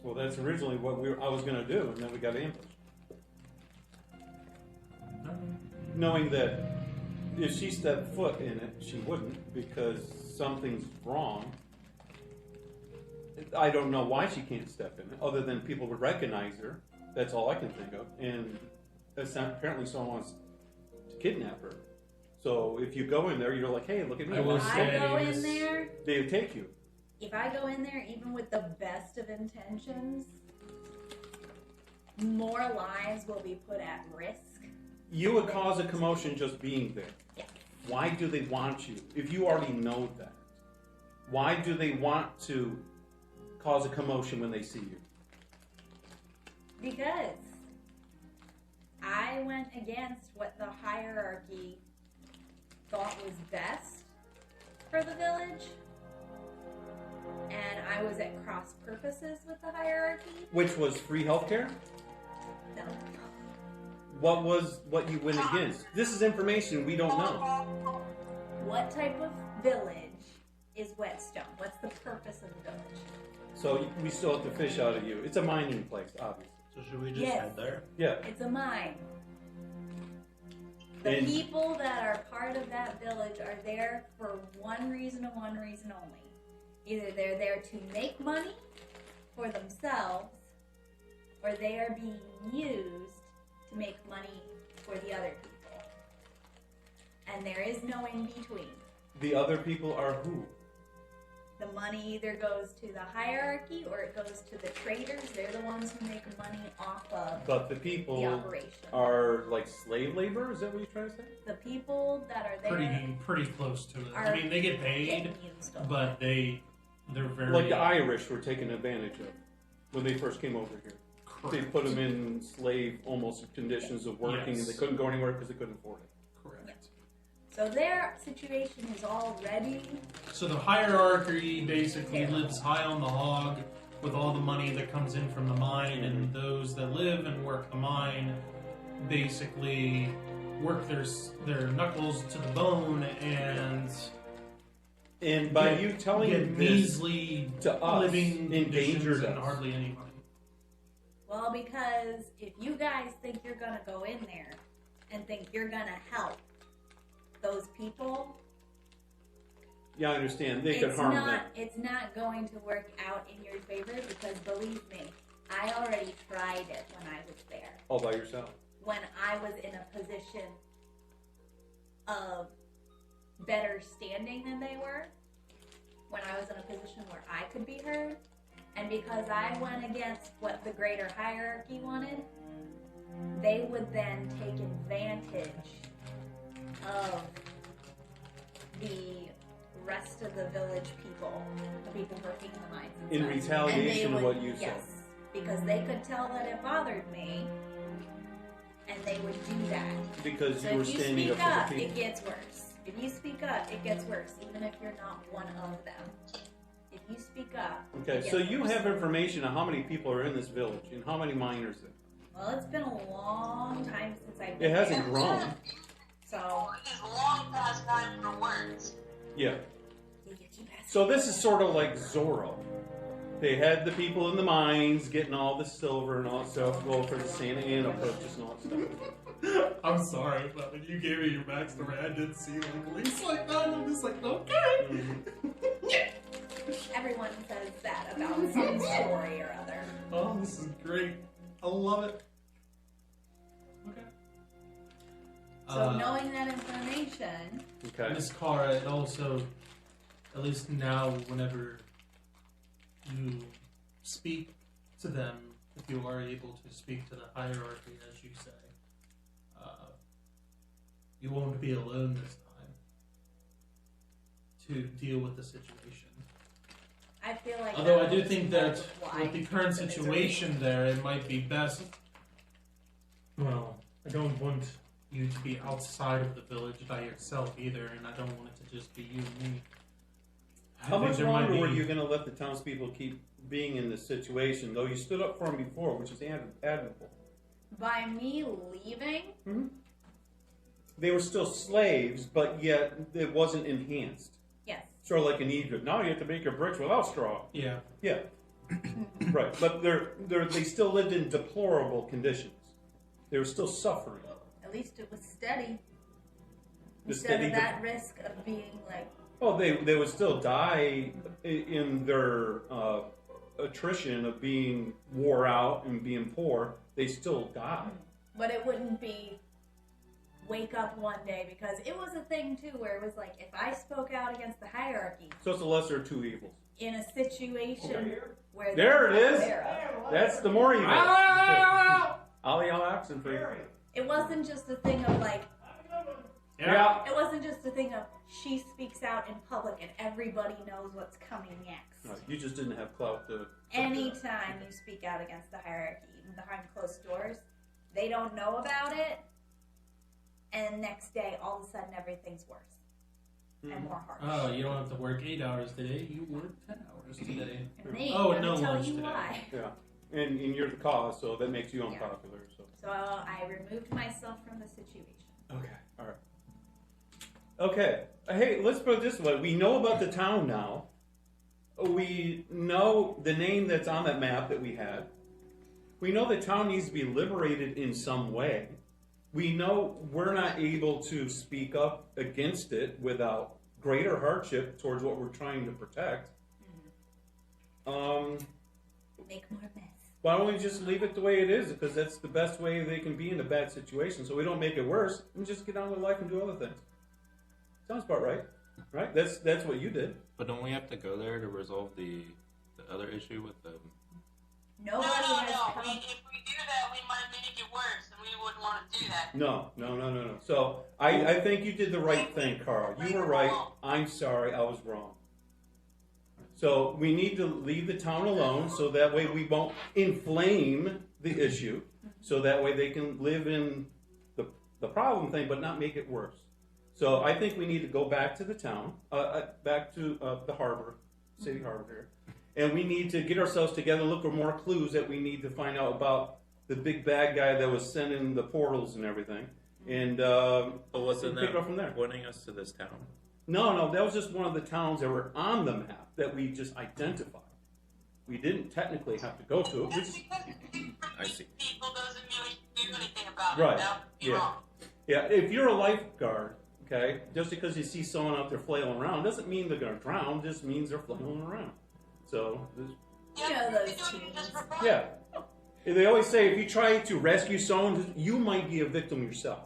Well, that's originally what I was going to do, and then we got ambushed. Knowing that if she stepped foot in it, she wouldn't, because something's wrong. I don't know why she can't step in, other than people would recognize her. That's all I can think of. And apparently someone wants to kidnap her. So if you go in there, you're like, hey, look at me. I will If I say go in this- there, They take you. if I go in there, even with the best of intentions, more lives will be put at risk. You would cause a commotion just being there. Yes. Why do they want you? If you already know that, why do they want to cause a commotion when they see you? Because I went against what the hierarchy thought was best for the village. And I was at cross purposes with the hierarchy. Which was free healthcare? No. What was what you went against? This is information we don't know. What type of village is Whetstone? What's the purpose of the village? So we still have to fish out of you. It's a mining place, obviously. So should we just Yes. head there? Yeah. It's a mine. The And- people that are part of that village are there for one reason and one reason only. Either they're there to make money for themselves, or they are being used to make money for the other people. And there is no in between. The other people are who? The money either goes to the hierarchy or it goes to the traders. They're the ones who make money off of But the the people operation. are like slave labor? Is that what you're trying to say? The people that are there Pretty close to it. I are mean, they get paid, getting used up. but they're very Like the Irish were taken advantage of when they first came over here. They correct. put them in slave almost conditions of working, and they Yes. couldn't go anywhere because they couldn't afford it. Correct. So their situation is already So the hierarchy basically Terrible. lives high on the hog with all the money that comes in from the mine, and those that live and work the mine basically work their knuckles to the bone and And by get- you telling get this measly to us, living endangered conditions and us. hardly any money. well because if you guys think you're gonna go in there and think you're gonna help those people, Yeah, I understand. They could it's harm not them. it's not going to work out in your favor because believe me, I already tried it when I was there. All by yourself. When I was in a position of better standing than they were, when I was in a position where I could be heard, and because I went against what the greater hierarchy wanted, they would then take advantage of the rest of the village people, the people working in the mines and In stuff. retaliation And of they what would- you said. yes, because they could tell that it bothered me, and they would do that. Because So you were if you standing speak up up, for the it people. gets worse. If you speak up, it gets worse, even if you're not one of them. If you speak up, Okay, it so gets you worse. have information on how many people are in this village and how many miners there. Well, it's been a long time since I've been It hasn't there. grown. So It is long past time for words. Yeah. you keep asking. So this is sort of like Zorro. They had the people in the mines getting all the silver and all that stuff, go for the Santa Ana purchase and all that stuff. I'm sorry, but when you gave me your backstory, I did see like links like that, and I'm just like, okay. Everyone says that about some story or other. Oh, this is great. I love it. Okay. So knowing that information, Okay. Miss Cara, it also, at least now, whenever you speak to them, if you are able to speak to the hierarchy, as you say, you won't be alone this time to deal with the situation. I feel like. Although that I do would think that multiply with the current the misery. situation there, it might be best. Well, I don't want you to be outside of the village by yourself either, and I don't want it to just be you and me. I How think much there might longer were be- you going to let the townspeople keep being in this situation, though you stood up for them before, which is admirable? By me leaving, They were still slaves, but yet it wasn't enhanced. yes. Sort of like in Egypt. Now you have to make your bricks without straw. Yeah. Yeah. Right. But they still lived in deplorable conditions. They were still suffering. At least it was steady. The Instead steady of that risk of being like, Oh, they would still die in their attrition of being wore out and being poor, they still die. But it wouldn't be wake up one day, because it was a thing too where it was like, if I spoke out against the hierarchy So it's the lesser of two evils. in a situation where There it is. aware of, That's the more evil. Ah! Ollie Oxen for you. it wasn't just a thing of like, Yeah. it wasn't just a thing of she speaks out in public and everybody knows what's coming next. No, you just didn't have clout to. Anytime you speak out against the hierarchy, even behind closed doors, they don't know about it, and next day, all of a sudden, everything's worse and more harsh. Oh, you don't have to work 8 hours today. You work 10 hours today. And they ain't Oh, gonna no tell lunch you today. why. Yeah. And you're the cause, so that makes you unpopular. So. So I removed myself from the situation. Okay. All right. Okay. Hey, let's put it this way. We know about the town now. We know the name that's on that map that we had. We know the town needs to be liberated in some way. We know we're not able to speak up against it without greater hardship towards what we're trying to protect. Make more mess. Why don't we just leave it the way it is? Because that's the best way they can be in a bad situation. So we don't make it worse and just get on with life and do other things. Sounds about right, right? That's what you did. But don't we have to go there to resolve the other issue with the? Nobody No. has come. If we do that, we might make it worse, and we wouldn't want to do that. No. So I think you did the right thing, Carl. You were right. I'm sorry, I was wrong. So we need to leave the town alone so that way we won't inflame the issue. So that way they can live in the problem thing but not make it worse. So I think we need to go back to the town, back to the harbor, city harbor here. And we need to get ourselves together, look for more clues that we need to find out about the big bad guy that was sending the portals and everything. And But wasn't pick it that up from there. pointing us to this town? No, that was just one of the towns that were on the map that we just identified. We didn't technically have to go to it. We Just just, because I see. people doesn't mean we should do anything about Right. it. That would be Yeah. wrong. yeah, if you're a lifeguard, okay, just because you see someone out there flailing around doesn't mean they're going to drown. Just means they're flailing around. So, You know those teens. Just for fun. yeah. They always say if you try to rescue someone, you might be a victim yourself.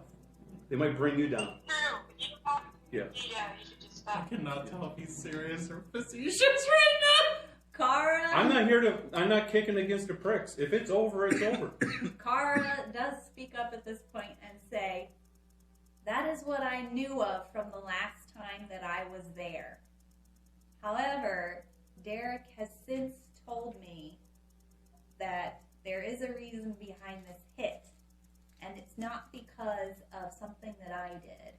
They might bring you down. True. You know, Yeah. you should just I stop. cannot tell if he's serious or facetious right Kara, I'm not kicking against the pricks. If it's over, it's over. Kara does speak up at this point and say, that is what I knew of from the last time that I was there. However, Derek has since told me that there is a reason behind this hit, and it's not because of something that I did.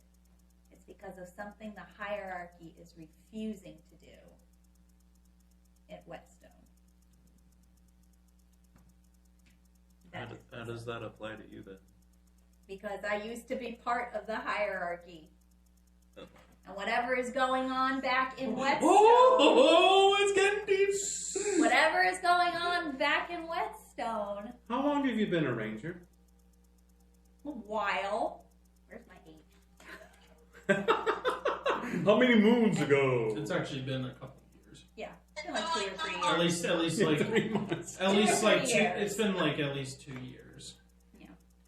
It's because of something the hierarchy is refusing to do at Whetstone. How does that apply to you then? Because I used to be part of the hierarchy. Oh. And whatever is going on back in now. Whetstone, Oh, it's getting deep. whatever is going on back in Whetstone, How long have you been a ranger? a while. Where's my age? How many moons ago? It's actually been a couple of years. Yeah, it's been like 2 or 3 years. At least like 3 months. at 2 or least like 3 two. years. It's been like at least 2 years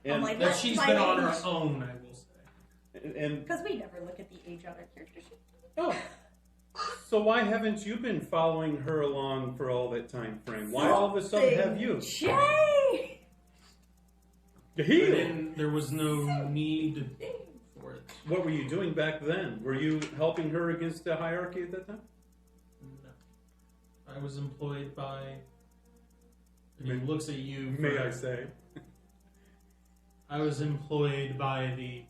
I'm And, like, that what's she's my been on age? her own. I will say. and Because we never look at the age on our character sheet. oh, so why haven't you been following her along for all that time frame? Why all of a sudden have you? Jay! There was no need for it. What were you doing back then? Were you helping her against the hierarchy at that time? No. I was employed by. He looks at you. May I say? I was employed by the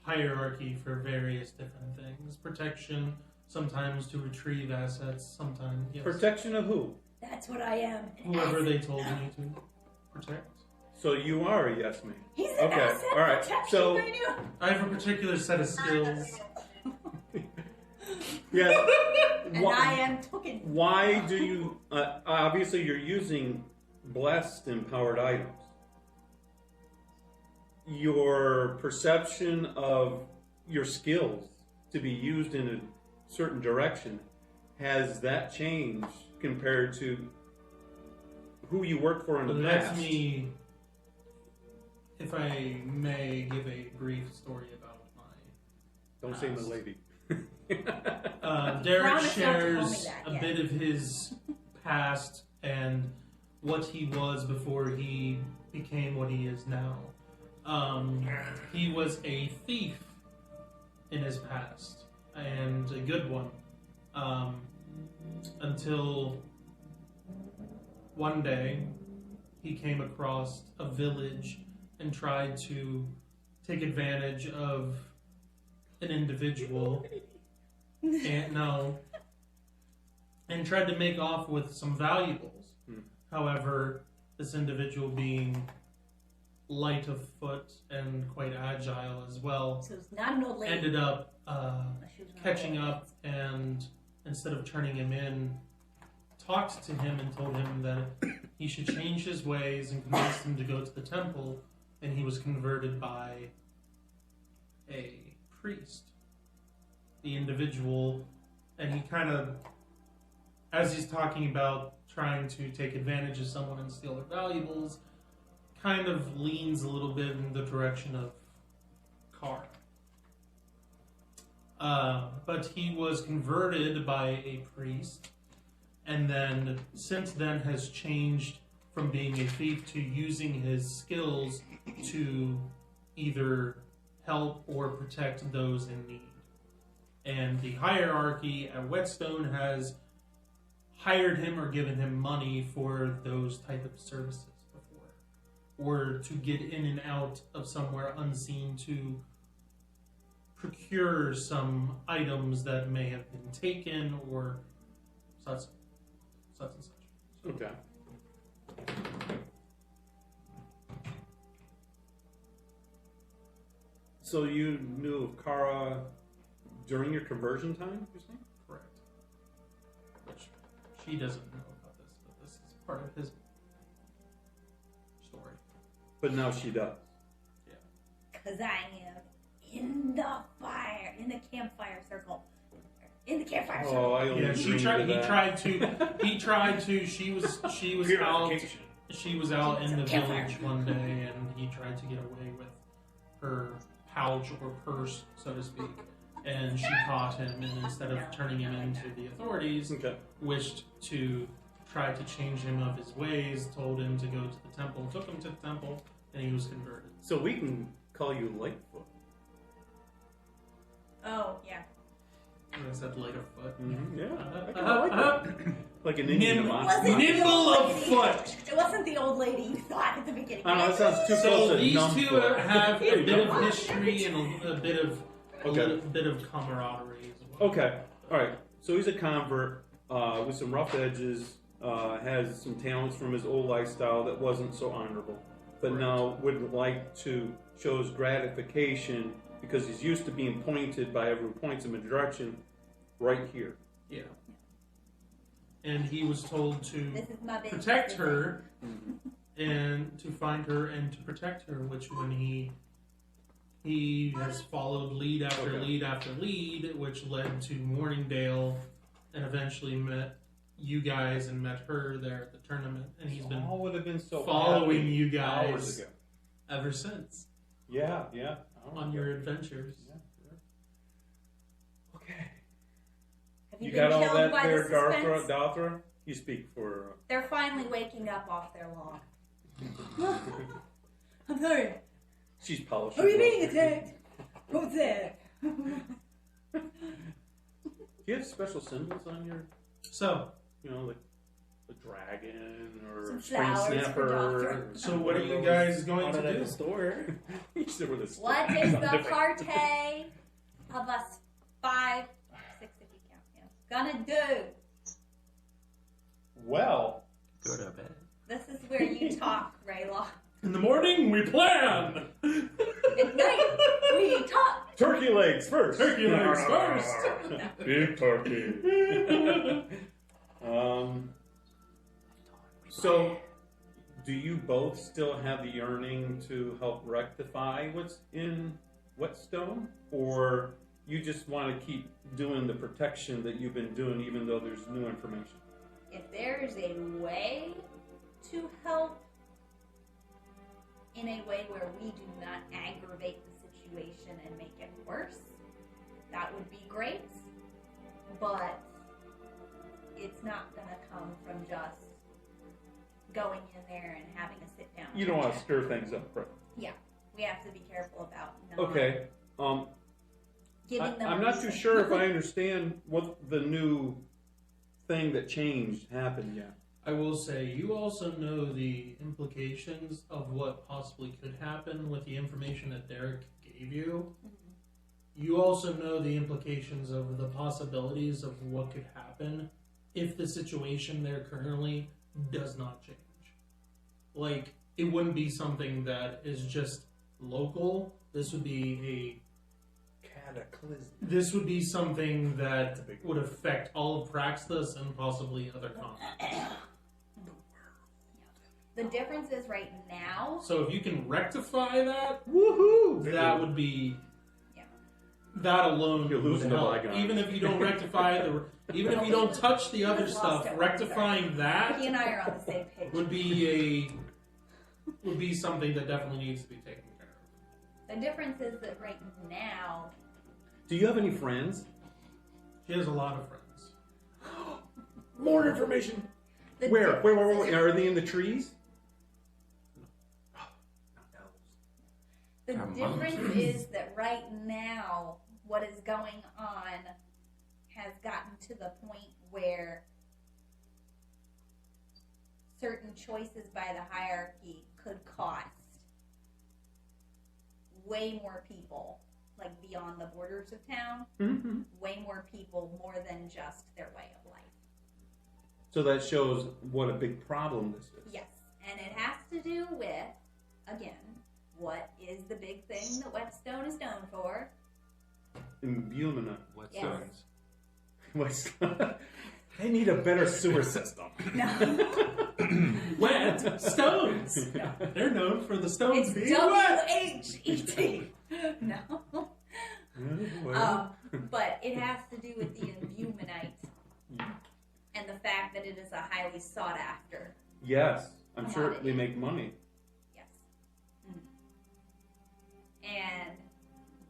hierarchy for various different things. Protection, sometimes to retrieve assets, sometimes, yes. Protection of who? That's what I am. an Whoever asset. they told me to protect. So you are a yes man. He's an Okay, asset all right, protection so- manual. I have a particular set of skills. Yes. And I am token. Why do you? Obviously, you're using blessed empowered items. Your perception of your skills to be used in a certain direction, has that changed compared to who you worked for in the Let past. me, if I may, give a brief story about my. Don't say my lady. Derek Promise not to call me shares that a yet. bit of his past and what he was before he became what he is now. He was a thief in his past, and a good one, until one day he came across a village and tried to take advantage of an individual and tried to make off with some valuables. However, this individual, being light of foot and quite agile as well, So it's not an old lady. ended up She was not catching old. up, and instead of turning him in, talked to him and told him that he should change his ways and convinced him to go to the temple, and he was converted by a priest. The individual, and he kind of, as he's talking about trying to take advantage of someone and steal their valuables, kind of leans a little bit in the direction of Kara. But he was converted by a priest, and then since then has changed from being a thief to using his skills to either help or protect those in need. And the hierarchy at Whetstone has hired him or given him money for those type of services before, or to get in and out of somewhere unseen to procure some items that may have been taken or such and such. Okay. So you knew of Kara during your conversion time, you're saying? Correct. Which she doesn't know about this, but this is part of his story. But now she does. Because I am in the fire, in the campfire circle. In the campfire circle. Oh, I only Yeah, she dreamed tried. of He that. tried to. He tried to. She was out. Purification. She was out in the Campfire. village one day, and he tried to get away with her pouch or purse, so to speak. And she caught him, and instead of turning him into the authorities, Okay. wished to try to change him of his ways. Told him to go to the temple. Took him to the temple, and he was converted. So we can call you Lightfoot. Oh, yeah. And I said light of foot. Yeah. I Uh, kinda like that. Like an Indian Nimble. monster. Wasn't the Nimble old of lady. foot. It wasn't the old lady you thought at the beginning. I don't know, that sounds too close So to these two Numbfoot. have a bit of Numb. history and a bit of Okay. bit of camaraderie as well. Okay. All right. So he's a convert with some rough edges, has some talents from his old lifestyle that wasn't so honorable, but Correct. now would like to show his gratification because he's used to being pointed by everyone points him in a direction right here. Yeah. And he was told to This is my business. protect her and to find her and to protect her, which when he has followed lead after Okay. lead after lead, which led to Morningdale, and eventually met you guys and met her there at the tournament, and he's been all would have been so following happy you hours guys ago. ever since Yeah, yeah. on your adventures. Yeah, yeah. Okay. Have You been got all killed that by there, the suspense? Darthra? You speak for. They're finally waking up off their log. I'm sorry. She's polishing. Are we being rubber. attacked? What's that? Do you have special symbols on your, So, like a dragon or Some a spring flowers for snapper? Doctor. or so what are you those? guys going Bought it to at do? the store. You said with a stick. What is Something the different. party of us 5, 6 if you count him, gonna do? Well, Go to bed. This is where you talk, Rayla. In the morning, we plan. At night, we talk. Turkey legs first. Turkey legs first. Big turkey. So, do you both still have the yearning to help rectify what's in Whetstone, or you just want to keep doing the protection that you've been doing, even though there's new information? If there's a way to help in a way where we do not aggravate the situation and make it worse, that would be great. But it's not going to come from just going in there and having a sit down. You don't want to stir things up, right? Yeah, we have to be careful about not Okay. giving them. I'm not too sure if I understand what the new thing that changed happened yet. I will say, you also know the implications of what possibly could happen with the information that Derek gave you. You also know the implications of the possibilities of what could happen if the situation there currently does not change. Like, it wouldn't be something that is just local. This would be Cataclysm. This would be something that would affect all of Praxis and possibly other continents. The difference is right now. So if you can rectify that, Woohoo! that would be. Yeah. That alone You're losing would the help. bygones. Even if you don't rectify even if you don't touch the other We've stuff, lost it. rectifying He that and I are on the same page. would be something that definitely needs to be taken care of. The difference is that right now, Do you have any friends? She has a lot of friends. More information. the Where? difference Where? is- Are they in the trees? The Come difference on. is that right now, what is going on has gotten to the point where certain choices by the hierarchy could cost way more people, like beyond the borders of town, Mm-hmm. way more people, more than just their way of life. So that shows what a big problem this is. Yes, and it has to do with, again, what is the big thing that Whetstone is known for? Immunity. Whetstones. What's they need a better sewer system. No. Wet stones. They're known for the stones It's being wet. WHET. No. But it has to do with the imbumanite and the fact that it is a highly sought after. Yes, I'm sure Commodity. they make money. Yes. And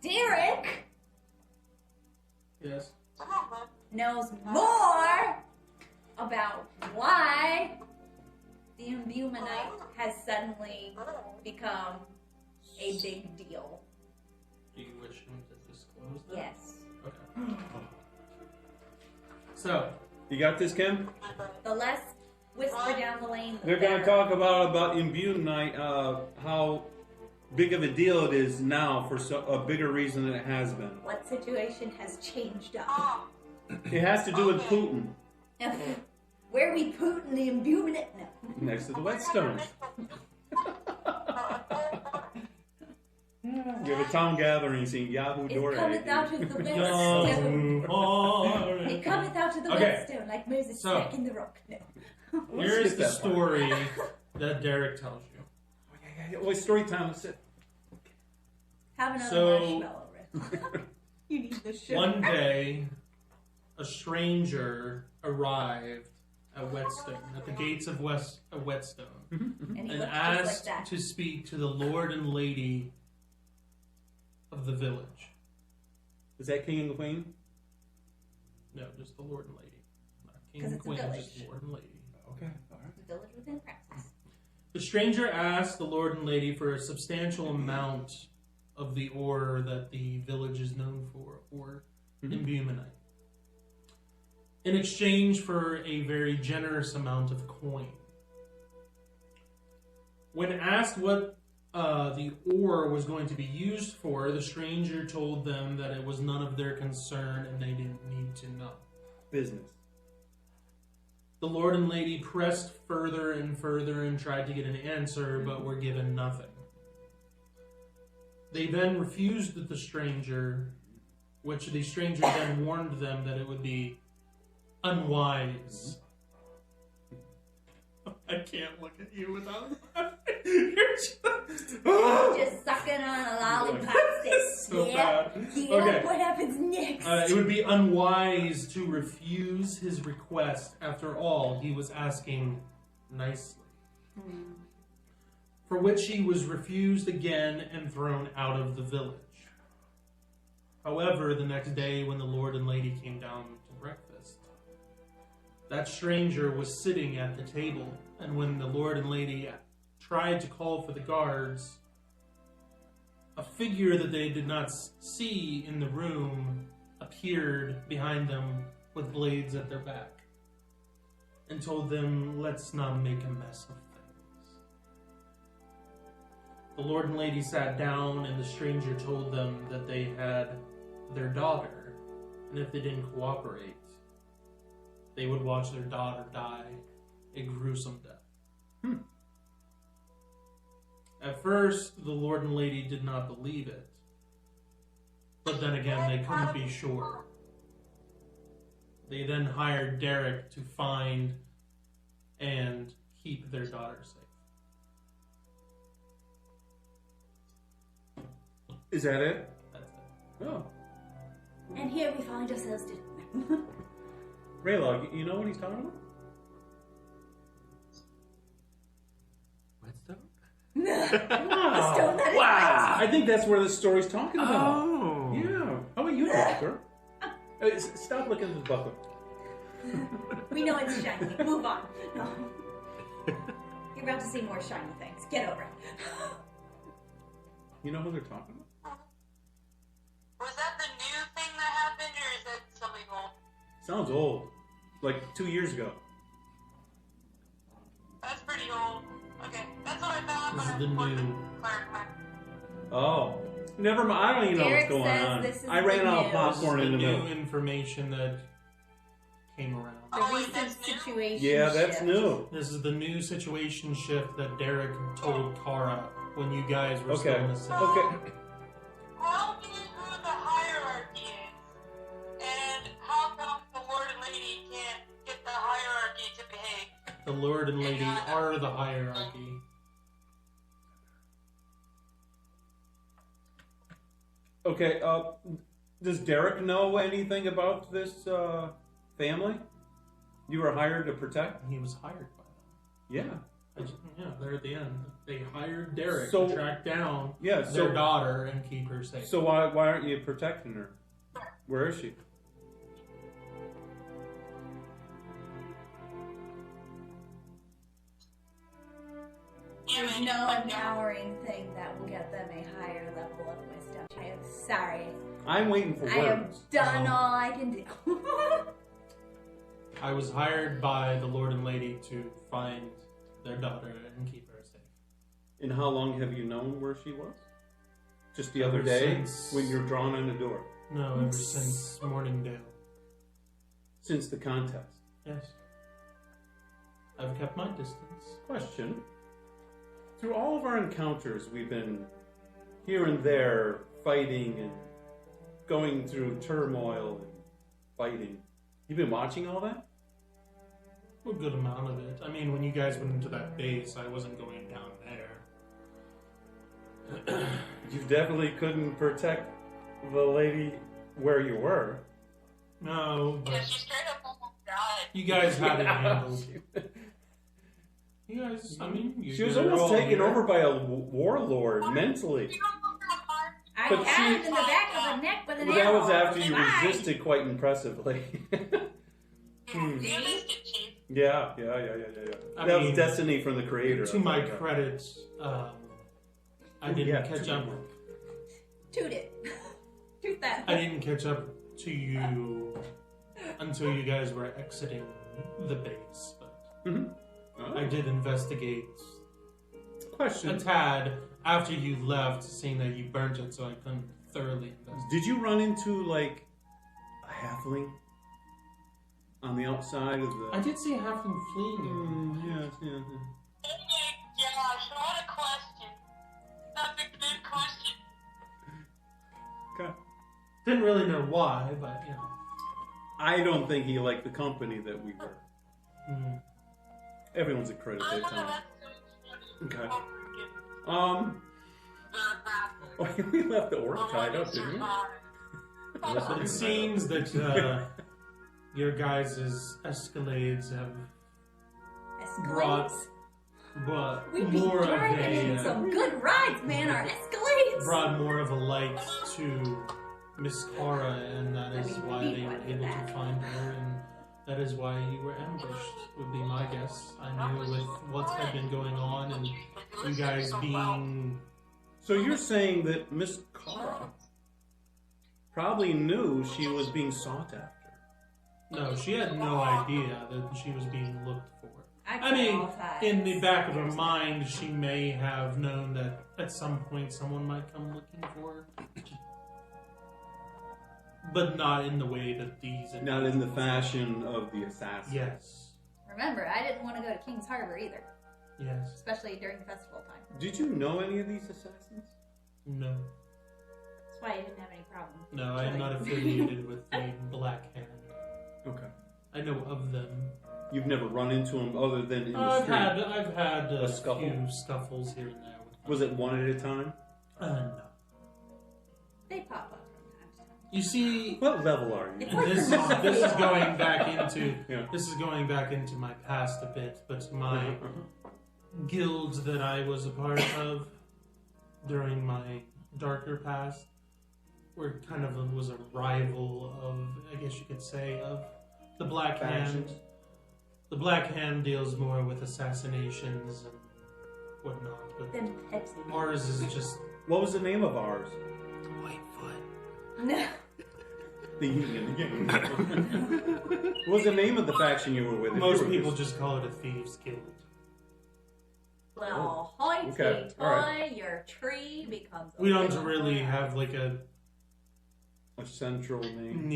Derek Yes. knows more about why the imbumanite has suddenly become a big deal. Do you wish him to disclose that? Yes. Okay. So, You got this, Kim? The less whisper down the lane, the They're going to better. talk about immunite, how big of a deal it is now for a bigger reason than it has been. What situation has changed up? It has to do with Putin Where we Putin the imbumanite? No. next to the whetstones. You have a town gathering scene, Yahoo It Door. cometh out of the whetstone. Yahoo! It cometh out of the Okay. whetstone like Moses So- stuck in the rock. No. Here is skip the that part. story that Derek tells you. Well, story time. Let's sit. Have another So- marshmallow, Rick. You need the sugar. One day, a stranger arrived at Whetstone, at the gates of Whetstone, And he and looks just like asked that. to speak to the Lord and Lady of the village. Is that King and the Queen? No, just the Lord and Lady. Not King 'Cause and it's a Queen, village. just Lord and Lady. Okay, all right. The village within Praxis. The stranger asked the Lord and Lady for a substantial amount of the ore that the village is known for, or imbumanite, in exchange for a very generous amount of coin. When asked what the ore was going to be used for, the stranger told them that it was none of their concern and they didn't need to know. Business. The Lord and Lady pressed further and further and tried to get an answer, but were given nothing. They then refused the stranger, which the stranger then warned them that it would be unwise. I can't look at you without laughing. You're Just sucking on a lollipop stick. so Yeah. bad. Yeah. Okay. What happens next? It would be unwise to refuse his request. After all, he was asking nicely. for which he was refused again and thrown out of the village. However, the next day when the Lord and Lady came down to breakfast, that stranger was sitting at the table, and when the Lord and Lady tried to call for the guards, a figure that they did not see in the room appeared behind them with blades at their back and told them, "Let's not make a mess of things." The Lord and Lady sat down, and the stranger told them that they had their daughter, and if they didn't cooperate, they would watch their daughter die a gruesome death. At first, the Lord and Lady did not believe it, but then again, they couldn't be sure. They then hired Derek to find and keep their daughter safe. Is that it? That's it. Oh. And here we find ourselves to... Raylog, you know what he's talking about? Whetstone? Stone that is Wow! I think that's where the story's talking about. Oh. Yeah. How about you, Doctor? Stop looking at the buckle. We know it's shiny. Move on. No. You're about to see more shiny things. Get over it. You know who they're talking about? Was that the new thing that happened, or is that something old? Sounds old. Like 2 years ago. That's pretty old. Okay, that's what I thought. This is but the I wanted to new. clarify. Oh. Never mind. I don't even know Derek what's going says on. this is I ran the out of news. popcorn the in the new middle. information that came around. The Oh, wait, recent that's new? situation Yeah, that's shift. new. This is the new situation shift that Derek told Kara when you guys were Okay. still in the city. Okay. How do you know the hierarchy is? And how come the Lord and Lady can't get the hierarchy to behave? The Lord and Lady are the hierarchy. Okay, does Derek know anything about this family you were hired to protect? He was hired by them. Yeah. Yeah, they're at the end. They hired Derek So- to track down Yeah, their so daughter and keep her safe. so why aren't you protecting her? Where is she? There's no empowering thing that will get them a higher level of wisdom. I am sorry. I'm waiting for I have words. done all I can do. I was hired by the Lord and Lady to find their daughter and keep her safe. And how long have you known where she was? Just the other Ever day since- when you're drawn on the door? No, ever since Morningdale. Since the contest. Yes. I've kept my distance. Question. Through all of our encounters, we've been here and there fighting and going through turmoil and fighting. You've been watching all that? A good amount of it. I mean, when you guys went into that base, I wasn't going down there. You definitely couldn't protect the lady where you were. No, Yeah, but she straight up almost died. you guys had it Yeah. handled. You guys, I mean, She was you're almost all taken here. over by a warlord mentally. You don't know how hard. I But had she- him in the back of the neck with an But that arrow. was after you Bye. resisted quite impressively. You missed it, Chief. Yeah. I That mean, was destiny from the creator. To my credit, I didn't yeah, catch to up. you. Toot it. Toot that. I didn't catch up to you until you guys were exiting the base. But Oh. I did investigate a Question. tad after you left, seeing that you burnt it, so I couldn't thoroughly investigate. Did you run into, like, a halfling on the outside of the... I did see a halfling fleeing. Yes. Oh my gosh, what a question. That's a good question. Okay. Didn't really know why, but you know. I don't think he liked the company that we were. Mm. Everyone's a credit I their don't know, time. that's Okay. Oh, We left the orc tied up, didn't we? But it seems that your guys' escalades have brought Escalades. but We be more of driving in a some good rides, man. Our Escalades. brought more of a light to Miss Cora, and that is mean, why we they were wanted able that. to find her, and that is why you were ambushed, would be my guess. I knew with what had been going on and you guys being... So you're saying that Miss Cara probably knew she was being sought after? No, she had no idea that she was being looked for. I tried mean, all times. in the back of her mind, she may have known that at some point someone might come looking for her. But not in the way that these... Not in the fashion of the assassin. Yes. Remember, I didn't want to go to King's Harbor either, Yes. especially during festival time. Did you know any of these assassins? No. That's why I didn't have any problem. No, I am not affiliated with the Black Hand. Okay. I know of them. You've never run into them other than in the I've street? had a scuffle? few scuffles here and there. With Was it one at a time? No. They pop up from time to time. You see, What level are you? It's and this is going back into Yeah. this is going back into my past a bit, but my guild that I was a part of during my darker past were kind of was a rival of, I guess you could say, of the Black Hand. Factions? The Black Hand deals more with assassinations and whatnot, but Then Pepsi. ours is just What was the name of ours? Whitefoot. No. The yin and the yang. What was the name of the faction you were with? If most you were people with- just call it a thieves guild. Well, hoity Okay, toy, alright. your tree becomes a We don't little really more. have like a a central name.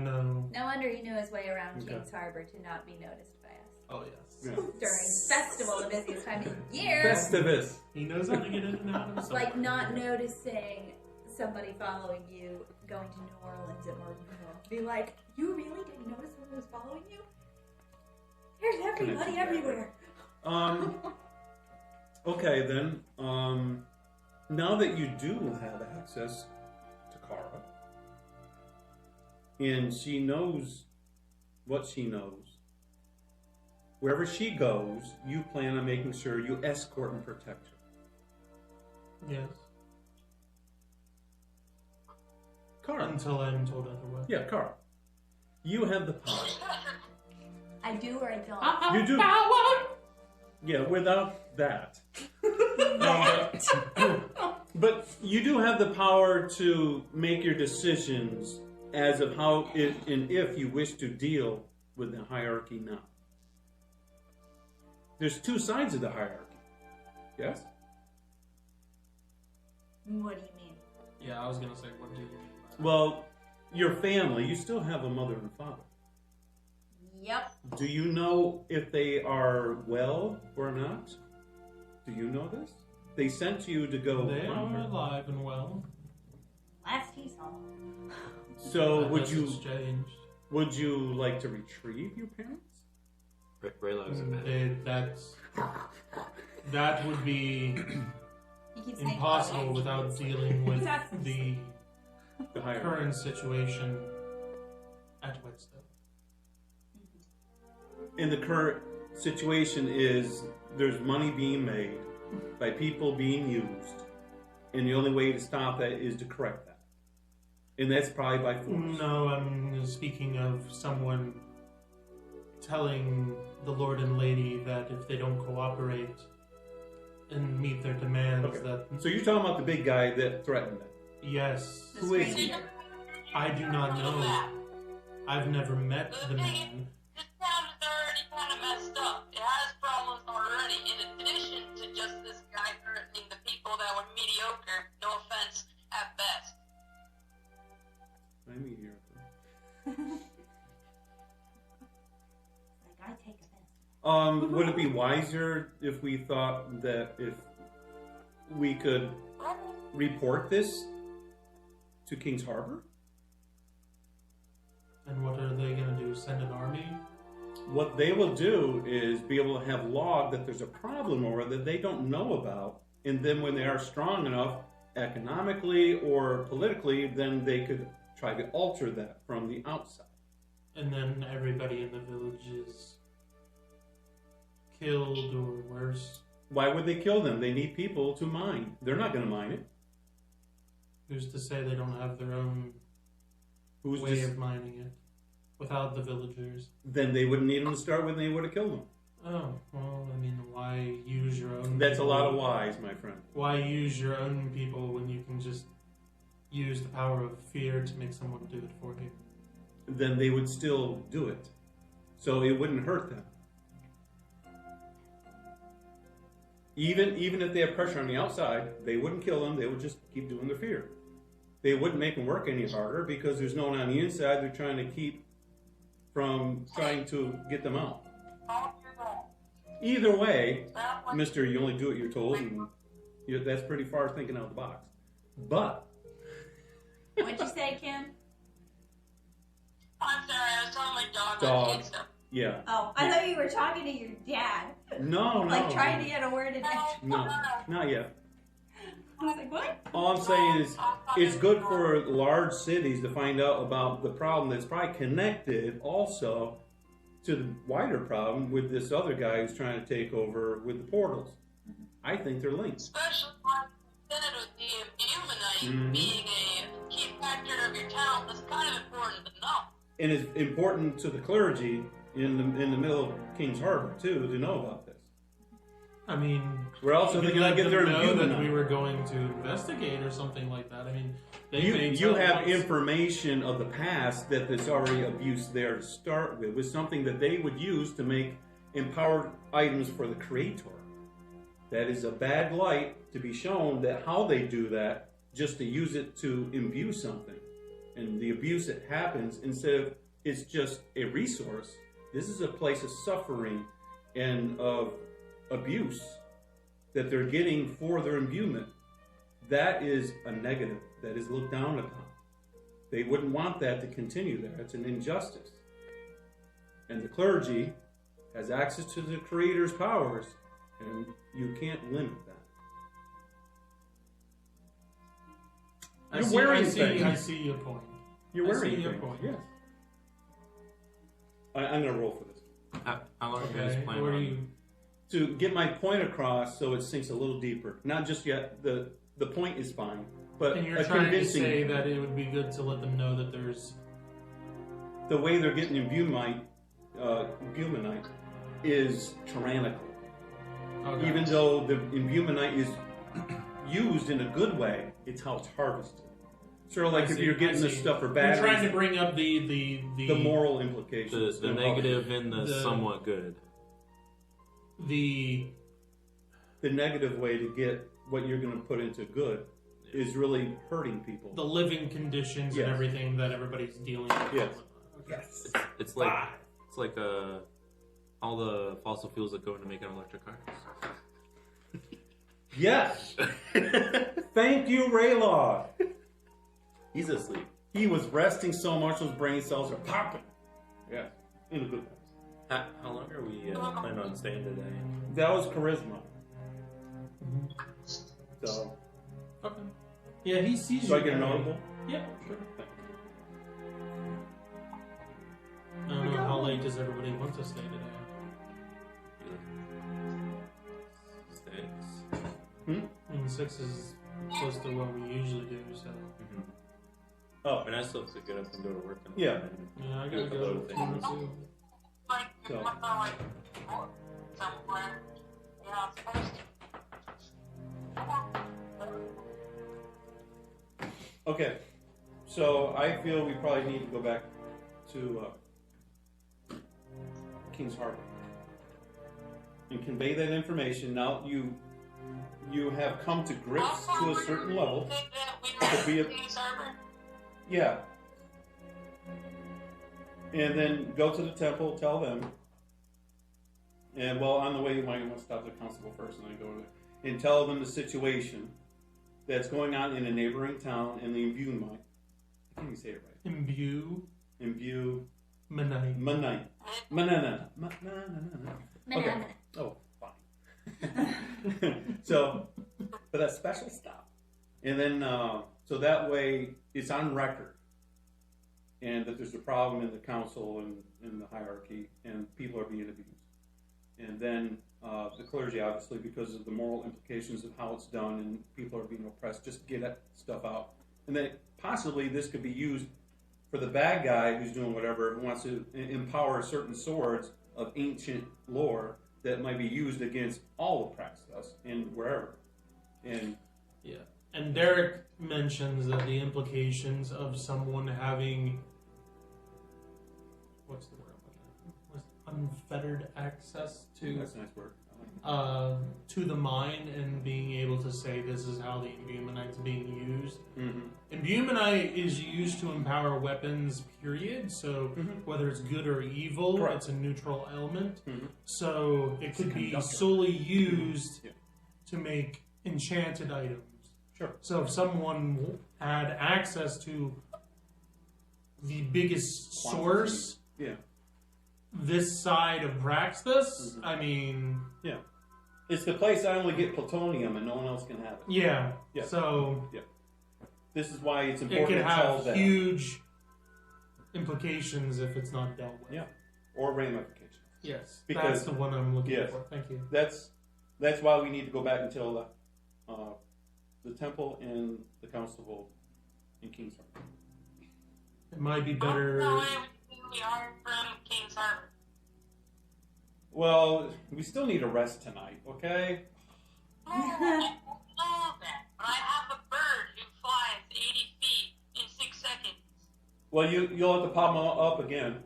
no. No wonder he knew his way around Okay. King's Harbor to not be noticed by us. Oh yes. Yeah. During festival, the busiest time of year. Festivus. He knows how to get in and out of It's somewhere. like not noticing somebody following you going to New Orleans at Mardi Gras. Be like, you really didn't notice someone was following you? There's everybody Connected everywhere. Okay then. Now that you do have access to Kara, and she knows what she knows, wherever she goes, you plan on making sure you escort and protect her. Yes. Kara. Until I'm told otherwise. Yeah, Kara. You have the power. I do or I don't. You do. Yeah, without that. But you do have the power to make your decisions as of how and if you wish to deal with the hierarchy now. There's two sides of the hierarchy. Yes? What do you mean? Yeah, I was gonna say, what do you mean by that? Well, your family, you still have a mother and father. Yep. Do you know if they are well or not? Do you know this? They sent you to go They hunt are her. alive and well. Last he saw him. So Unless it's changed. would you like to retrieve your parents? Braylog's a man. That would be He keeps saying impossible without dealing with Exactly. the The hierarchy. current situation at Whetstone. And the current situation is there's money being made by people being used, and the only way to stop that is to correct that. And that's probably by force. No, I'm speaking of someone telling the Lord and Lady that if they don't cooperate and meet their demands, Okay. that So you're talking about the big guy that threatened them. yes, The Who is he? stranger. I do not know. I've never met the man. This town is already kind of messed up. It has problems already, in addition to just this guy threatening the people that were mediocre, no offense, at best. I mean, here. Like, I take offense. Would it be wiser if we thought that if we could report this to King's Harbor? And what are they going to do? Send an army? What they will do is be able to have log that there's a problem or that they don't know about, and then when they are strong enough economically or politically, then they could try to alter that from the outside. And then everybody in the village is killed or worse. Why would they kill them? They need people to mine. They're not going to mine it. Who's to say they don't have their own Who's way just, of mining it without the villagers? then they wouldn't need them to start with, and they would have killed them. Oh, well, I mean, why use your own That's a people? lot of whys, my friend. Why use your own people when you can just use the power of fear to make someone do it for you? Then they would still do it. So it wouldn't hurt them. Even if they have pressure on the outside, they wouldn't kill them. They would just keep doing their fear. They wouldn't make them work any harder because there's no one on the inside they're trying to keep from trying to get them out. Either way, Mister, you only do what you're told, and that's pretty far thinking out of the box. But What'd you say, Kim? I'm sorry, I was telling my dog Dog. I hate stuff. yeah, Oh, I thought you were talking to your dad. no, Like trying to get a word in there. no, not yet. I was like, what? All I'm saying is, it's good for large cities to find out about the problem that's probably connected also to the wider problem with this other guy who's trying to take over with the portals. I think they're linked. Especially like you said with the immunite being a key factor of your town, that's kind of important to know. And it's important to the clergy in the middle of King's Harbor, too, to know about this. I mean, Where else are they you going to get their know that immunity? we were going to investigate or something like that. I mean, they You may have tell us- information of the past that there's already abuse there to start with something that they would use to make empowered items for the creator. That is a bad light to be shown that how they do that, just to use it to imbue something. And the abuse that happens, instead of it's just a resource, this is a place of suffering and of abuse that they're getting for their imbuement. That is a negative. That is looked down upon. They wouldn't want that to continue there. It's an injustice. And the clergy has access to the Creator's powers, and you can't limit that. You're wearing things. I see your point. You're I wearing see your things. point. Yes. I'm going to roll for this. How long are you guys Okay, planning what are on? you? To get my point across so it sinks a little deeper. Not just yet, the point is fine, but And you're a trying to convincing... say that it would be good to let them know that there's. The way they're getting imbuminite is tyrannical. Okay. Even though the imbuminite is used in a good way, it's how it's harvested. Sort of like I if see, you're I getting this see. stuff for You're batteries, trying to bring up the the moral implications. The negative and the somewhat good. the negative way to get what you're going to put into good is really hurting people. the living conditions Yes. and everything that everybody's dealing with. Yes. Okay. Yes. It's like all the fossil fuels that go into making electric cars. Yes. Thank you, Raylaw. He's asleep. He was resting so much those brain cells are popping. Yes. In a good way. How long are we planning on staying today? That was charisma. So, Okay. Yeah, he sees you. do I get a notable? Yeah, sure. I don't know how late does everybody want to stay today. Six. And 6 is close to what we usually do, so. Oh, I mean, I still have to get up and go to work. In the Yeah. morning. Yeah, I Do a gotta couple go other tomorrow things. too. Like, So. like, somewhere. You're not supposed to. okay. So I feel we probably need to go back to King's Harbor and convey that information. Now you have come to grips to a certain level. To be a- Yeah. And then go to the temple, tell them. And well, on the way, you might want to stop the constable first and then go there. And tell them the situation that's going on in a neighboring town and the imbuement. I can't even say it right. Imbue Manite. Manite. Manana. Okay. Oh, fine. So, for that special stuff. And then, so that way it's on record. And that there's a problem in the council and in the hierarchy and people are being abused. And then the clergy, obviously, because of the moral implications of how it's done and people are being oppressed, just get that stuff out. And then possibly this could be used for the bad guy who's doing whatever, who wants to empower certain swords of ancient lore that might be used against all oppressed us and wherever. And Yeah. And Derek mentions that the implications of someone having, what's the word I'm looking at? Unfettered access to that's a nice word. I like it. to the mind and being able to say this is how the Imbuemonite's being used. Mm-hmm. Imbuemonite is used to empower weapons, period. So whether it's good or evil, Correct. it's a neutral element. Mhm. So it It's a could be conductor. solely used Yeah. to make enchanted items. Sure. So if someone had access to the biggest source, Yeah. this side of Praxis, I mean, Yeah. It's the place I only get plutonium and no one else can have it. yeah. Yeah. So This is why it's it important could to tell have them. huge implications if it's not dealt with. Yeah. Or ramifications. Yes, Because- that's the one I'm looking yes. for. Thank you. That's why we need to go back and tell the temple and the constable in King's Harbor. It might be better. We are from King's Harbor. Well, we still need a rest tonight, okay? I know that, but I have a bird who flies 80 feet in 6 seconds. Well, you'll have to pop them up again.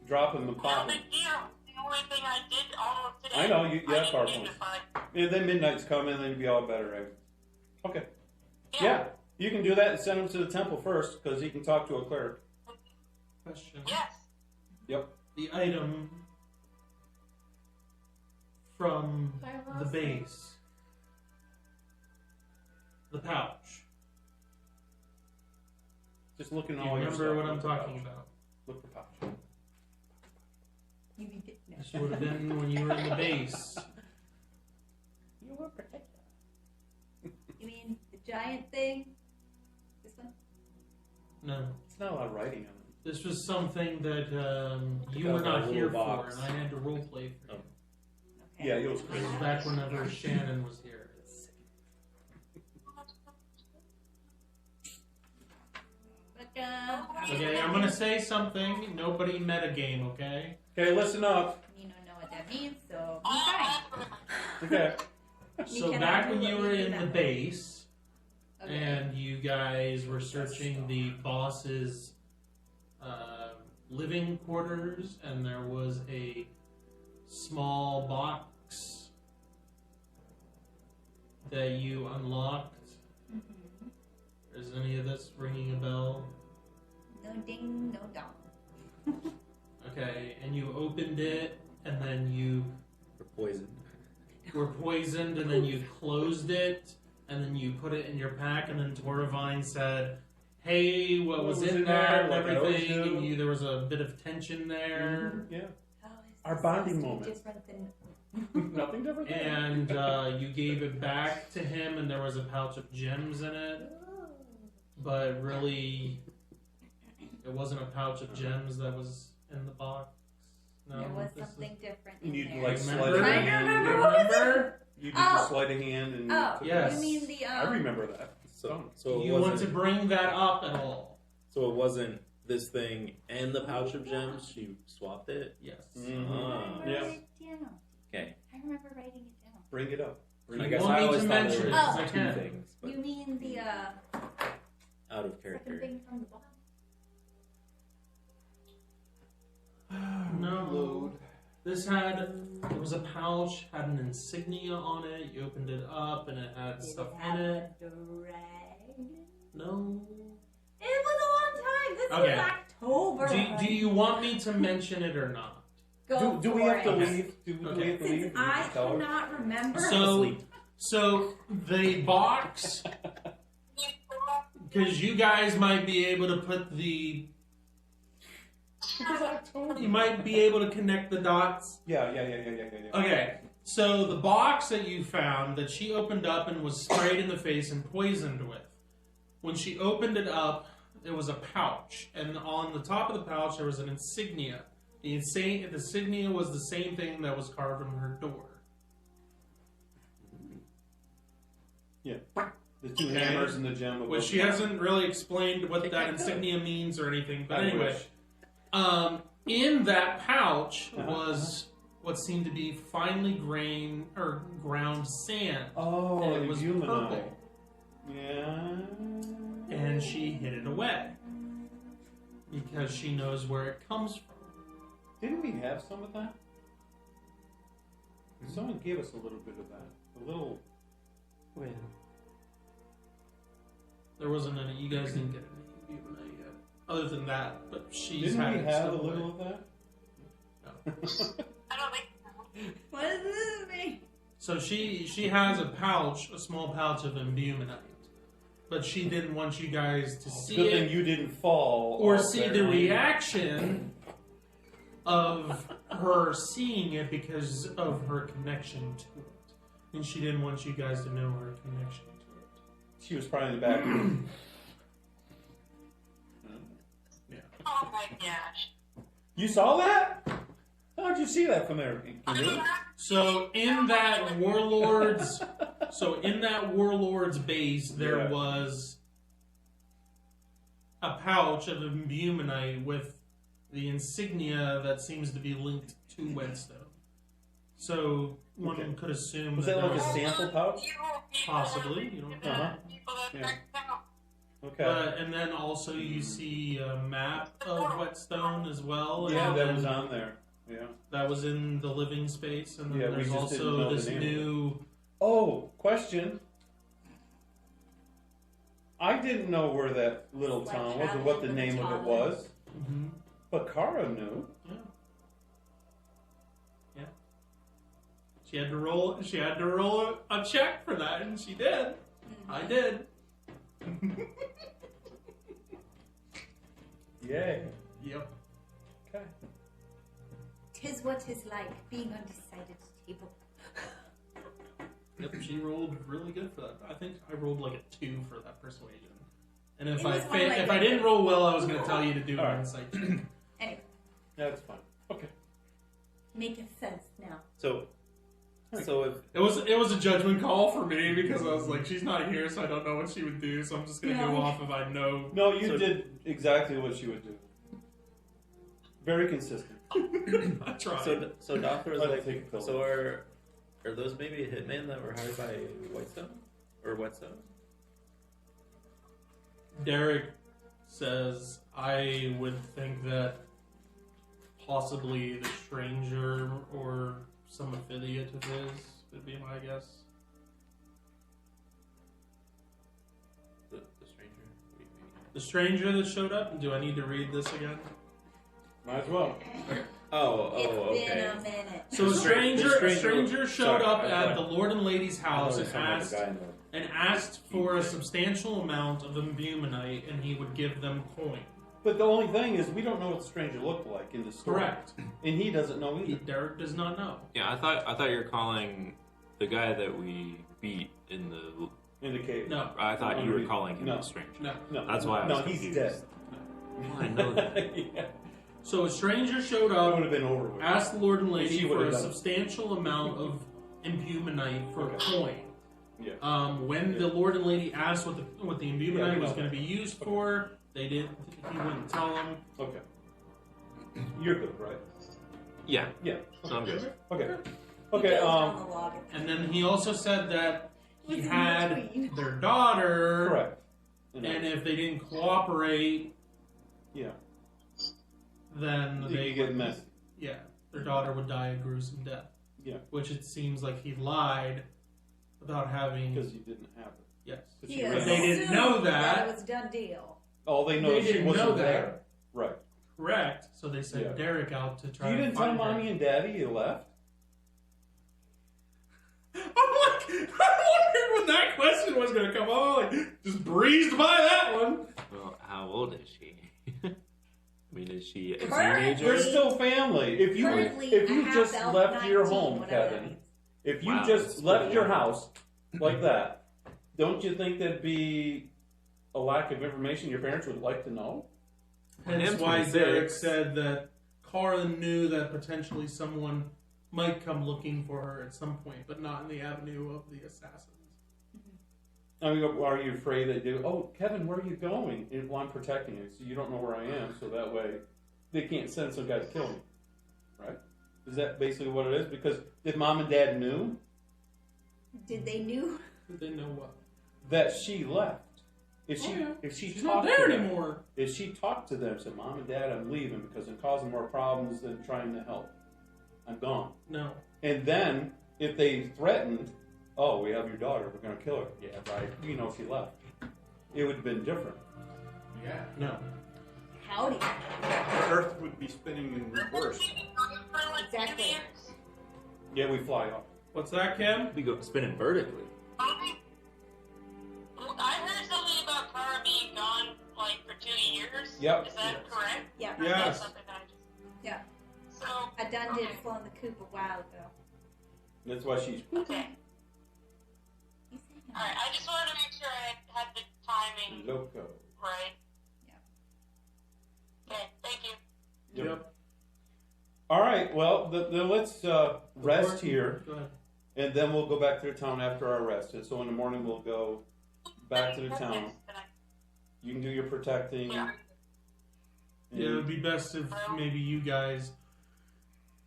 Drop them and No pop them. big deal. The only thing I did all of today. I know, you have I power didn't points. magnify. And then midnight's coming, and then you'll be all better, right? Okay. Yeah, you can do that and send him to the temple first, because he can talk to a cleric. Question. Yes. Yep. The item from the base, the pouch. Just looking Do at you all your remember stuff. what I'm Look for talking pouch. about? Look for pouch. You mean no. This would have been when you were in the base. You were protected. You mean the giant thing? This one? No. It's not a lot of writing on it. This was something that you That were was not a here little for, box. and I had to roleplay for you. Okay. Yeah, it was This crazy. was back whenever Shannon was here. But, Okay, I'm gonna say something. Nobody metagame, okay? Okay, listen up. you don't know what that means, so be fine. Okay. So cannot back do when what you we were do in that the way. base, Okay. and you guys were searching the boss's living quarters, and there was a small box that you unlocked. Is any of this ringing a bell? No ding, no dong. Okay, and you opened it, and then you Or poison. were poisoned, and then you closed it, and then you put it in your pack, and then Toravine said, "Hey, what was in there?" and like I always everything, do. and there was a bit of tension there, Yeah. How is Our this bonding supposed to be moment. different than Nothing different there. and you gave it back to him, and there was a pouch of gems in it, but really, it wasn't a pouch of gems that was in the box. No, there was this something is... different And in you'd there. like Remember? sleight of I hand. remember. You What was it? remember? You did Oh. the sleight of hand and Oh, Yes. you mean the I remember that. So Do it you want to wasn't. bring that up at all? So it wasn't this thing and the pouch of gems. She swapped it. Yes. Mhm. Ah. I Yeah. write it down. Okay. I remember writing it down. Bring it up. Bring I it guess want I me always to thought mention there it? were I two can. things, but You mean the out of second character. thing from the bottom? No. This had, it was a pouch, had an insignia on it. You opened it up and it had stuff in it. No. It was a long time. This Okay. was October. Do you want me to mention it or not? Go Do we for have to it. leave? Do we Okay. have to leave? Since Do we I just tell her? cannot remember. So the box, because you guys might be able to put the, you might be able to connect the dots. Yeah. Okay, so the box that you found that she opened up and was sprayed in the face and poisoned with, when she opened it up, it was a pouch, and on the top of the pouch there was an insignia. The insignia was the same thing that was carved on her door. The two hammers and the gem. Which she hasn't really explained what that insignia means or anything. But anyway, in that pouch was what seemed to be finely ground sand. Oh, and it was Illuminati. purple. Yeah. And she hid it away because she knows where it comes from. Didn't we have some of that? Someone gave us a little bit of that. A little. Wait. There wasn't any. You guys didn't get any Illuminati yet. Other than that, but she's Didn't had we it have a stowed little away. of that? I don't think What does this mean? So she has a pouch, a small pouch of Imbuminite. But she didn't want you guys to see Good it thing you didn't fall. or off see there. the reaction of her seeing it because of her connection to it. And she didn't want you guys to know her connection to it. She was probably in the back room. Oh my gosh. You saw that? How'd you see that from there? So in that warlord's base, there Yeah. was a pouch of Imbuminite with the insignia that seems to be linked to Whetstone. So one Okay. could assume Was that that there like a was sample pouch? possibly, you know. Uh-huh. People that Yeah. checked out. Okay. And then also you see a map of Whetstone as well. Yeah, and that then was on there. Yeah. that was in the living space, and then Yeah, we there's just didn't also know the this name of it. new. Oh, question. I didn't know where that little Like town was or traveling what the with name a of it toddler. was, but Kara knew. Yeah. She had to roll a check for that, and she did. I did. Yay. Yep. Okay. Tis what tis like being undecided table. Yep, she rolled really good for that. I think I rolled like a 2 for that persuasion. And if It I was one of my if I didn't favorites. roll well, I was going to tell you to do an Alright. insight check. Anyway, That's fine. Okay. making sense now. So if It was a judgment call for me because I was like, she's not here, so I don't know what she would do. So I'm just going to go Yeah. off if I know. No, you So- did exactly what she would do. Very consistent. I tried. so Doctor was I'd like, take a pill. so are those maybe hitmen that were hired by Whitestone or Whetstone? Derek says, I would think that possibly the stranger or some affiliate of his would be my guess. The stranger. What do you mean? The stranger that showed up, do I need to read this again? Might as well. Oh, It's okay. been a minute. So a The stranger stranger- showed sorry, up I at thought- the Lord and Lady's house I and thought it sounded like a guy asked for a substantial amount of Imbuminite, and he would give them coin. But the only thing is, we don't know what the stranger looked like in the story. Correct. And he doesn't know either. Derek does not know. Yeah, I thought you were calling the guy that we beat in the. Indicate. No. I thought you were calling him No. the stranger. No. No. That's why I was No, he's confused. dead. Well, I know that. Yeah. So a stranger showed That up, would have been over with. asked the Lord and She Lady would for have a done it. substantial amount of Imbuminite for Okay. coin. Yeah. When the Lord and Lady asked what the Yeah, Imbuminite we was know going to be used for, they didn't. He wouldn't tell them. Okay. You're good, right? Yeah, Yeah. so I'm good. Okay. He Okay. goes down the log. And then he also said that he Was in had between. their daughter, Correct. and if they didn't cooperate, Yeah. then You they get messy. yeah, their daughter would die a gruesome death. Yeah. Which it seems like he lied about having. Because you didn't have it. Yes. But He you But ran they off. didn't know assumed that. it was a done deal. All they know They is she didn't wasn't know that. there. Right. Correct. So they sent Yeah. Derek out to try. You and didn't tell find her. mommy and daddy you left? I'm like, I wondered when that question was going to come on. Like, just breezed by that one. Well, how old is she? I mean, is she a Currently- teenager? They're still family. If you Currently, if a you half just elf, left your 19, home, whatever that Kevin, means. if you Wow, just that's left pretty your young. house like that, don't you think that'd be a lack of information your parents would like to know? Hence I'm why 26. Derek said that Cara knew that potentially someone might come looking for her at some point, but not in the avenue of the assassins. I mean, are you afraid that they do? Oh, Kevin, where are you going? And, well, I'm protecting you, so you don't know where I am, so that way they can't send some guy to kill me, right? Is that basically what it is? Because if mom and dad knew Did they knew? They know what. that she left, if she Oh, yeah. if she She's talked not there to them, anymore. if she talked to them, said, "Mom and Dad, I'm leaving because I'm causing more problems than trying to help. I'm gone." No. And then if they threatened, "Oh, we have your daughter. We're going to kill her." Yeah, right. You know, she left. It would have been different. Yeah. No. Howdy. The Earth would be spinning in reverse. Exactly. Yeah, we fly off. What's that, Kim? We go spinning vertically. I heard something about Kara being gone like for 2 years. Yep. Is that correct? Yeah. Or is that Yes. something that I just... Yeah. So, I done did okay. flown the coop a while ago. That's why she's. Okay. You say no. Alright, I just wanted to make sure I had the timing Loco. right. Yeah. Okay, thank you. Yep. All right. Well, then let's rest here, Go ahead. and then we'll go back to the town after our rest. And so in the morning we'll go back to the town. You can do your protecting. Yeah. and- Yeah, it would be best if maybe you guys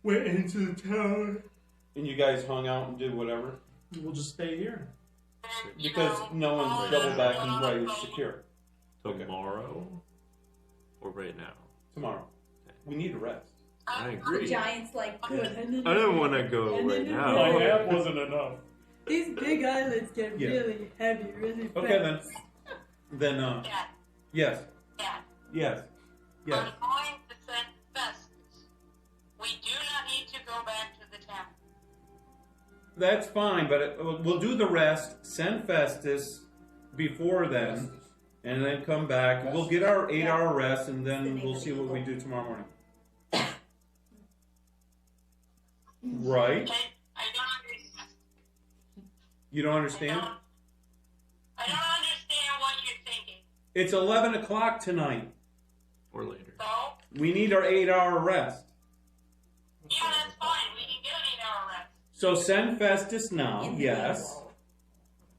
went into the town. And you guys hung out and did whatever. We'll just stay here. Because no one's double back and right is secure. Okay. Tomorrow? Or right now? Tomorrow. We need a rest. I The agree. giant's like, good. I don't want to go right My now. nap wasn't enough. These big islands get Yeah. really heavy, really fast. Okay then. Yeah, Yes. yeah. Yes. Yes. I'm going to send Festus. We do not need to go back to the town. That's fine, but we'll do the rest. Send Festus before then, and then come back. We'll get our 8-hour rest, and then we'll see what we do tomorrow morning. Right? I don't understand. You don't understand? I don't understand what you're thinking. It's 11 o'clock tonight. Or later. So, We need our 8-hour rest. yeah, that's fine. We can get an 8-hour rest. So send Festus now. In the Yes.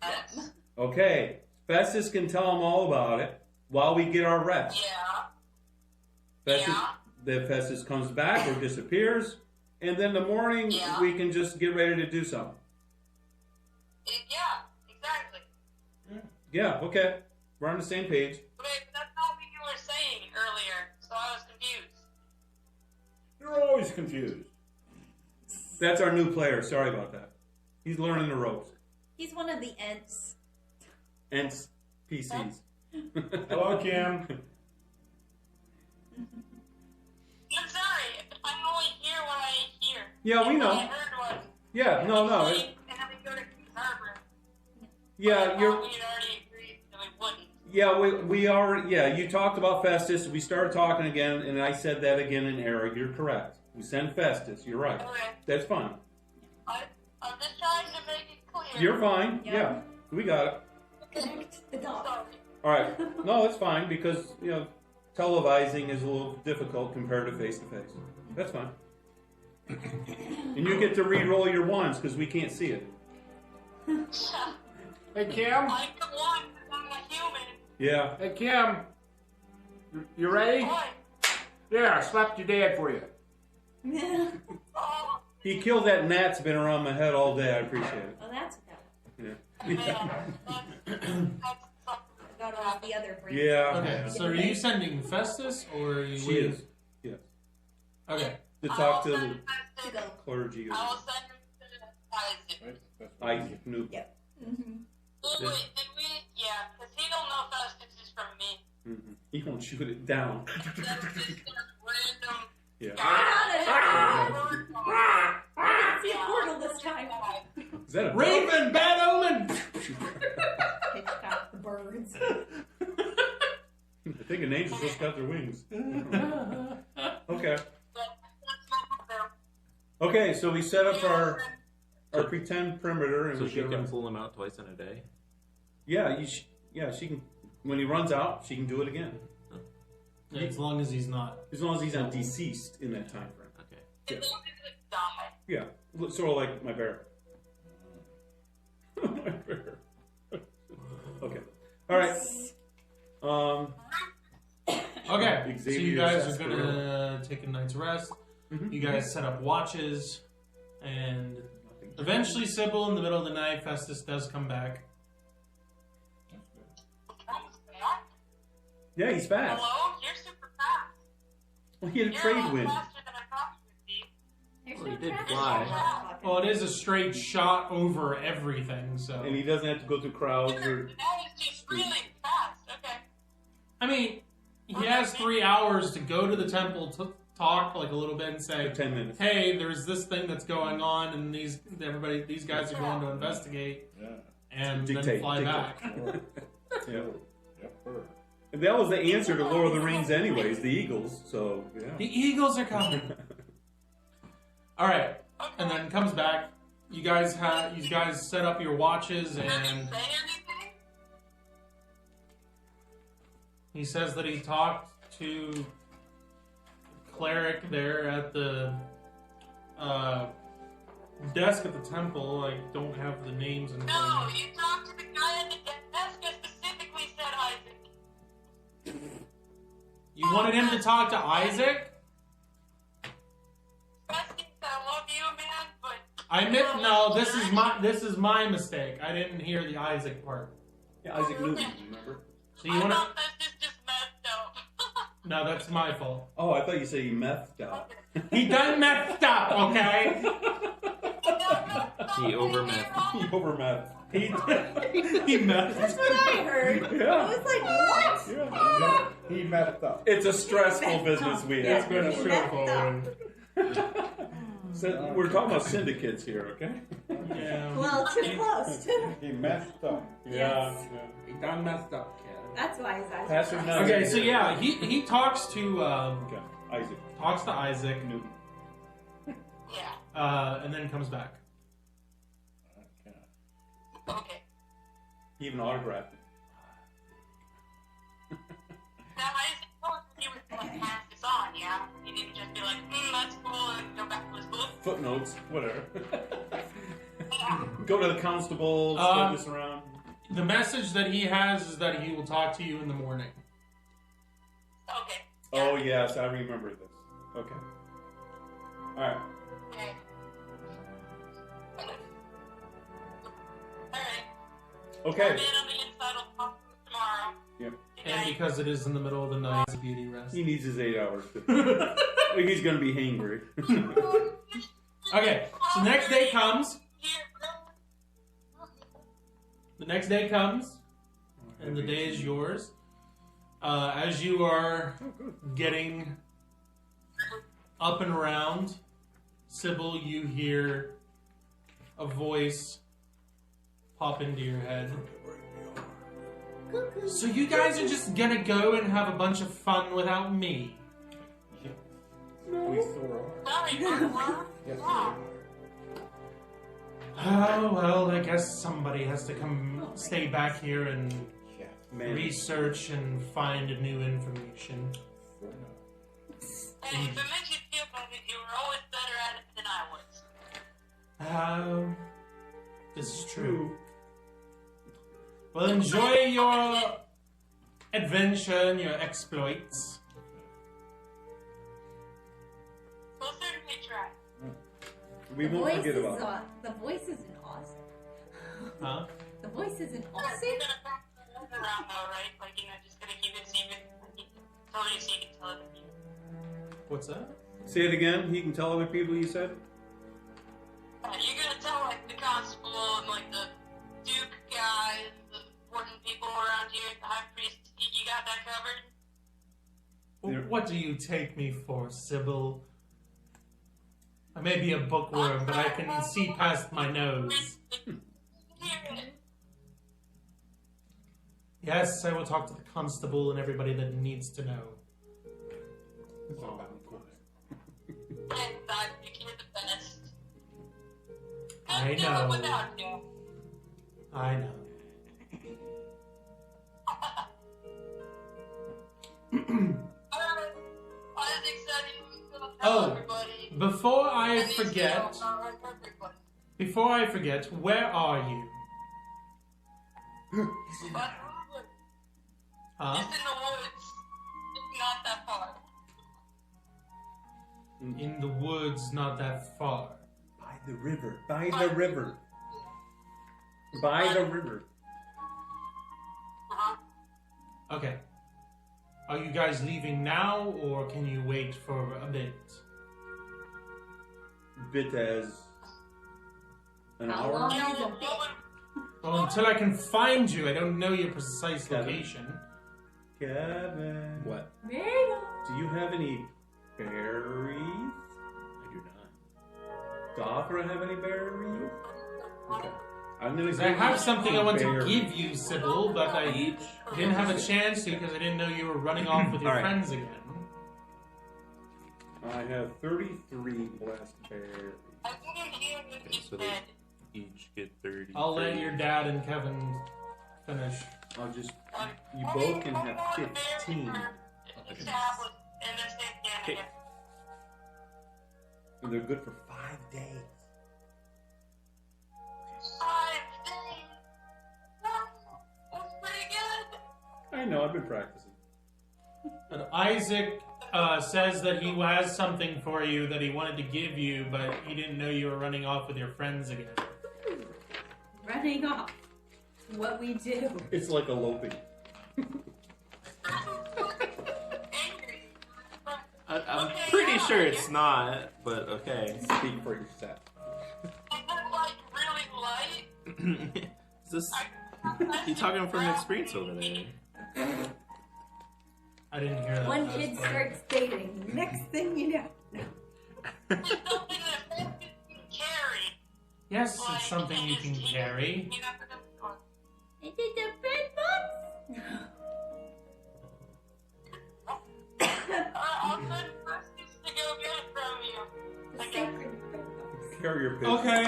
Yes. Okay. Festus can tell them all about it while we get our rest. Yeah. Festus, Yeah. Then Festus comes back or disappears, and then the morning Yeah. we can just get ready to do something. Yeah, exactly. Yeah, okay. We're on the same page. Okay, but that's not what you were saying earlier, so I was confused. You're always confused. That's our new player. Sorry about that. He's learning the ropes. He's one of the Ents. And PCs. Hello, Kim. I'm sorry. I only hear what I hear. Yeah, we And know. what I heard was, Yeah, no. we sleep and then we go to King's Harbor. Yeah, But you're. we had already agreed that we wouldn't. Yeah, we already. Yeah, you talked about Festus. We started talking again, and I said that again in error. You're correct. We send Festus. You're right. Okay. That's fine. I'm just trying to make it clear. You're fine. Yeah. Yeah, we got it. Connect the dots. Sorry. All right. No, that's fine because televising is a little difficult compared to face. That's fine. And you get to re-roll your ones because we can't see it. Hey, Kim. I can one because I'm a human. Yeah. Hey, Kim. You ready? What? There, I slapped your dad for you. Oh, He killed that gnat that's been around my head all day. I appreciate it. Oh, that's what that was. Yeah. man. That's something. I got it off the other brain. Yeah. Okay, so are you sending Festus or are you She is. Yes. Okay. To talk to I will the send To Festus- go. clergy. I will send him to Isaac. Isaac Newt. Yep. Mm-hmm. Wait, did we? Yeah, because he don't know Festus is from me. Mm-hmm. He won't shoot it down. That's just random. Yeah. See a portal this time. Is that a dog? Raven, bad omen! Hitchcock, the birds. I think an angel just got their wings. Okay. Okay, so we set up our pretend perimeter and So we she get can around. pull him out twice in a day? Yeah, she can. When he runs out, she can do it again. Yeah, as long as he's not. As long as he's not deceased in that time frame. Okay. As long as it die. Yeah, sort of like my bear. My bear. All right. Okay, so you Xavier's guys are sarsaparilla. gonna take a night's rest. Mhm. You guys set up watches, and eventually, Sybil, in the middle of the night, Festus does come back. Yeah, he's fast. Hello? You're super fast. Well, he had a You're a trade lot win. faster than I thought you would be. There's Well, no he did traffic fly. jam. Well, it is a straight shot over everything, so. And he doesn't have to go through crowds or. That is just really fast. Okay. I mean, he has 3 hours to go to the temple to talk like a little bit and say, 10 minutes. hey, there's this thing that's going on, and these guys are going to investigate, Yeah. and Dictate, then fly dictate. back. Yeah. Yep, sir. And that was the answer to Lord of the Rings, anyways. The Eagles. So yeah. The Eagles are coming. All right, and then comes back. You guys set up your watches, Does he and say anything? he says that he talked to the cleric there at the desk at the temple. I don't have the names in front No, of me. you talked to the guy at the desk that specifically said Isaac. You wanted him to talk to Isaac? Festus, I love you, man, but I meant no. This is my mistake. I didn't hear the Isaac part. Yeah, Isaac Newton, remember? So you I want to? thought Festus just messed up. No, that's my fault. Oh, I thought you said he methed out. He done messed up. Okay. He overmet. He over methed. He messed. That's what I heard. Yeah. I was like, what? Yeah, he messed up. It's a stressful business we Yeah. have. It's been a He struggle. messed up. So we're talking about syndicates here, okay? Yeah. Well, too close. He messed up. Yes. He done messed up, kid. That's why his eyes Pastor are Nugget. Okay, so yeah, he talks to Okay, Isaac Isaac, Newton. Yeah. and then comes back. Okay. Okay. He even autographed it. Now, Isaac told you he was going to pass this on, yeah? He didn't just be like, that's cool, and go back to his book. Footnotes, whatever. Yeah. Go to the constable, spread this around. The message that he has is that he will talk to you in the morning. Okay. Oh, yes, I remember this. Okay. Alright. Okay. Alright. Okay. Man on the inside will talk to you tomorrow. Yep. Good And night. because it is in the middle of the night, it's a beauty rest. He needs his 8 hours. He's going to be hangry. Okay, so the next day comes. Here, The next day comes, and the day is yours. As you are getting up and around, Sybil, you hear a voice pop into your head. So you guys are just gonna go and have a bunch of fun without me? We sore are. sorry, Barbara. Yes, Wow. Oh, well, I guess somebody has to come stay back here and Yeah. Man. research and find new information. Fair enough. Hey, if it makes you feel better, you were always better at it than I was. This is true. Well, enjoy your adventure and your exploits. We'll certainly try. We won't forget about it. The voice is in Austin. Huh? The voice is in We're Austin? gonna pass the word around though, right? Like, just gonna keep it secret. Tell you so you can tell other people. What's that? Say it again. He can tell other people you said? You're gonna tell, like, the constable and, like, the Duke guy, the important people around here, the high priest. You got that covered? There- What do you take me for, Sybil? I may be a bookworm, but I can see past my nose. Yes, I will talk to the constable and everybody that needs to know. And I think you're the best. I Couldn't do know. it without you. I know. Isaac said he was gonna Oh, tell everybody. Before I And he's forget, gonna tell everybody. where are you? But Huh? Just in the woods. Just not that far. In the woods, not that far. By the river. By the river. By the river. Uh-huh. Okay. Are you guys leaving now, or can you wait for a bit? Bit as an How hour. long? Yeah, He's a well, bit. Well, until I can find you, I don't know your precise Kevin. location. Kevin. What? Do you have any berries? I do not. Doth have any berries? Okay. I'm gonna. 'Cause give I have you something I want to berries. give you, Sybil, but I didn't have a chance to because I didn't know you were running off with your All right. friends again. I have 33 blessed berries. I think you Okay, so they each get 30. I'll let your dad and Kevin finish. I'll just. You both can have 15. established and then say again. Okay. And they're good for 5 days. 5 days. That's pretty good. I know. I've been practicing. But Isaac says that he has something for you that he wanted to give you, but he didn't know you were running off with your friends again. Running off. What we do. It's like eloping. I'm pretty sure it's not, but okay. Speak for yourself. Is it like really light? Is this? You talking from experience over there? I didn't hear that. One last kid part. starts dating. Next thing you know. It's something that can be carried. Yes, it's something you can carry. You have to go to store. Is it the bread box? I'll send Francis to go get it from you. The Okay. sacred bread box. Carrier pigeon. Okay.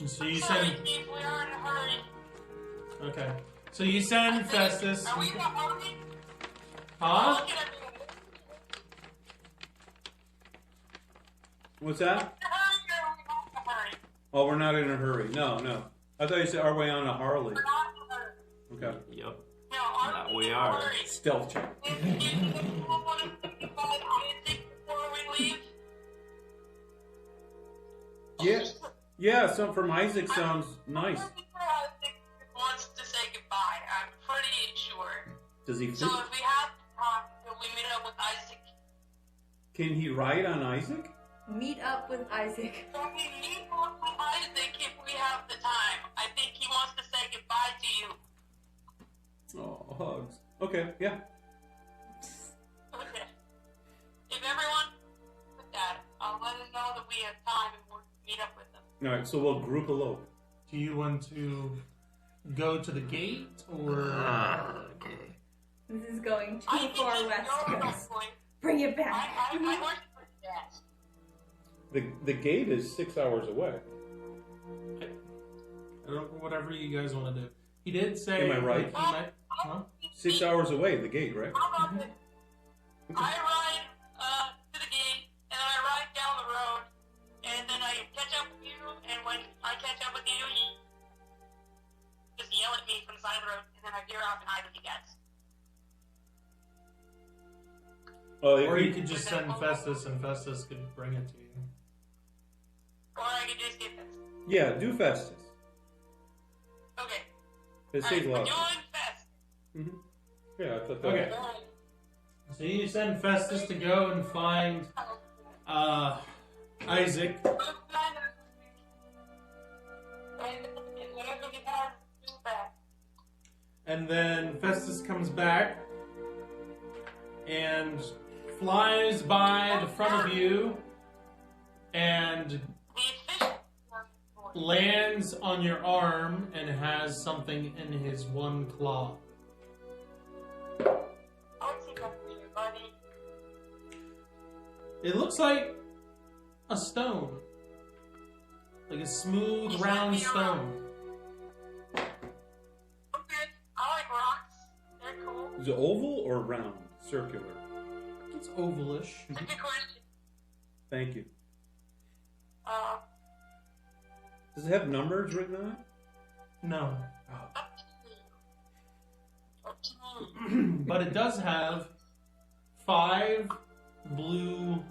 So you Sorry, send. Chief, we are in a hurry. Okay. So you send Festus. Are we in a hurry? Huh? Look at everyone. What's that? Hurry, or are we not in a hurry? Oh, we're not in a hurry. No, no. I thought you said our way on a Harley. We're not in a hurry. Okay. Yep. No, are That we we in a are. hurry? Stealth check. If anyone wants to think about Isaac before we leave? Yeah. Yeah, some from Isaac sounds nice. I'm pretty sure Isaac wants to say goodbye. I'm pretty sure. Does he? So if we have time, we meet up with Isaac. Can he ride on Isaac? Meet up with Isaac. So we meet up with Isaac if we have the time. I think he wants to say goodbye to you. Oh, hugs. Okay, yeah. Okay. If everyone with that, I'll let him know that we have time and we'll meet up with them. All right, so we'll group elope. Do you want to go to the gate or? Okay. This is going I too think far just west, go at guys. that point. Bring it I back. work pretty fast. The gate is 6 hours away. I don't, whatever you guys want to do. He did say. Am I right? He might, huh? 6 hours away, the gate, right? How about this? I ride to the gate, and then I ride down the road, and then I catch up with you, and when I catch up with you, you just yell at me from the side of the road, and then I veer off and hide with you guys. Oh, if Or you- you could just send Festus, and Festus could bring it to you. Or I could just get this. yeah, do Festus. Okay. It Alright, saves a we're lot. doing fast. Yeah, I thought that. Okay. Alright. So you send Festus to go and find Isaac. Whatever you have, do that. And then Festus comes back and flies by the front of you and The official lands on your arm and has something in his one claw. I'll take up for you, buddy. It looks like a stone. Like a smooth, round stone. Okay. I like rocks. They're cool. Is it oval or round? Circular? It's ovalish. It's a good question. Thank you. Uh, Does it have numbers written on it? No. up to you. but it does have 5 blue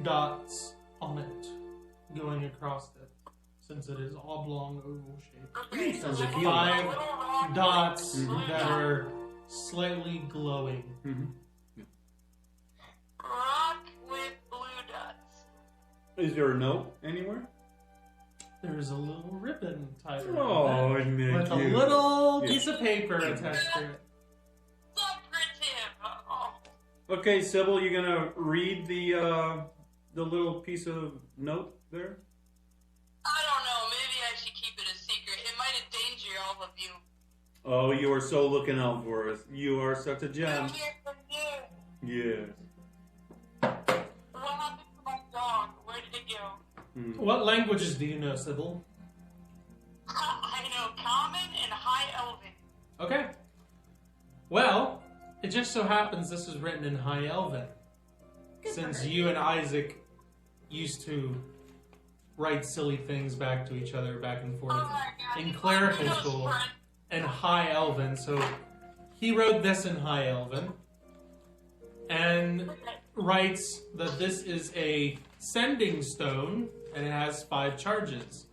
dots on it going across it, since it is oblong oval shaped. Okay, Sounds so like I you. want 5 a little rock dots Mhm. that are slightly glowing. Mm-hmm. rock with blue dots. Is there a note anywhere? There's a little ribbon tied Oh, around isn't it it with a cute? little Yeah. piece of paper attached to it. Lucrative. Oh. Okay, Sybil, you gonna read the little piece of note there? I don't know. Maybe I should keep it a secret. It might endanger all of you. Oh, you are so looking out for us. You are such a I'm gem. here for you. Yes. What happened to my dog? Where did it go? Hmm. What languages do you know, Sybil? I know Common and High Elven. Okay. Well, it just so happens this is written in High Elven. Since you and Isaac used to write silly things back to each other, back and forth, Oh my god. in you clerical those school, friends. and High Elven. So he wrote this in High Elven and writes that this is a sending stone and it has 5 charges.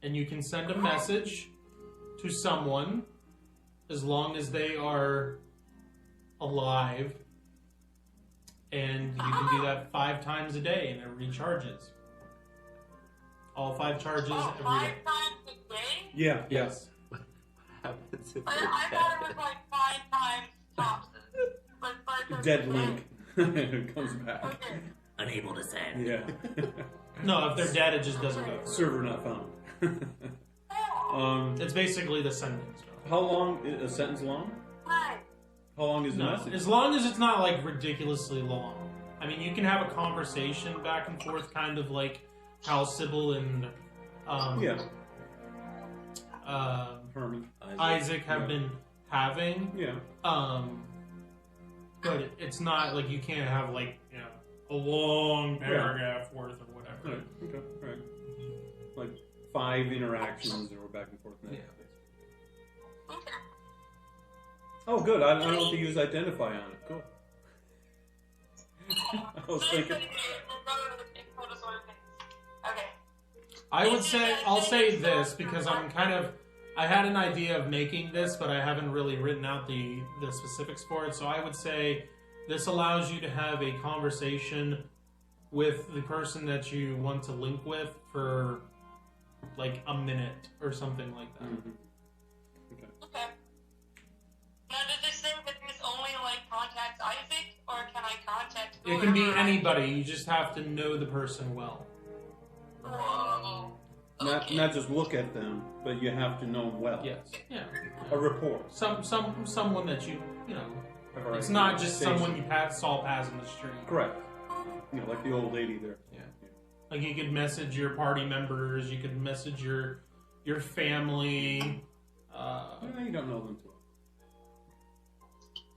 And you can send a message to someone as long as they are alive. And you can do that 5 times a day and it recharges. All 5 charges Oh, every 5 day. times a day? Yeah. Yes. Happens if I they're thought it was like 5 times tops. But 5 times Dead a day. link. It comes back. Okay. unable to send. Yeah. No, if they're dead, it just doesn't go through. Server not found. It's basically the sending stone. How long? A sentence long? Hi. How long is the No, message? as long as it's not like ridiculously long. I mean, you can have a conversation back and forth, kind of like how Sybil and Yeah. Herman, Herman. Isaac have Yeah. been having. Yeah. But it's not like you can't have like a long paragraph worth or whatever. Right. Okay. All right. Like 5 interactions or back and forth. Yeah. Okay. Oh, good. I don't have to use identify on it. Cool. I was thinking. Okay. I'll say this because I had an idea of making this, but I haven't really written out the specifics for it. So I would say this allows you to have a conversation with the person that you want to link with for like a minute or something like that. Mhm. Okay. Now, does it say that this only like contacts Isaac, or can I contact? It can be whoever I- anybody. You just have to know the person well. Whoa. Not just look at them, but you have to know them well. Yes. Yeah. A rapport. Someone that you know. Have a It's not just conversation. someone you saw pass in the street. Correct. You know, like the old lady there. Yeah. Like you could message your party members, you could message your family. You don't know them too well.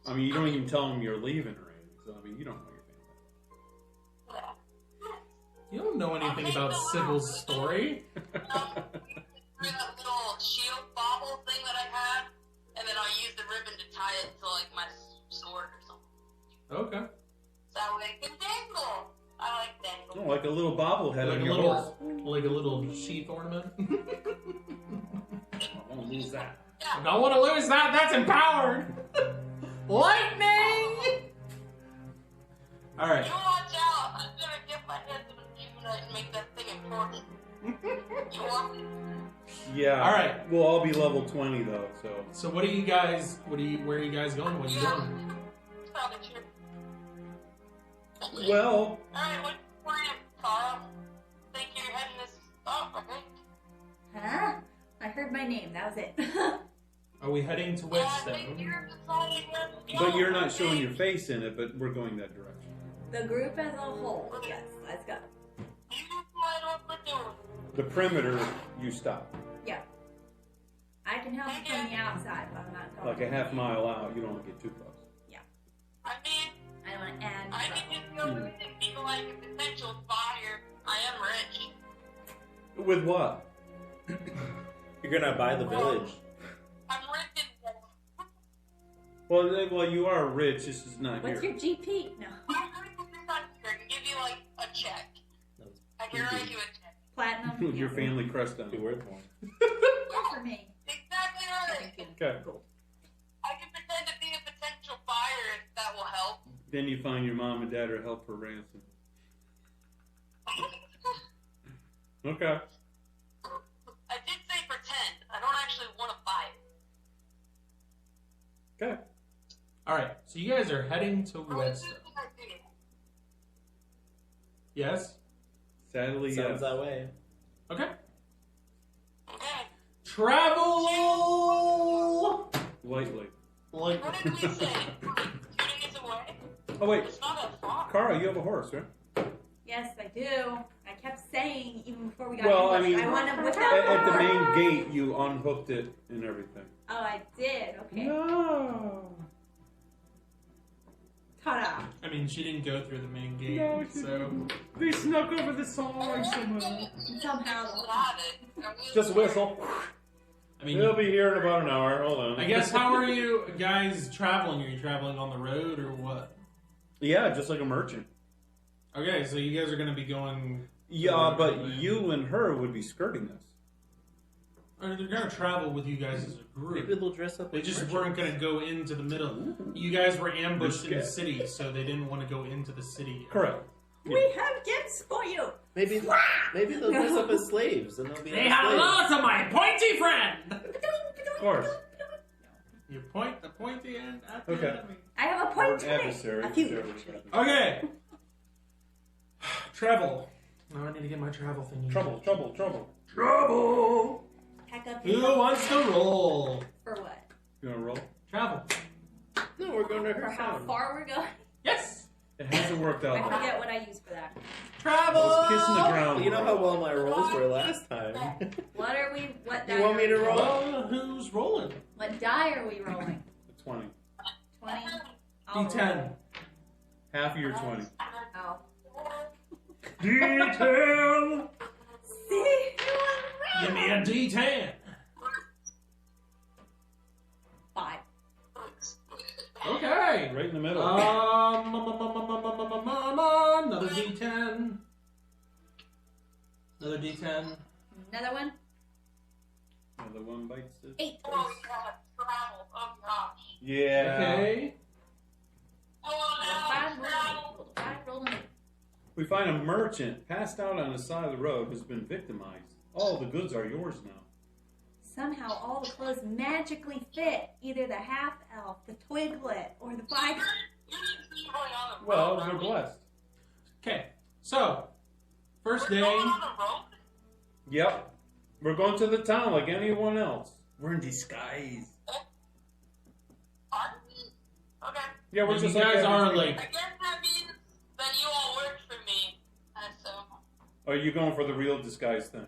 I mean, you don't even tell them you're leaving or anything. So I mean, you don't know your family. You don't know anything about Sybil's story. Through that little shield bobble thing that I had, and then I'll use the ribbon to tie it to like my sword or something. Okay. So that way it can dangle. I like dangle. Oh, like a little bobblehead Like on a your little, horse. like a little sheath ornament. I won't lose that. I don't want to lose that. That's empowered. Lightning. All right. You watch out. I'm gonna get my head to the demon and make that thing important. You want me? Yeah. All right. We'll all be level 20 though. So. So what are you guys? Where are you guys going? What are you doing? It's probably true. Well. Alright, what's your plan, Carl? Think you're heading this up, okay? Huh? I heard my name. That was it. Are we heading to Yeah, I think Whetstone? you're deciding where to go. But you're not showing your face in it. But we're going that direction. The group as a whole. Yes, let's go. You decide what we're doing. The perimeter, you stop. Yeah. I can help you from the outside, but I'm not going. Like a half mile out, you don't want to get too close. I mean, I don't want to add I trouble. can just go in and be like a potential buyer. I am rich. With what? You're gonna buy the village. I'm rich in Well, you are rich. This is not What's here. your GP? No. I can give you like a check. I can write you a check. Platinum? Your Yeah. family crest on Be it. worth more. Yeah, for me. Exactly right. Okay. I can pretend to be a potential buyer if that will help. Then you find your mom and dad are held for ransom. Okay. I did say pretend. I don't actually want to buy it. Okay. All right, so you guys are heading to Oh, Whetstone. Yes. Sadly, Sounds yes. that way. Okay. Okay. Travel. Lightly. Like What did we say? 2 days away? Oh wait, It's not that far. Kara, you have a horse, right? Yes, I do. I kept saying even before we got Well, I English, mean, I want to whip At, that at the horse. main gate, you unhooked it and everything. Oh, I did. Okay. No. Ta-da. I mean, she didn't go through the main gate, No, she so They snuck over the side somehow. Somehow. Have it. Just whistle. I mean, We'll be here in about an hour. Hold on. I guess how are you guys traveling? Are you traveling on the road or what? Yeah, just like a merchant. Okay, so you guys are gonna be going. Yeah, but you and her would be skirting us. Or they're gonna travel with you guys as a Maybe group. they'll dress up. They like just merchants. weren't gonna go into the middle. You guys were ambushed in the Risque. city, so they didn't want to go into the city. Correct. We have gifts for you. Maybe they'll dress up as slaves and they'll be Say our hello slaves. to my pointy friend. Of course. You point the pointy end at the Okay. enemy. I have a Or point an to make. adversary. A few. whichever. Okay. Travel. Now I need to get my travel thing. Trouble. Trouble. Pack up Who your wants to roll? for what? You want to roll? Travel. No, we're going to For her how town. far we're going? Yes. It hasn't worked out. I though. forget what I use for that. Travel. Let's kiss in the ground. You know how well my rolls were last time. What are we? What die You want me to are we roll? rolling? Well, who's rolling? What die are we rolling? 20. 20. I'll D10. roll. Half of your 20. Oh. D10. See? Give me a D10. 5. Okay. Right in the middle. Another D10. Another D10. Another one. Another one bites it. 8. Oh, yeah. Travel. Oh, gosh. Yeah. Okay. Oh, Five, no. roll Travel. an 8. 5, roll an 8. We find a merchant passed out on the side of the road has been victimized. All the goods are yours now. Somehow all the clothes magically fit either the half elf, the twiglet, or the five. You didn't see going on the Well, road, they're are we? blessed. Okay. So, first We're day. going on the road? Yep. We're going to the town like anyone else. We're in disguise. Are we? Okay. Yeah, we're You just guys like are I like. guess that means that you all work for me. So, Are you going for the real disguise thing?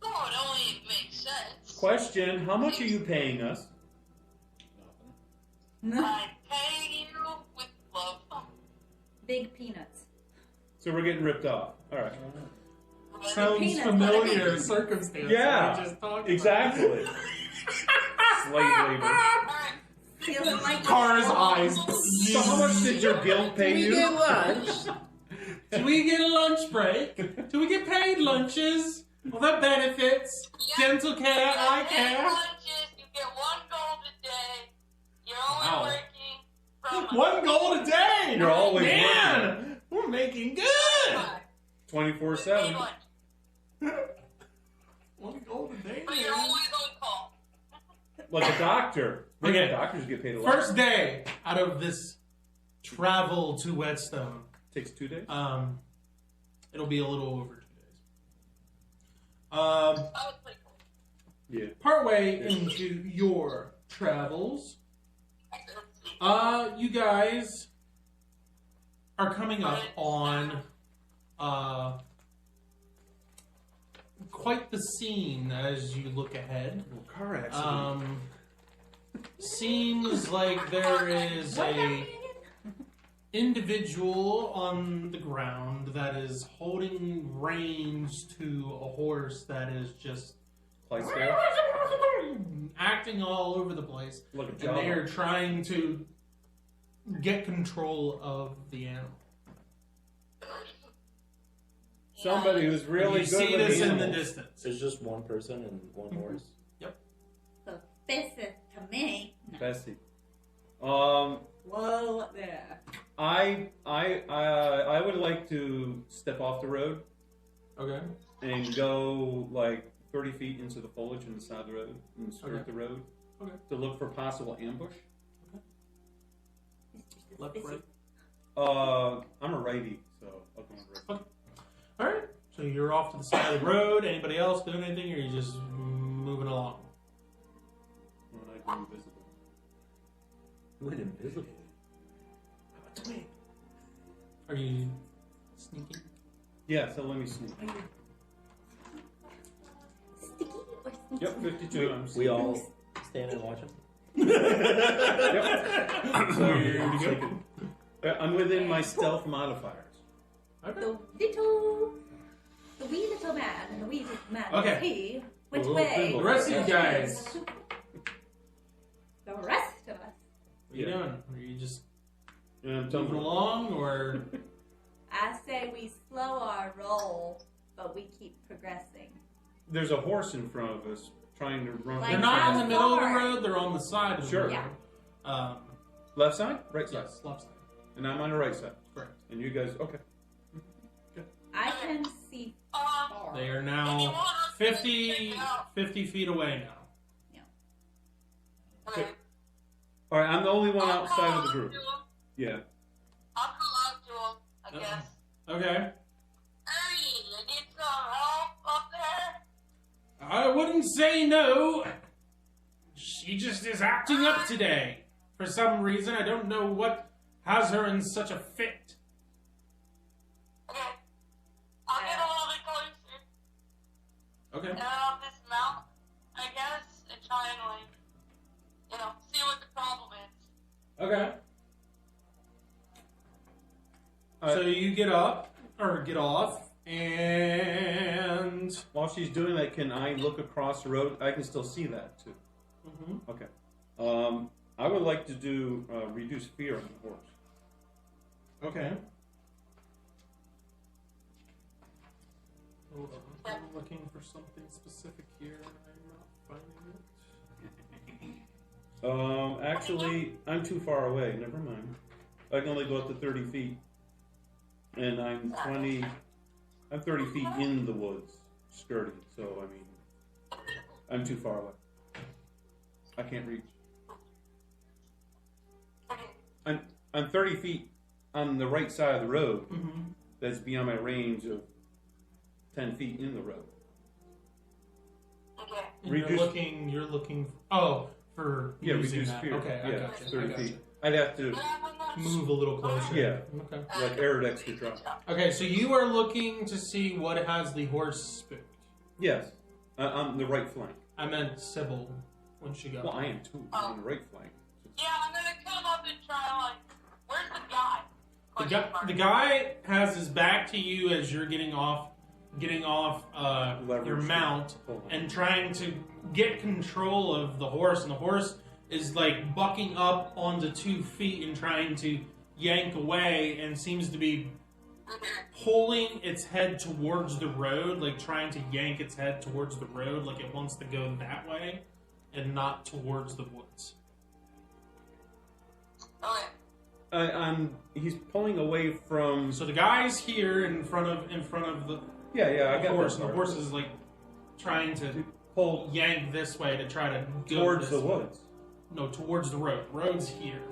oh, it only makes sense. Question, how much are you paying us? I pay you with love. Big peanuts. So we're getting ripped off. All right. Sounds Peanuts, familiar but- circumstance. Yeah, that we just talked exactly. Slave labor. Alright. Feeling like Cara's eyes. So how much did your guild pay We you? get lunch. Do we get a lunch break? Do we get paid lunches? Well, that benefits. Dental care, eye care. Lunches, you get 1 gold a day. You're only Wow. working from 1 gold a day. You're always Man, we're making good. 24/7. 1 gold a day. But you're always on call. Like a doctor. Okay. Doctors get paid a lot. First day out of this travel to Whetstone. Takes 2 days. It'll be a little over 2 days. That was pretty cool. Yeah. Partway into your travels, you guys are coming up on quite the scene as you look ahead. Car accident. Seems like there is a individual on the ground that is holding reins to a horse that is just Clydesdale? acting all over the place, Like a and Java. they are trying to get control of the animal. Somebody who's really you good see with this in the animals. distance. There's just one person and one horse. So this is to me. No. Bessie. Whoa there. I would like to step off the road Okay. and go like 30 feet into the foliage on the side of the road and skirt Okay. the road Okay. to look for possible ambush. Left, right. I'm a righty, so I'll go on the right. All right. So you're off to the side of the road. Anybody else doing anything, or are you just moving along? When I go invisible. You went invisible. Are you sneaking? Yeah, so let me sneak. Sticky or sneaky? Yep, 52. I'm We all stand and watch him. Yep. So Here I'm we go. sneaking. I'm within my stealth modifiers. Okay. The wee little man, the wee little man. Okay. He, which The little way? thimble. The rest of you guys, The rest of us. what are you doing? Are you just And I'm moving tumbling. along, or I say we slow our roll, but we keep progressing. There's a horse in front of us trying to run. Like they're not in the middle of the far? road? They're on the side of the Sure. road. Yeah. Left side? Right side? Yes, left side. And I'm on the right side. Correct. And you guys, okay. I can see far. They are If you now want us to check it out. 50 feet away now. Okay. All right, I'm the only one I'll outside call of the out group. to him. Yeah. I'll call out to him, I guess. Okay. Hey, you need some help up there? I wouldn't say no. She just is acting up today. For some reason, I don't know what has her in such a fit. Okay. I'll get a little bit closer. Okay. And I'll dismount, I guess, and try and, like, see what the problem is. Okay. All So right. you get up, or get off, and... While she's doing that, can I look across the road? I can still see that too. Mhm. Okay. I would like to do reduce fear on the horse. Okay. Hold on. I'm looking for something specific here. I'm not finding it. Actually, I'm too far away. Never mind. I can only go up to 30 feet, and I'm 30 feet in the woods, skirting. So I mean, I'm too far away. I can't reach. I'm 30 feet on the right side of the road. Mm-hmm. That's beyond my range of 10 feet in the road. Okay. And Reduce- you're looking, for Yeah, using reduce that. fear. Okay, I yeah, got you. 30 I feet. got I'd have to, you. Move a little closer. Yeah. Okay. like, Aerodex to drop. Okay, so you are looking to see what has the horse spooked. Yes, on the right flank. I meant Sybil when she got Well, I am too, on the right flank. Yeah, I'm gonna come up and try, where's the guy? The guy has his back to you as you're getting off your Leverage. mount Hold on. and trying to get control of the horse, and the horse is like bucking up onto 2 feet and trying to yank away, and seems to be pulling its head towards the road, like trying to yank its head towards the road, like it wants to go that way and not towards the woods. Okay. He's pulling away from. So the guy's here in front of the Yeah, I the got horse, that and the part. horse is like trying to Pull yank this way to try to go towards this the way. woods No, towards the road. The road's here,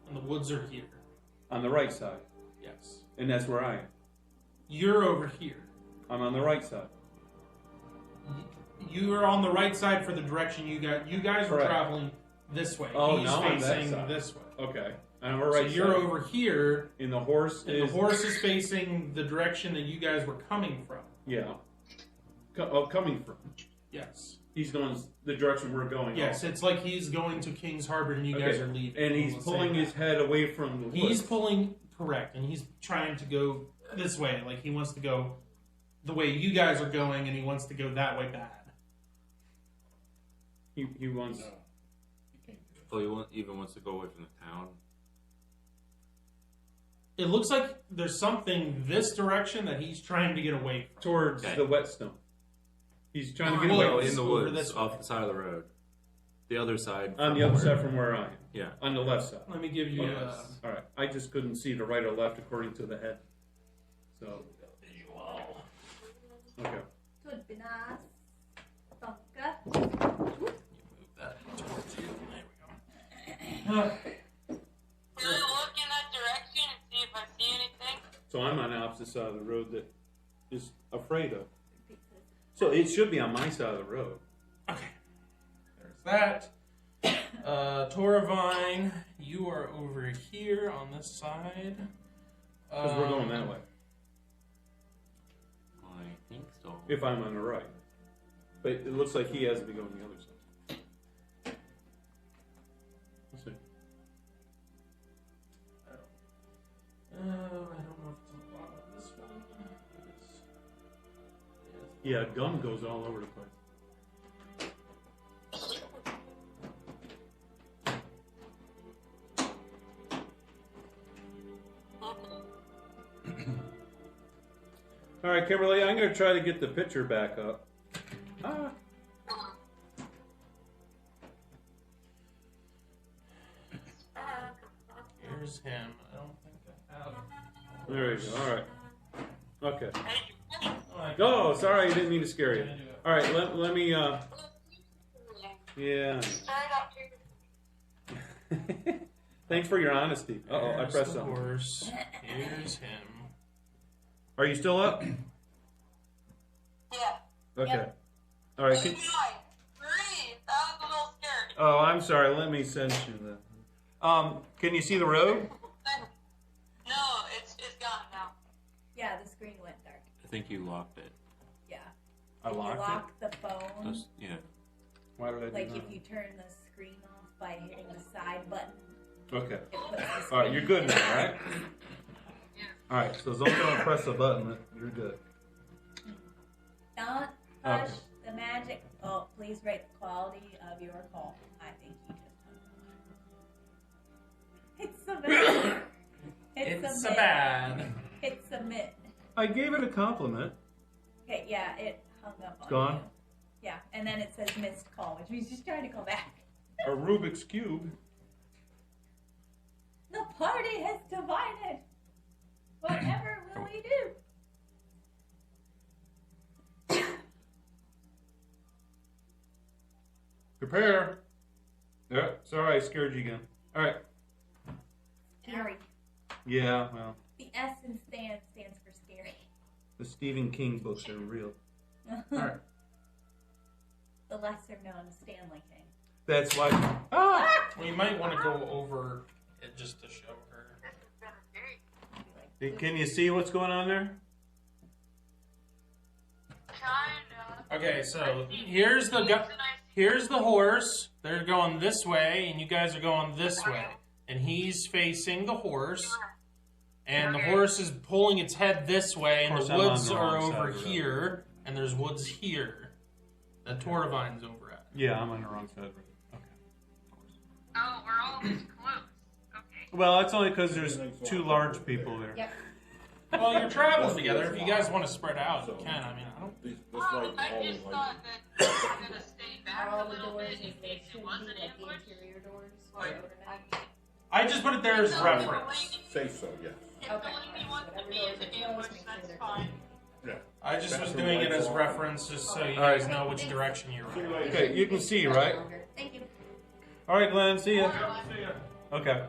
and the woods are here. on the right side, Yes, and that's where I am. you're over here. I'm on the right side. You are on the right side for the direction you got. You guys are Correct. traveling this way. Oh, He's now I'm that facing side. this way. Okay, I'm on the right So you're side. over here, And the horse and is. the horse is facing the direction that you guys were coming from. Yeah. Coming from. Yes. He's going the direction we're going. Yes, it's like he's going to King's Harbor and you guys Okay. are leaving. And he's on the same pulling route. his head away from the woods. He's pulling, correct, and he's trying to go this way. Like he wants to go the way you guys are going, and he wants to go that way bad. He wants. No. You can't do it. Oh, he even wants to go away from the town. It looks like there's something this direction that he's trying to get away from. Towards Okay. the wetstone. He's trying to get Well, away No, in the over woods, this way. off the side of the road. The other side. on from the other where- side from where I am. Yeah. On the left side. Let me give you All right. I just couldn't see the right or left according to the head. So okay. Would be nice. Tonka. move that towards you. There we go. Can I look in that direction and see if I see anything? So I'm on the opposite side of the road that is afraid of. So it should be on my side of the road. Okay. There's that. Toravine, you are over here on this side. Because we're going that way. I think so. If I'm on the right. But it looks like he has to be going the other side. Let's see. I don't know if it's on the bottom of this one. Yeah, gum goes all over the place. All right, Kimberly, I'm going to try to get the picture back up. Ah. Here's him. I don't think I have. There you go. All right. Okay. Alright. Oh, sorry, I didn't mean to scare you. Gonna do it. All right, let me. Yeah. Straight up here. Thanks for your honesty. Uh-oh, I There's pressed the something. horse. Here's him. Are you still up? Yeah. Okay. Yep. All right. Breathe. That was a little scary. Oh, I'm sorry. Let me send you that. Can you see the road? No, it's gone now. Yeah, the screen went dark. I think you locked it. Yeah. I When you locked lock the phone, Just, yeah. Why did I do like that? if you turn the screen off by hitting the side button, Okay. it puts the screen. All right, you're good now, right? All right. So as long as I don't press the button, you're good. Don't push the magic. Oh, please rate the quality of your call. I think you just hung up. Hit submit. Hit It's so submit. bad. Hit submit. I gave it a compliment. Okay, yeah, it hung up on Gone? you. Yeah, and then it says missed call, which means she's trying to call back. A Rubik's Cube. The party has divided. Whatever will we do? Prepare. Yeah, sorry, I scared you again. All right. Scary. Yeah, well, The S in Stan stands for scary. the Stephen King books are real. All right. The lesser known Stanley King. That's why. Ah! Well, you might want to go over it just to show her. Hey, can you see what's going on there? Kinda. Okay, so here's the horse. They're going this way, and you guys are going this way. And he's facing the horse, and the horse is pulling its head this way, and Of course, the I'm on woods the are wrong side over of the road. here, and there's woods here that Toravine's over at. Yeah, I'm on the wrong side of the road. Okay. Oh, we're all this close. Okay. Well, that's only because there's two large people there. Yep. Well, you're traveling together. If you guys want to spread out, you can. I mean, I don't. This Well, light I always just like thought that we were gonna stay back Are a all the little doors bit in as they case should it be, was an like the ambush. interior doors? Right. I just put it there as reference. say so, yes. If Okay. the lady wants to Whatever be in doors the are closed, ambush, make sure that's they're fine. Yeah. I just was Bathroom doing it lights as on. reference, just so you All right. guys know which direction you're See you in. later. Okay, you can see, right? Thank you. All right, Glenn, see ya. See ya. Okay.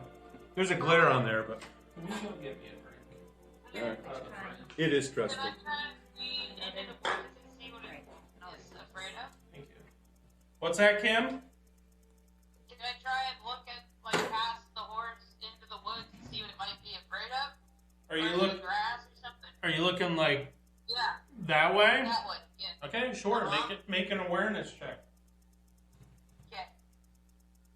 There's a glare on there, but Can you go get me a drink? all right. Out of the fridge. It is Can stressful. I try and see into the woods and see what it is afraid of? Thank you. What's that, Kim? Can I try and look at, like, past the horse into the woods and see what it might be afraid of? Are you Or look? the grass or something? Are you looking like Yeah, that way? that way. Yeah. Okay, sure. Make an awareness check. Okay.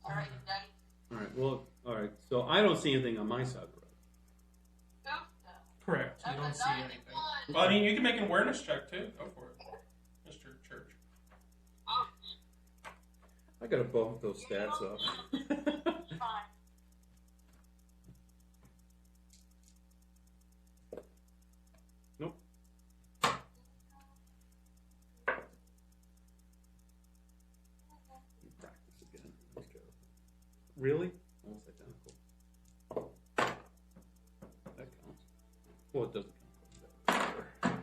All right, Daddy. All right. Well, all right. So I don't see anything on my side of the road. Oof, no. Correct. You That's don't a see 91. anything. Well, I mean, you can make an awareness check too. Go for it, Mr. Church. Oh, gotta bump those stats up. Fine. Nope. Practice again. Okay. Really? Almost identical. That counts. Well, it doesn't count.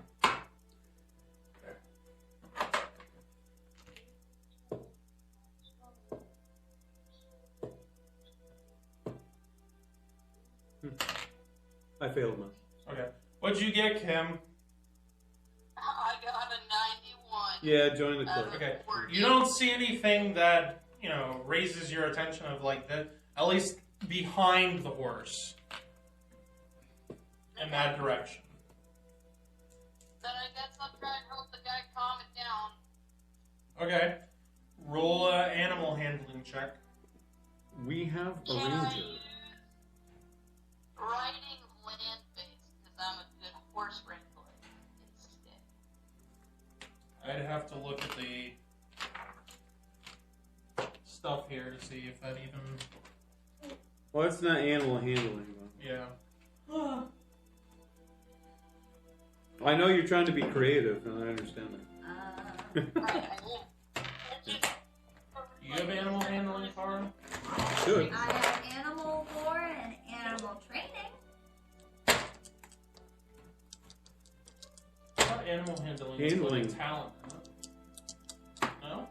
I failed mine. Okay. What'd you get, Kim? I got a 91. Yeah, join the club. Okay. You don't see anything that, raises your attention of like that, at least behind the horse. In that direction. Then I guess I'll try and help the guy calm it down. Okay. Roll a animal handling check. We have a Can I ranger. use riding land-based, because I'm a good horse wrangler instead. I'd have to look at the stuff here to see if that even. Well, it's not animal handling, though. Yeah. I know you're trying to be creative, and I understand that. I will. You have animal handling, Cara? Good. I have animal lore and animal training. I thought animal handling is Handling. like talent. Huh? No?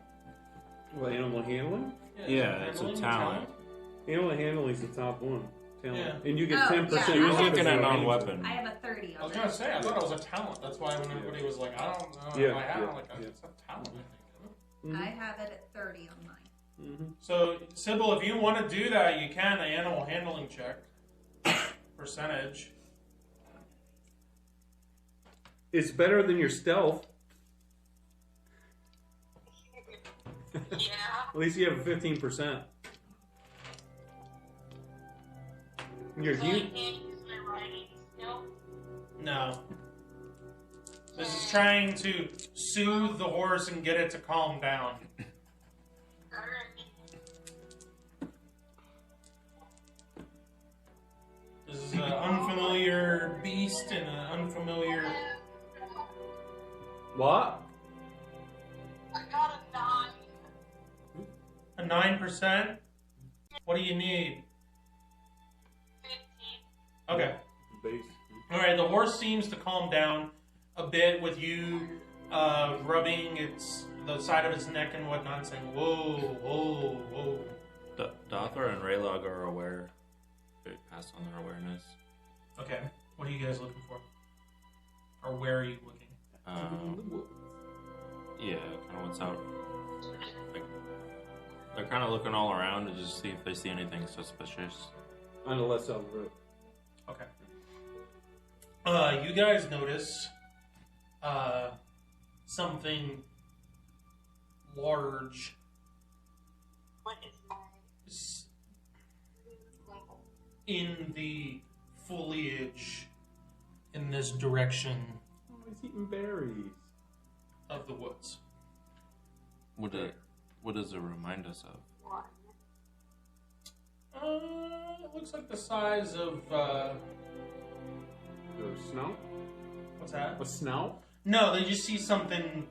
Well, animal handling? Yeah, it's a handling talent. Animal handling is the top one. Talent. Yeah. And you get Oh, 10%. yeah. He was I looking at ranger. non-weapon. I have a 30 I on was that. gonna say, I thought it was a talent. That's why when everybody was like, I don't know Yeah, if I have yeah, it, like, yeah. it's a talent, I think. Mhm. I have it at 30 on mine. Mhm. So, Sybil, if you want to do that, you can. The animal handling check. Percentage. It's better than your stealth. Yeah. At least you have a 15%. Your So I hu- can't use my riding skill. No. This is trying to soothe the horse and get it to calm down. This is an unfamiliar beast and an unfamiliar. What? I got a 9. A 9%? What do you need? 15. Okay. Base. Alright, the horse seems to calm down a bit with you rubbing the side of its neck and whatnot, saying, whoa, whoa, whoa. Dothra and Raylog are aware. They passed on their awareness. Okay, what are you guys looking for? Or where are you looking? Yeah, kind of what's out. Like, they're kind of looking all around to just see if they see anything suspicious. On the left side of the road. Okay. You guys notice something large What is s- in the foliage in this direction Oh, he's eating berries. of the woods. What does it remind us of? one? It looks like the size of The snout? what's that? A snout? No, they just see something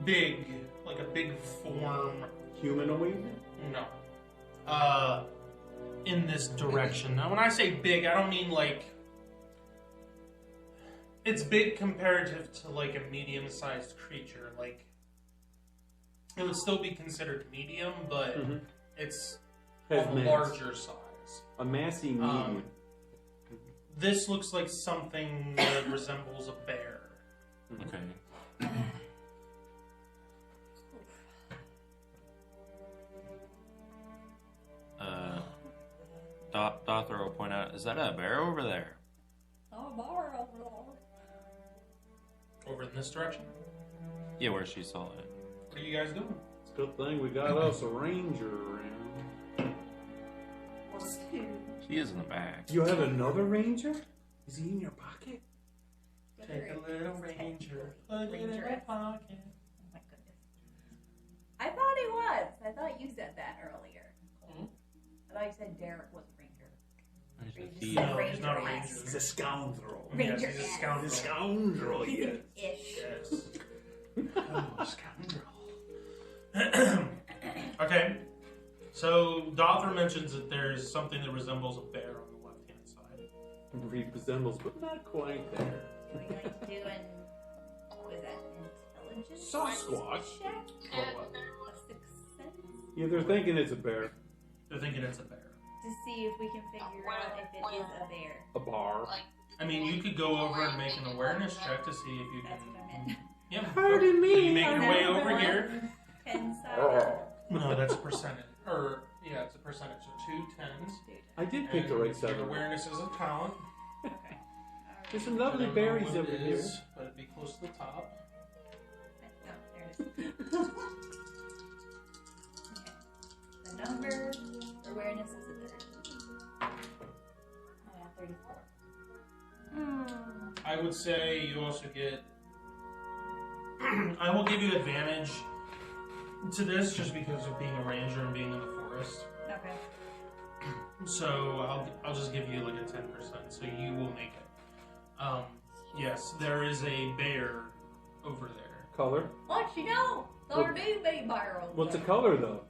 big, like a big form. Humanoid? No. In this direction. Now, when I say big, I don't mean like. It's big comparative to like a medium-sized creature. Like, it would still be considered medium, but Mm-hmm. it's Has of a mass. larger size. A massy medium. This looks like something that resembles a bear. Okay. Dothra will point out, is that a bear over there? Oh, bar over there. Over in this direction. Yeah, where she saw it. What are you guys doing? It's a good thing we got us a ranger around. She is in the back. You have another ranger? Is he in your pocket? Take a little ranger, put it in Ranger. my pocket. Oh my goodness. I thought he was. I I thought you said that earlier. Hmm? I thought you said Derek was a ranger. I just Or you a just thief. said No, he's not a ranger-esque. ranger. He's a scoundrel. Ranger Yes, he's a ass. scoundrel. Scoundrel, He's yes. an ish. Yes. Oh, scoundrel. Okay. So Dothra mentions that there's something that resembles a bear on the left-hand side. Resembles, but not quite there. Are we going to do an, what is that, intelligence Sasquatch. check? Or what? A success? Yeah, they're thinking it's a bear. They're thinking it's a bear. To see if we can figure out if it is a bear. A bar. Like, I mean, you could go over and make an awareness check to see if you That's can. what I meant. Yeah. Pardon So me. you make your Is way that over one? here. 10 sided. No, that's a percentage. Or yeah, it's a percentage. So 2 10s. I did pick the And right side. Your awareness is a talent. Okay. There's some I lovely don't know berries what it over here. is, but it'd be close to the top. No, there it is. Okay. The number for awareness is a 30. 34. I would say you also get. I will give you advantage to this just because of being a ranger and being in the forest. Okay. So I'll just give you like a 10%, so you will make it. Yes, there is a bear over there. Color? What you know? There do be bear over What's the there. color though?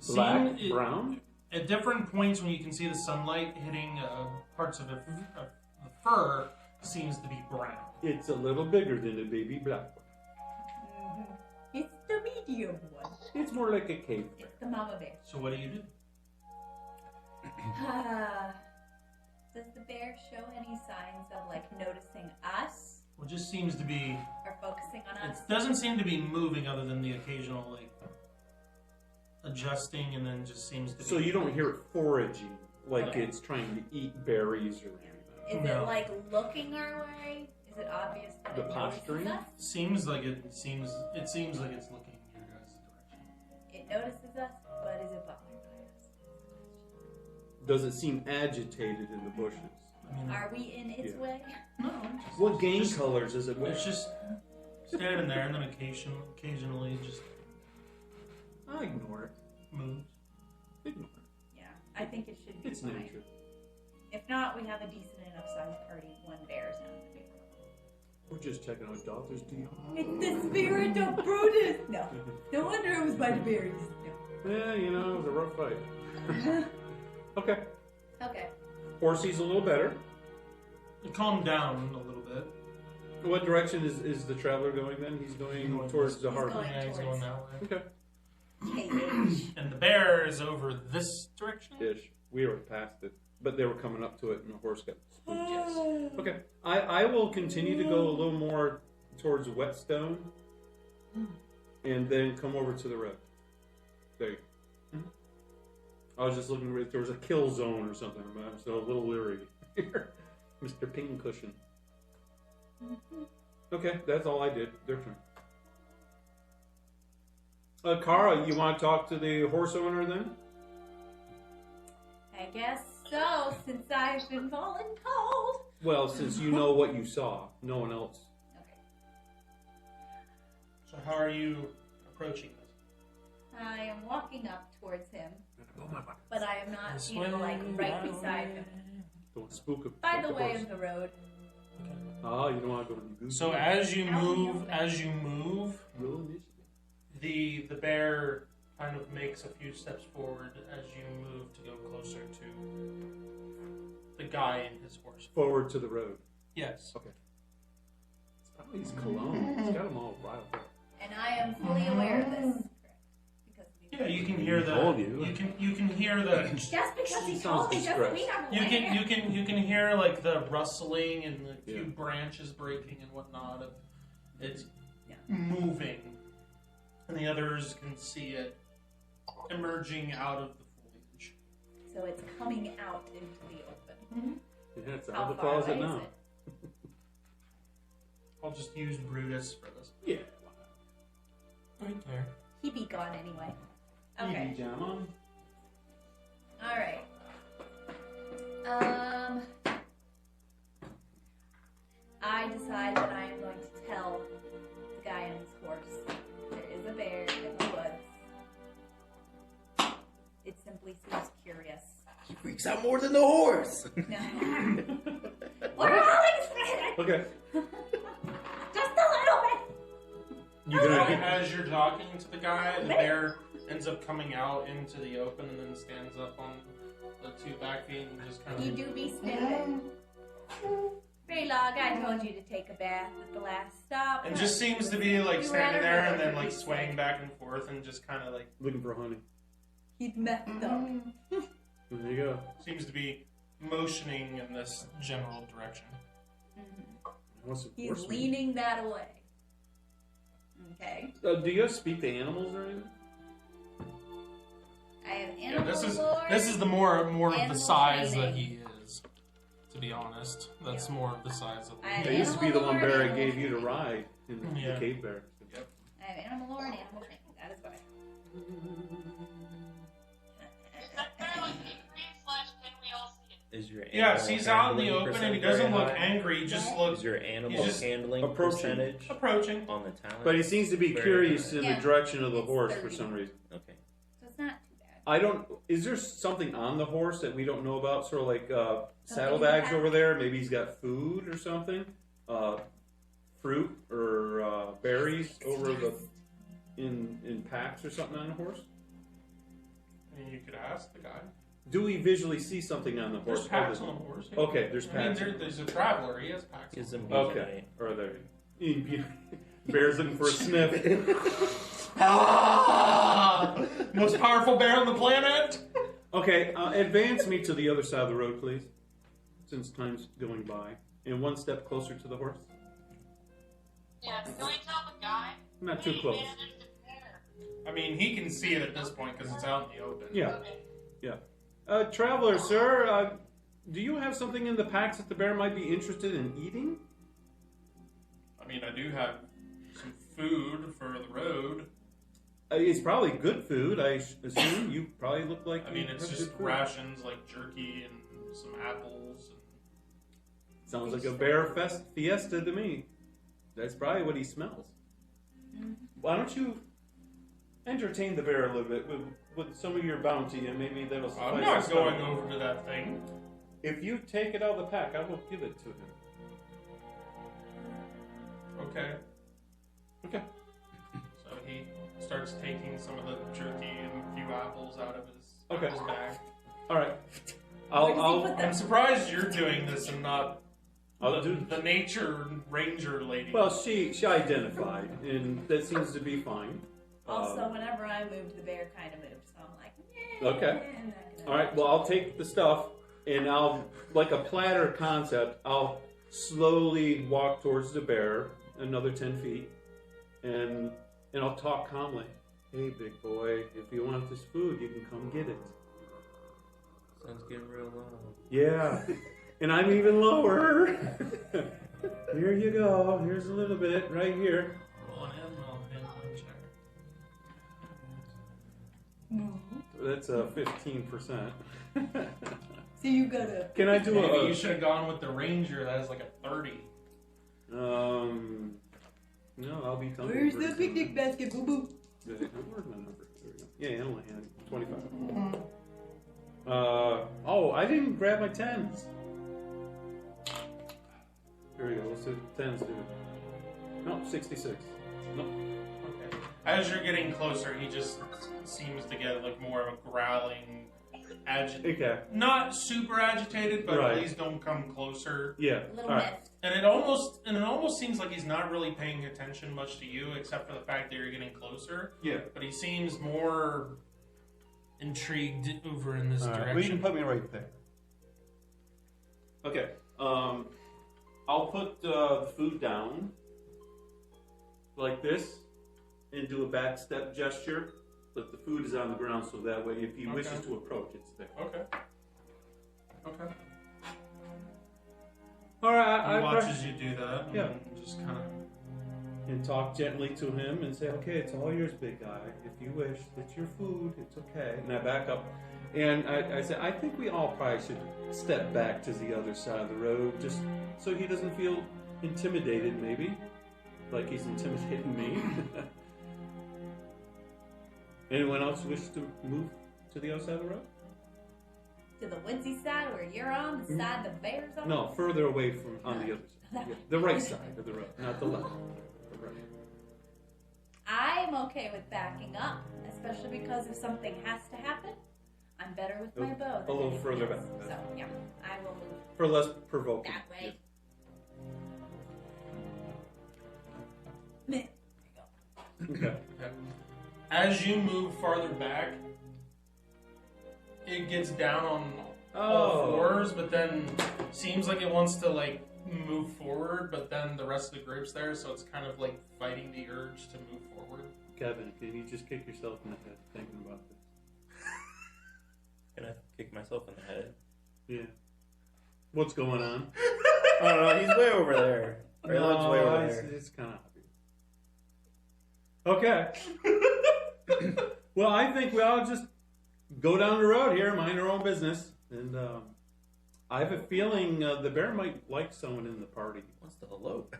Black? Seeing it- Brown? At different points when you can see the sunlight hitting parts of the fur, seems to be brown. It's a little bigger than a baby black one. Mhm. It's the medium one. It's more like a cave. It's the mama bear. So what do you do? Does the bear show any signs of like noticing us Well, it just seems to be. or focusing on It us? doesn't seem to be moving other than the occasional like adjusting, and then just seems to be. So you don't hear it foraging like Okay. it's trying to eat berries or anything. Is No. it like looking our way? Is it obvious that The it posturing? notices us? Seems like it seems like it's looking in your guys' direction. It notices us, but is it bothered by us? Does it seem agitated in the bushes? I mean, Are we in its Yeah. way? no, just, What game just- colors is it wear? It's just standing there, and then occasionally it just I ignore it. moves. Ignore it. Yeah, I think it should be It's fine. nature. If not, we have a decent enough sized party. One bear is not the big problem. We're just checking out Daughter's deal. It's the spirit of Brutus! No. No wonder it was by the berries. Yeah, you know, it was a rough fight. No. Okay. Okay. Horsey's a little better. It calmed down a little bit. What direction is the traveler going then? He's going Going towards this- the He's harbor. going- Yeah, he's going that way. Okay. KH. And the bear is over this direction. Ish. We already passed it. But they were coming up to it and the horse got spooked. Yes. Okay. I will continue to go a little more towards Whetstone and then come over to the road. There you go. I was just looking if there was a kill zone or something. I'm still a little leery here. Mr. Pincushion. Okay, that's all I did. Their turn. Kara, you want to talk to the horse owner then? I guess so, since I've been voluntold. Well, since you know what you saw, no one else. Okay. So how are you approaching this? I am walking up towards him, Oh my God. but I am not, like right beside him. Don't spook him. By the way of the road. Ah, you don't want to go to the goose. So as you move, Roll initiative. the bear kind of makes a few steps forward as you move to go closer to the guy and his horse. Forward to the road. Yes. Okay. It's probably his cologne. It's got them all riled up. And I am fully aware of this. Because Yeah, you can hear the. Told you. You can hear the. just because She he sounds told me doesn't distressed. mean I'm You aware. can hear like the rustling and the few Yeah. branches breaking and whatnot. Of it's Yeah. moving, and the others can see it emerging out of the foliage. So it's coming out into the open. Yeah, it's How out of the far closet away now. is it? I'll just use Brutus for this. Yeah. Right there. He'd be gone anyway. Okay. Pajama. Alright. I decide that I am going to tell the guy on his horse there is a bear in the woods obviously seems curious. He freaks out more than the horse. No. We're all excited! Okay. Just a little bit! You gonna As you're talking to the guy, the bear ends up coming out into the open and then stands up on the two back feet and just kind You of. do be sniffing. Braylog, I told you to take a bath at the last stop. And just seems to be like You standing rather there go and then to like the swaying beach. back and forth and just kind of like looking for honey? He's messed up. There you go. seems to be motioning in this general direction. What's the He's horse mean? leaning that way. Okay. Do you guys speak to animals or anything? I have Yeah, animal this is the more of the animal size that training. he is. To be honest, that's more of the size of. I have That used to be the one animal bear I lore, gave you to animal ride in Yeah. the cave bear. I have animal lore and animal training. That is what I have. Is that bear like angry / can we all see it? Is your Yes, animal he's out in the handling open and he percent doesn't very look high? angry. He just Yeah. Is looks your animal he's just handling approaching. percentage approaching. on the talent? But he seems to be Very curious high. in Yeah. the direction of the It's horse for 30. some reason. Okay. So it's not too bad. I don't. Is there something on the horse that we don't know about? Sort of like saddlebags in the over there. Maybe he's got food or something. Fruit or berries over the in packs or something on the horse. I mean, you could ask the guy. Do we visually see something on the horse? There's packs other on than- the horse. Yeah. Okay, there's I mean, packs. there's a traveler. He has packs. Gives him Okay, or there. Bears looking for a sniff. Ah! Most powerful bear on the planet. Okay, advance me to the other side of the road, please. Since time's going by, and one step closer to the horse. Yeah, can we tell the guy? Not too Hey, close. man, there's a bear. I mean, he can see it at this point because it's out in the open. Yeah. Okay. Traveler, sir, do you have something in the packs that the bear might be interested in eating? I mean, I do have some food for the road. It's probably good food, I assume. You probably look like. I mean, you it's have just good food. rations like jerky and some apples. Sounds like a bear fiesta to me. That's probably what he smells. Why don't you entertain the bear a little bit with some of your bounty, and maybe that'll suffice. I'm not his going stomach. over to that thing. If you take it out of the pack, I will give it to him. Okay. Okay. So he starts taking some of the jerky and a few apples out of his Okay. bag. All right. Where does he I'll put them? I'm surprised you're doing this and not I'll do. the nature ranger lady. Well, she identified, and that seems to be fine. Also, whenever I moved, the bear kind of moved, so I'm like, Okay. I'm not gonna All right. Well, I'll take the stuff, and I'll, like a platter concept, I'll slowly walk towards the bear, another 10 feet, and I'll talk calmly. Hey, big boy, if you want this food, you can come get it. Sounds getting real low. Yeah, and I'm even lower. Here you go. Here's a little bit right here. Roll an animal handling check. That's a 15%. So you gotta. Can I do Maybe a? you should have gone with the ranger. That is like a 30. No, I'll be telling Where's the picnic basket, boo boo? Where's my number? There we go. Yeah, animal hand. 25. Oh, I didn't grab my 10s. Here we go. Let's do 10s, dude. No, 66. No. Okay. As you're getting closer, he just seems to get like more of a growling, agitated. Okay. Not super agitated, but Right. please don't come closer. Yeah. A little All right. miffed. And it almost seems like he's not really paying attention much to you, except for the fact that you're getting closer. Yeah. But he seems more intrigued over in this All right. direction. Well, you can put me right there. Okay. I'll put the food down like this and do a back step gesture, but the food is on the ground, so that way if he wishes to approach, it's there. Okay. Okay. All right. He I watches you do that, and Yeah. then just kind of. and talk gently to him and say, okay, it's all yours, big guy. If you wish, it's your food, it's okay. And I back up. And I said, I think we all probably should step back to the other side of the road, just so he doesn't feel intimidated, maybe. Like he's intimidating me. Anyone else wish to move to the other side of the road? To the woodsy side where you're on, the side the bear's on? No, further away from on the other side. Yeah, the right side of the road, not the left. The right. I'm okay with backing up, especially because if something has to happen, I'm better with my bow. A little than further anything back. else. So, yeah, I will move For less provoking. that way. Yeah. Okay. As you move farther back, it gets down on all Oh. fours, but then seems like it wants to like move forward, but then the rest of the group's there, so it's kind of like fighting the urge to move forward. Kevin, can you just kick yourself in the head thinking about this? Can I kick myself in the head? Yeah. What's going on? I don't know. He's way over there. Or he looks way over there. It's kind of obvious. Okay. Well, I think we all just go down the road here, mind our own business, and I have a feeling the bear might like someone in the party. What's the elope?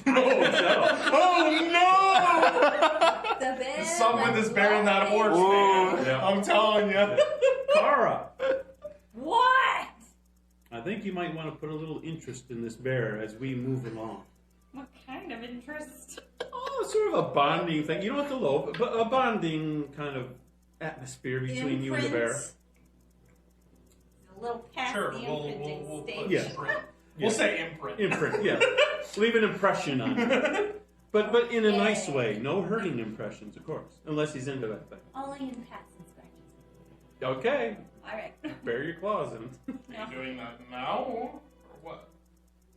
Oh no! The bear Something with this was bear in that horse, Whoa. man. I'm telling you. Kara, What? I think you might want to put a little interest in this bear as we move along. What kind of interest? Oh, sort of a bonding thing. You don't have to lope, but a bonding kind of atmosphere between you and the bear. Imprints. A little past Sure, the we'll imprinting put stage. Yeah. imprint. We'll say imprint. Imprint, yeah. Leave an impression on it. But in a nice way. No hurting impressions, of course. Unless he's into that thing. Only in past inspections. Okay. All right. Bear your claws in. Are you doing that now? Or what?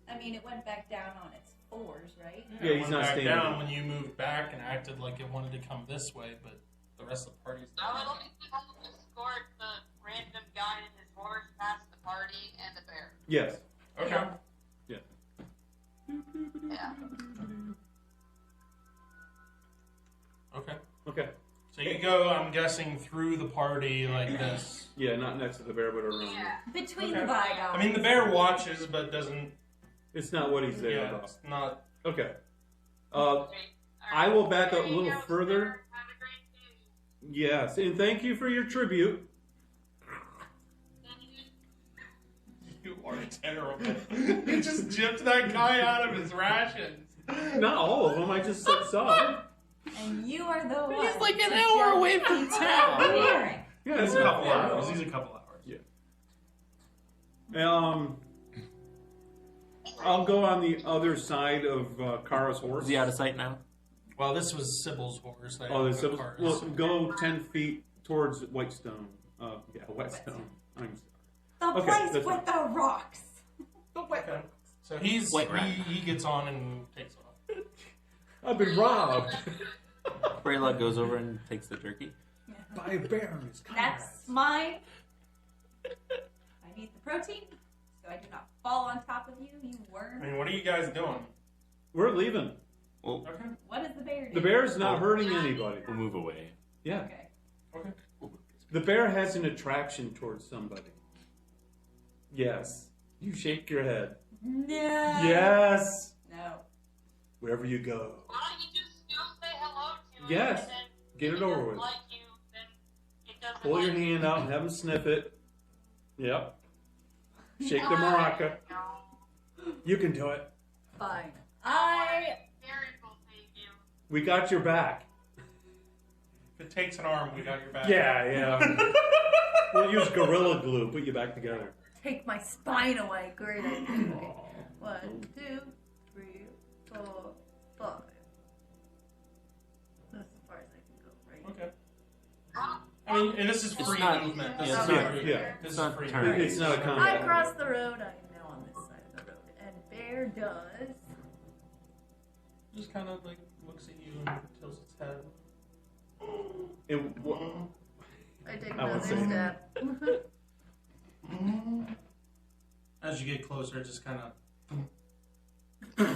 I mean, it went back down on its fours, right? Yeah, it he's went not back standing down up. when you moved back and acted like it wanted to come this way, but the rest of the party's I there. would like to help escort the random guy and his horse past the party and the bear. Yes. Okay. Yeah. Yeah. Okay. Okay. So you go, I'm guessing, through the party like this. Yeah, not next to the bear, but around. Yeah. Between Okay. the bygones. I mean, the bear watches, but doesn't. It's not what he's there Yeah, about. it's not. Okay. Okay. I will back up a There you little go, further. sir. Have a great day. Yes, and thank you for your tribute. You are terrible. You just gypped that guy out of his rations. Not all of them, I just said some. And you are the one. He's like an to hour judge away from town. Eric. Yeah, He's a couple hours. He's a couple hours. I'll go on the other side of Kara's horse. Is he out of sight now? Well, this was Sybil's horse. I Oh, don't the know Sybil's. cars. Well, go 10 feet towards Whitestone. Yeah, Whetstone. I'm The Okay, place that's with the rocks. Okay. So he's White rat. he gets on and takes off. I've been robbed Brayla goes over and takes the jerky. by a bear and his comrades. That's mine. I need the protein, so I do not fall on top of you, you I worm. mean, what are you guys doing? We're leaving. Well, Okay. What does the bear do? The bear's not hurting anybody. we'll move away. Yeah. Okay. Okay. The bear has an attraction towards somebody. Yes. You shake your head. No. Yes. No. Wherever you go. Why don't you just go say hello to him? Yes. And then Get if it he over doesn't with. like you, then it doesn't Pull your like you. hand out and have him sniff it. Yep. Shake the maraca. You can do it. Fine. Eric will save you. We got your back. If it takes an arm, we got your back. Yeah. We'll use Gorilla Glue. Put you back together. Take my spine away. Great idea. 1, 2, 3, 4, 5. That's as far as I can go, right? Okay. I mean, and this is It's free not- movement. This yeah, is it's not- free. yeah. This It's is not free. turn. It's not a I combat. cross the road. I am now on this side of the road. And Bear does. Just kind of like looks at you and tilts its head. And what? I take I would another say- step. As you get closer, it just kind of.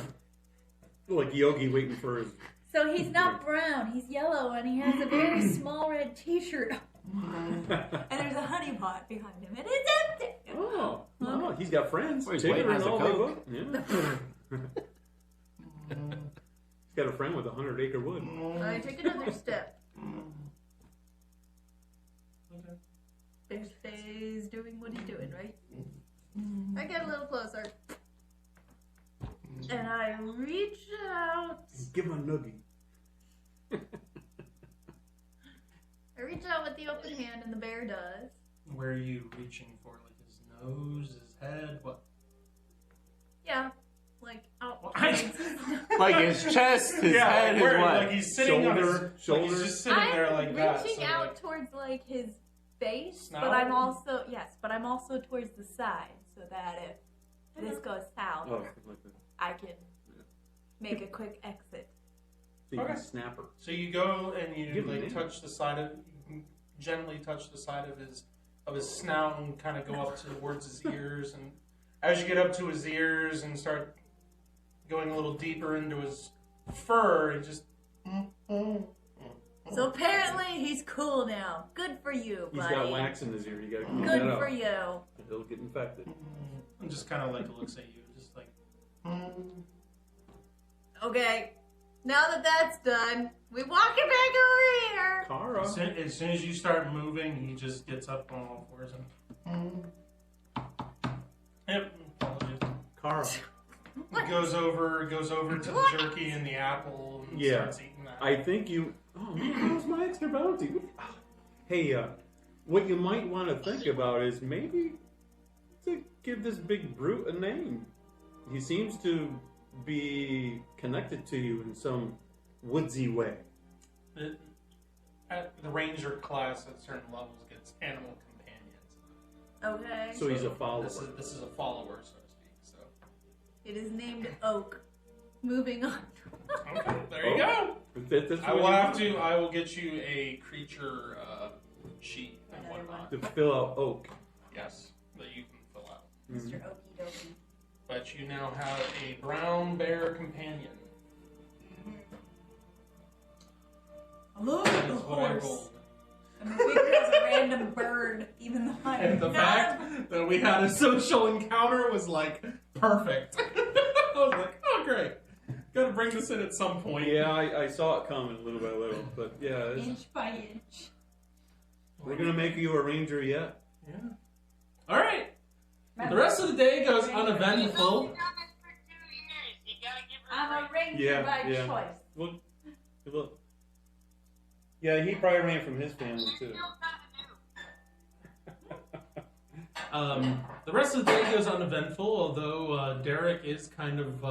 Like Yogi waiting for his. So he's not brown, he's yellow, and he has a very small red t-shirt. And there's a honey pot behind him, and it's empty. Oh, he's got friends. Well, he's Tigger waiting and as a all Coke. they go. Yeah. He's got a friend with 100-acre wood. I take another step. Okay. He's doing what he's doing, right? I get a little closer. And I reach out. Give him a noogie. I reach out with the open hand, and the bear does. Where are you reaching for? Like his nose, his head? What? Yeah, like out. What? Like his chest, his head, his where, what? Like he's sitting on his Shoulder. Like he's just sitting there like that. Reaching so, out like, towards like his face, Snout? but I'm also but I'm also towards the side, so that if this goes south, Oh, like that. I can make a quick exit. So you Okay. can snapper. So you go and you Give him like a name. touch the side of, you gently touch the side of his snout and kind of go up towards his ears, and as you get up to his ears and start going a little deeper into his fur, it just. So apparently he's cool now. Good for you, He's buddy. got wax in his ear. You gotta clean Good that up. for you. He'll get infected. And just kind of like looks at you, just like. Okay, now that that's done, we walk it back over here. Kara. As soon as you start moving, he just gets up on all fours and. Yep. Apologies. Kara. He goes over to the jerky and the apple and Yeah. starts eating that. I think you. Oh man, how's my extra bounty? Hey, what you might want to think about is maybe to give this big brute a name. He seems to be connected to you in some woodsy way. At the ranger class at certain levels gets animal companions. Okay. So he's a follower. This is a follower, so to speak. So It is named Oak. Moving on. okay, there you go. That's I what will you have want. to. I will get you a creature sheet and Another whatnot. To fill out oak. Yes, that you can fill out. Mr. Okie dokie. But you now have a brown bear companion. I love That the is what I horse. rolled. I'm a figure as a random bird, even though I'm And the not. fact that we had a social encounter was like perfect. I was like, oh great. Gotta bring this in at some point. Yeah, I saw it coming little by little, but yeah, Inch by inch. we're gonna make you a ranger yet. Yeah. Alright. The rest of the day goes uneventful. You gotta give her I'm a ranger Yeah, by yeah. choice. Look. Yeah, he probably ran from his family too. The rest of the day goes uneventful, although Derek is kind of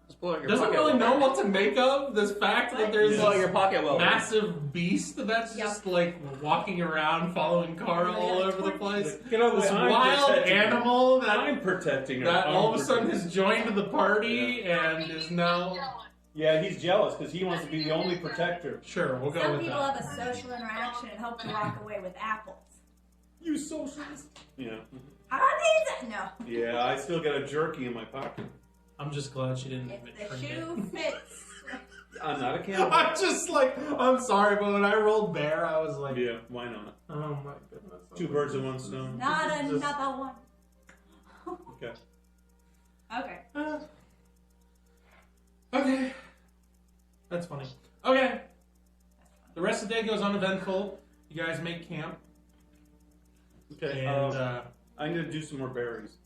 Just pull out your doesn't pocket really welder. know what to make of this fact that there's Pull out this your pocket welder. massive beast that's just like walking around following Carl all over the place. Get out of This the way, I'm wild protecting her. animal I'm that protecting her. that I'm all of a sudden protecting has joined the party and is now. her. Yeah, he's jealous because he wants to be the only protector. Sure, we'll go Some with people that. have a social interaction and hope to walk away with apples. You socialist. Yeah. Are these? No. Yeah, I still got a jerky in my pocket. I'm just glad she didn't even If the drink shoe fits. I'm not a cannibal. I'm just like, I'm sorry, but when I rolled bear, I was like, Yeah, why not? oh my goodness. Two birds with one stone. Not This is just- another one. Okay. Okay. Okay. That's funny. Okay. The rest of the day goes uneventful. You guys make camp. Okay. And, I'm gonna do some more berries.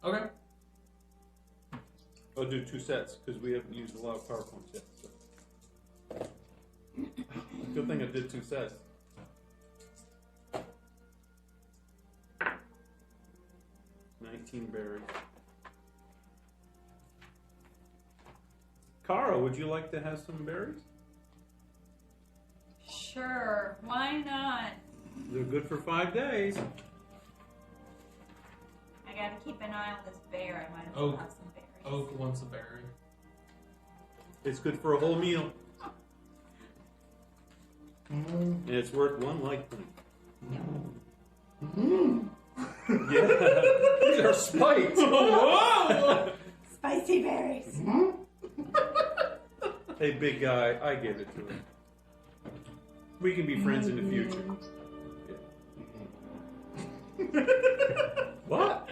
okay. I'll do 2 sets because we haven't used a lot of power points yet. So. Good thing I did 2 sets. $19 berries. Kara, would you like to have some berries? Sure. Why not? They're good for 5 days. I gotta keep an eye on this bear. I might as well Oak. have some berries. Oak wants a berry. It's good for a whole meal. And it's worth 1 life point. Yeah. These are spikes. Whoa! Spicy berries. Hey, big guy, I give it to him. We can be friends in the future. Yeah. What?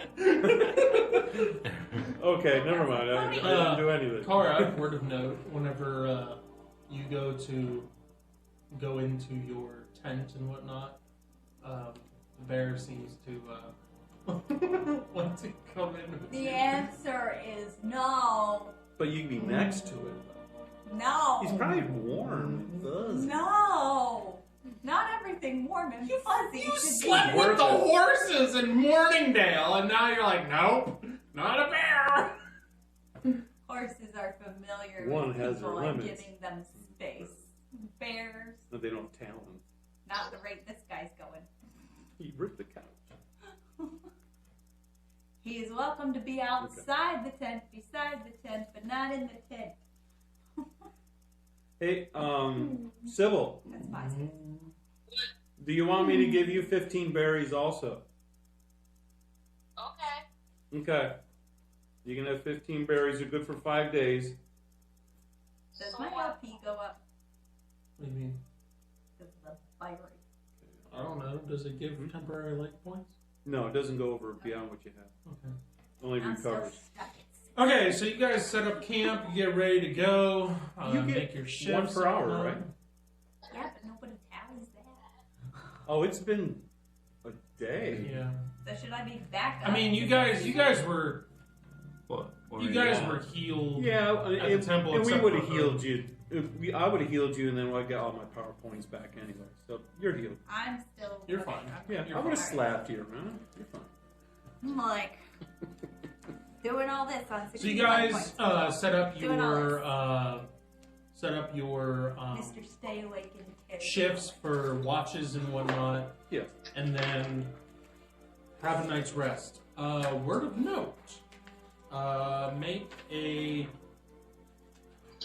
Okay, never mind. I didn't do any of this. Kara, word of note, whenever you go into your tent and whatnot, the bear seems to want to come in with The you. answer is no. But you can be next to it. No. He's probably warm and fuzzy. No. Not everything warm and fuzzy. You should slept be. with the horses in Morningdale, and now you're like, nope, not a bear. Horses are familiar One with has people their and limits. giving them space. Bears, No, they don't have talent. not the rate this guy's going. He ripped the couch. He is welcome to be outside the tent, beside the tent, but not in the tent. Hey, Sybil, That's positive. do you want me to give you 15 berries also? Okay. Okay. You can have 15 berries. They're good for 5 days. Does So my what? LP go up? What do you mean? Because of the fiery. I don't know. Does it give temporary life points? No, it doesn't go over beyond what you have. Okay. Only I'm still recovers. stuck. Okay, so you guys set up camp, you get ready to go, You get make your shifts. 1 per hour, and, right? Yeah, but nobody tallies that. Oh, it's been a day. Yeah. So should I be back up? I mean, you guys were What you were guys at? were healed. Yeah, At the temple, and we except would have for- healed you. I would have healed you, and then I'd get all my power points back anyway. So you're healed. I'm still. You're okay, fine. I'm- Yeah, You're I would have fine. slapped you, man. You're fine. I'm like doing all this on 60 So you guys set up Doing all your Mr. Stay Awake and Carry. shifts for watches and whatnot, Yeah. and then have a night's rest. Word of note: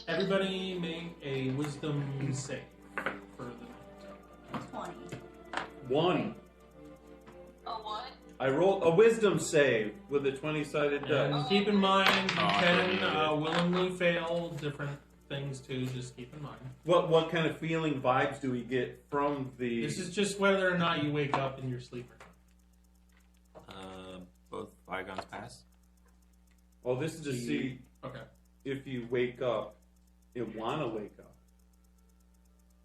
everybody make a wisdom save for the night. 20. 1. A what? I rolled a wisdom save with a 20-sided dice. And keep in mind, you Oh, I can thought you willingly fail different things too. Just keep in mind. What kind of feeling vibes do we get from the? This is just whether or not you wake up in your sleep or not. Both bygones past. Oh, this is to see Okay. if you wake up and want to wake up.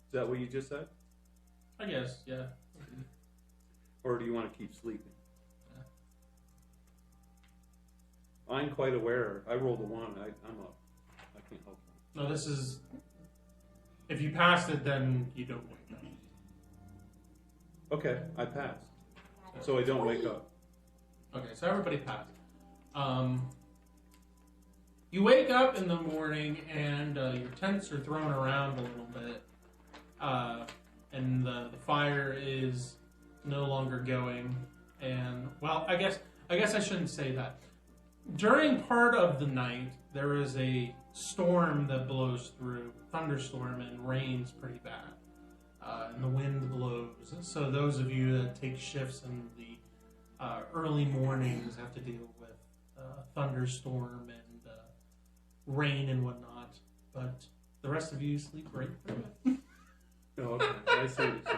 Is that what you just said? I guess, yeah. Or do you want to keep sleeping? I'm quite aware. I rolled a 1. I'm up. I can't help it. No, this is. If you passed it, then you don't wake up. Okay, I passed. So I don't wake up. Okay, so everybody passed. You wake up in the morning and your tents are thrown around a little bit, and the fire is no longer going. And well, I guess I shouldn't say that. During part of the night, there is a storm that blows through, thunderstorm, and rains pretty bad, and the wind blows. So those of you that take shifts in the early mornings have to deal with thunderstorm and rain and whatnot, but the rest of you sleep right through it. Oh, okay. I see what you're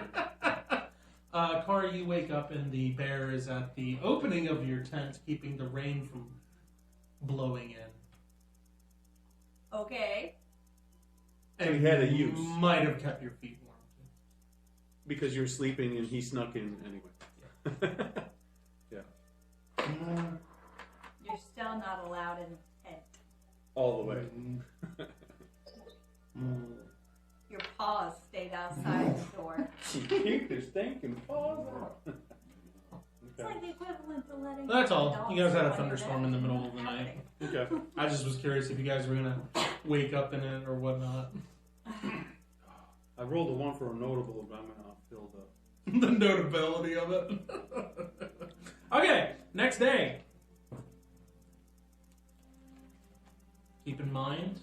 saying. Kara, you wake up and the bear is at the opening of your tent, keeping the rain from blowing in. Okay. So he had a use. Might have kept your feet warm too. Because you're sleeping and he snuck in anyway. Yeah. You're still not allowed in the tent. All the way. Your paws stayed outside the door. Keep your stinking paws out. It's like the equivalent to letting. That's all. dogs You guys had a go on your thunderstorm bed. in the middle of the night. Okay. I just was curious if you guys were gonna wake up in it or whatnot. I rolled a 1 for a notable, but I'm not filled up. The notability of it. Okay, next day. Keep in mind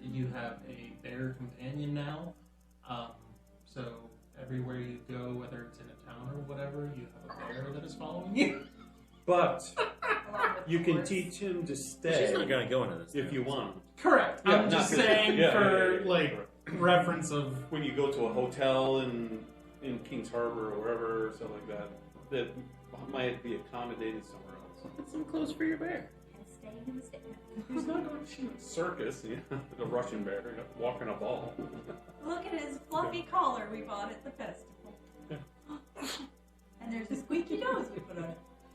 that you have a bear companion now. So everywhere you go, whether it's in a town or whatever, you have a bear that is following you. But Along with you the can horse. teach him to She's stay not gonna go into this. if you want. Correct. Yeah, I'm just not- saying yeah, for yeah. like reference of. When you go to a hotel in Kings Harbor or wherever, or something like that, that might be accommodated somewhere else. Get some clothes for your bear. And staying in the state. He's not going to a circus, you know, the Russian bear, walking a ball. Look at his fluffy collar we bought at the festival.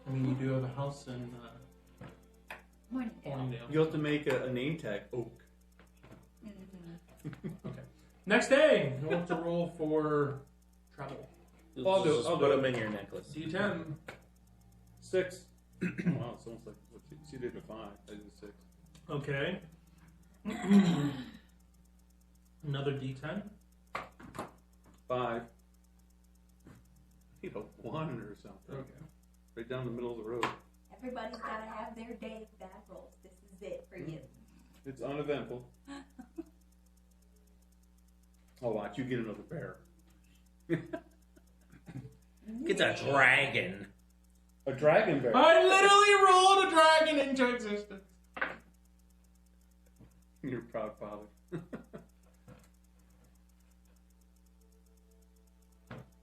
I mean, you do have a house in Morning. Morningdale. You have to make a name tag. Oak. Okay. Next day, you want to roll for travel. I'll do it, Just I'll put do it. them in your necklace. D10. 6. Wow, it's almost like what she did a 5. I did a 6. Okay. Another D10. 5. You know, 1 or something. Okay. Right down the middle of the road. Everybody's got to have their day of bad rolls. This is it for you. It's uneventful. I'll watch you get another bear. It's a dragon. A dragon bear. I literally rolled a dragon into existence. You're a proud father.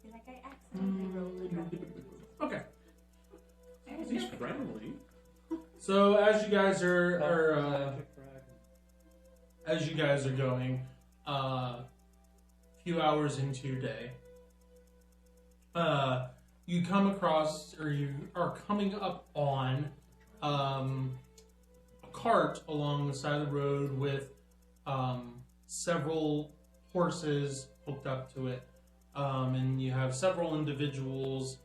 You're like, I accidentally rolled a dragon. Okay. He's friendly. So as you guys are Magic dragon. going, a few hours into your day, you come across, or you are coming up on a cart along the side of the road with several horses hooked up to it, and you have several individuals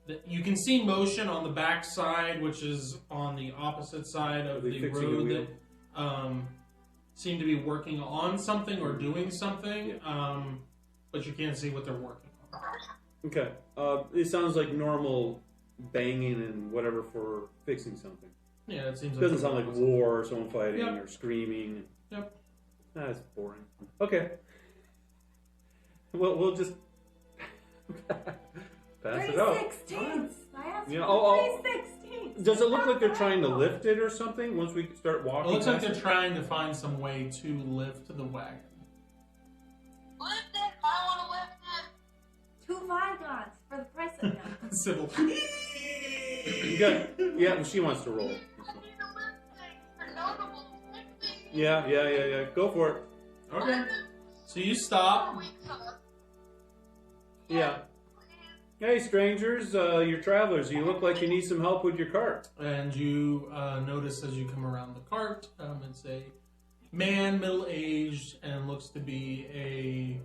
that you can see motion on the back side, which is on the opposite side of they the fixing the road wheel? that seem to be working on something or doing something, but you can't see what they're working on. Okay. It sounds like normal banging and whatever for fixing something. Yeah, it seems It like doesn't sound like war or someone fighting Yep. or screaming. Yep. That's boring. Okay. We'll just pass it out. 3/16. I asked Yeah, for 3/16. Does it look like they're trying to lift it or something once we start It walking? looks like past they're it? trying to find some way to lift the wagon. Lift it. I want to lift it. 2 Vigons for the price of none. Sybil. Good. Yeah, well, she wants to roll. I need to lift things for notable fixing. Yeah. Go for it. Okay. So you stop. 4 weeks of it. Yeah. Hey, strangers, you're travelers. You look like you need some help with your cart. And you notice as you come around the cart, it's a man, middle-aged, and looks to be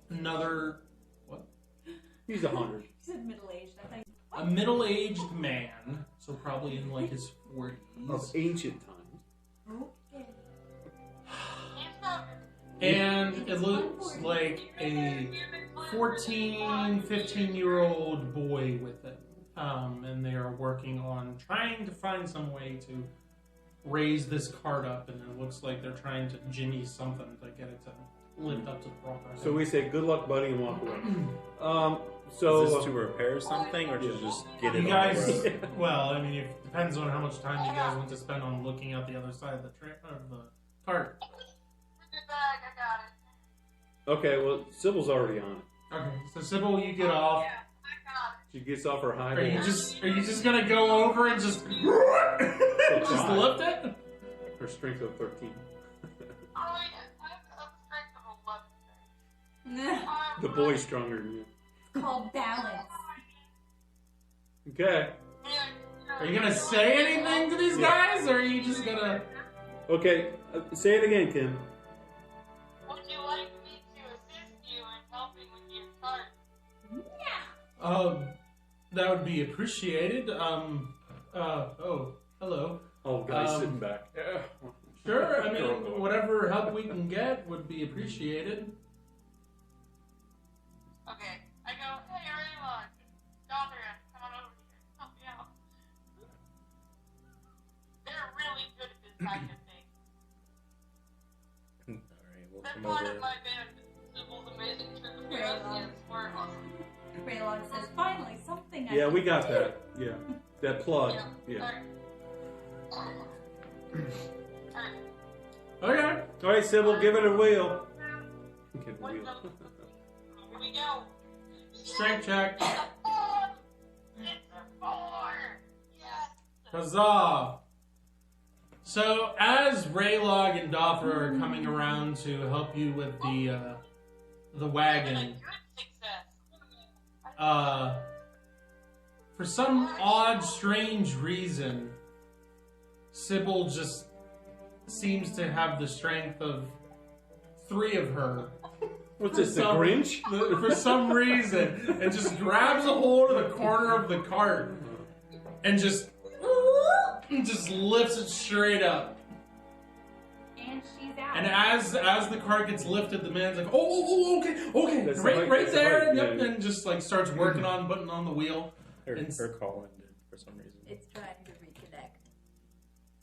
another He's 100. You said middle-aged. I thought a middle-aged man, so probably in like his 40s. Of ancient times. okay. He's not. And it looks like a 14, 15-year-old boy with it. And they are working on trying to find some way to raise this cart up, and it looks like they're trying to jimmy something to get it to lift up to the proper height. So we say, good luck, buddy, and walk away. Is So this to repair something or to just get it You on guys, the road? well, I mean, it depends on how much time you guys want to spend on looking out the other side of the cart. Put it back. I got it. okay, well, Sybil's already on it. Okay, so Sybil, you get off. Yeah, I got it. She gets off her high Are you horse. just gonna go over and just just lift it? Her strength of 13. Oh, yeah. I have a strength of 11. It's The boy's stronger than you. called balance. Okay. Are you gonna say anything to these guys, or are you just gonna? Okay, say it again, Kim. Would you like me to assist you in helping with your cart? That would be appreciated. Oh, hello. Oh, guy's Um, sitting back. Yeah. Sure, I mean, whatever help we can get would be appreciated. Okay. I go, hey, Raymond. Daughter, come on over here. Help me out. They're really good at this kind of thing. Alright, we'll They're come part over. of my band. Sybil's amazing trick of yes, we're awesome. Raylon says, finally, something I Yeah, can we got do." that. Yeah. That plug. Yeah. Alright. Alright. Okay. All right, Sybil, give it a wheel. Give it a What wheel. the- Here we go. Strength check. It's a 4. Yes. Huzzah! So as Raylog and Doffer are coming around to help you with the Even a wagon, good success. For some odd, strange reason, Sybil just seems to have the strength of 3 of her. What's this, the Grinch? For some reason, and just grabs a hold of the corner of the cart and just lifts it straight up. And she's out. And as the cart gets lifted, the man's like, oh, okay, That's right, the height, right that's the there, height, yep, yeah. and just like starts working on putting on the wheel. Her And- call ended for some reason. It's trying to reconnect.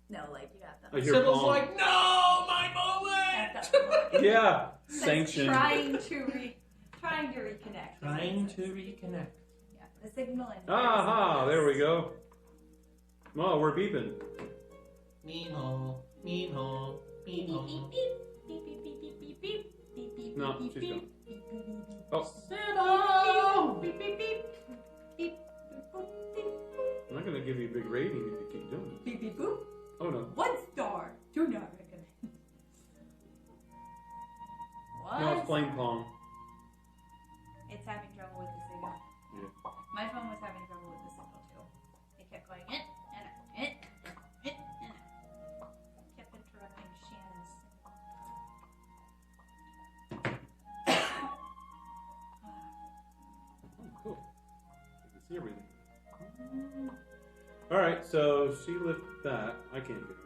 No, like you got I them. hear Sybil's Pong. like, no, my moment. That's not- Yeah, That's sanctioned. trying to reconnect. Trying to reconnect. Yeah, the signal and Aha, there we go. Oh, we're beeping. Meemaw, meemaw, Beep beep meemaw. beep beep beep beep beep beep beep beep beep No, beep she's beep gone. beep beep beep beep Oh, Sybil! beep beep beep beep beep I'm not gonna give you a big rating if you keep doing beep beep boop. it. Oh no. 1 star. Do not recommend. What? No, it's playing Pong. It's having trouble with the signal. Yeah. My phone was having trouble with the signal too. It kept going in and out, in and out. Kept interrupting Shannon's signal. Oh, cool. I can see everything. All right, so she lifted that. I can't get it.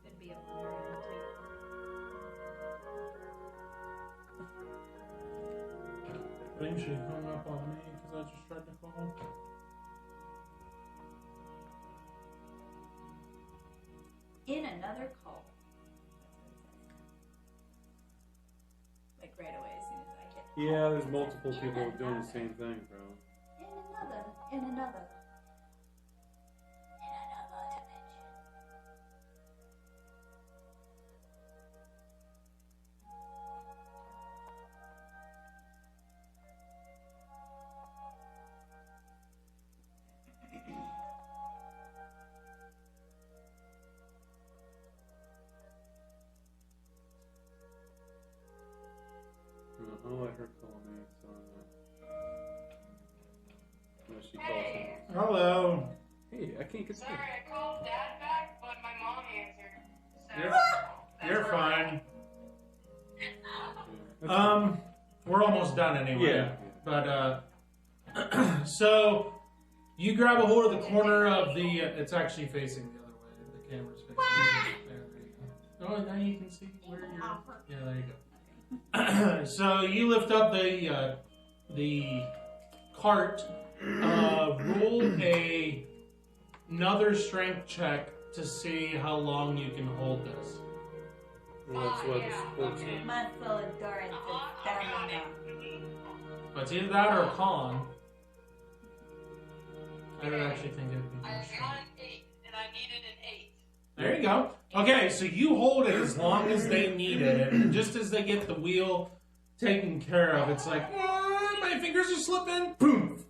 Could be up on her end too. I think she hung up on me because I just tried to call. In another call. That's what it says. Like right away as soon as I hit. Yeah, there's multiple people doing the same thing, bro. In another dimension. I'll let her call me. So, unless she calls me. Hello. Hey, I can't get Sorry, through. I called Dad back, but my mom answered. So You're that's fine. Yeah. We're almost done anyway. Yeah. But so you grab a hold of the corner of the. It's actually facing the other way. The camera's facing. There you go. Oh, now you can see where you're. Yeah, there you go. So you lift up the cart. Roll another strength check to see how long you can hold this. Well, that's what yeah, sports okay. Muscle endurance I and got stamina. it. But it's either that or a con. I don't actually think it'd be I more got strength. an 8, and I needed an 8. There you go. Okay, so you hold it as long as they need it, and just as they get the wheel taken care of, it's like, my fingers are slipping. Boom.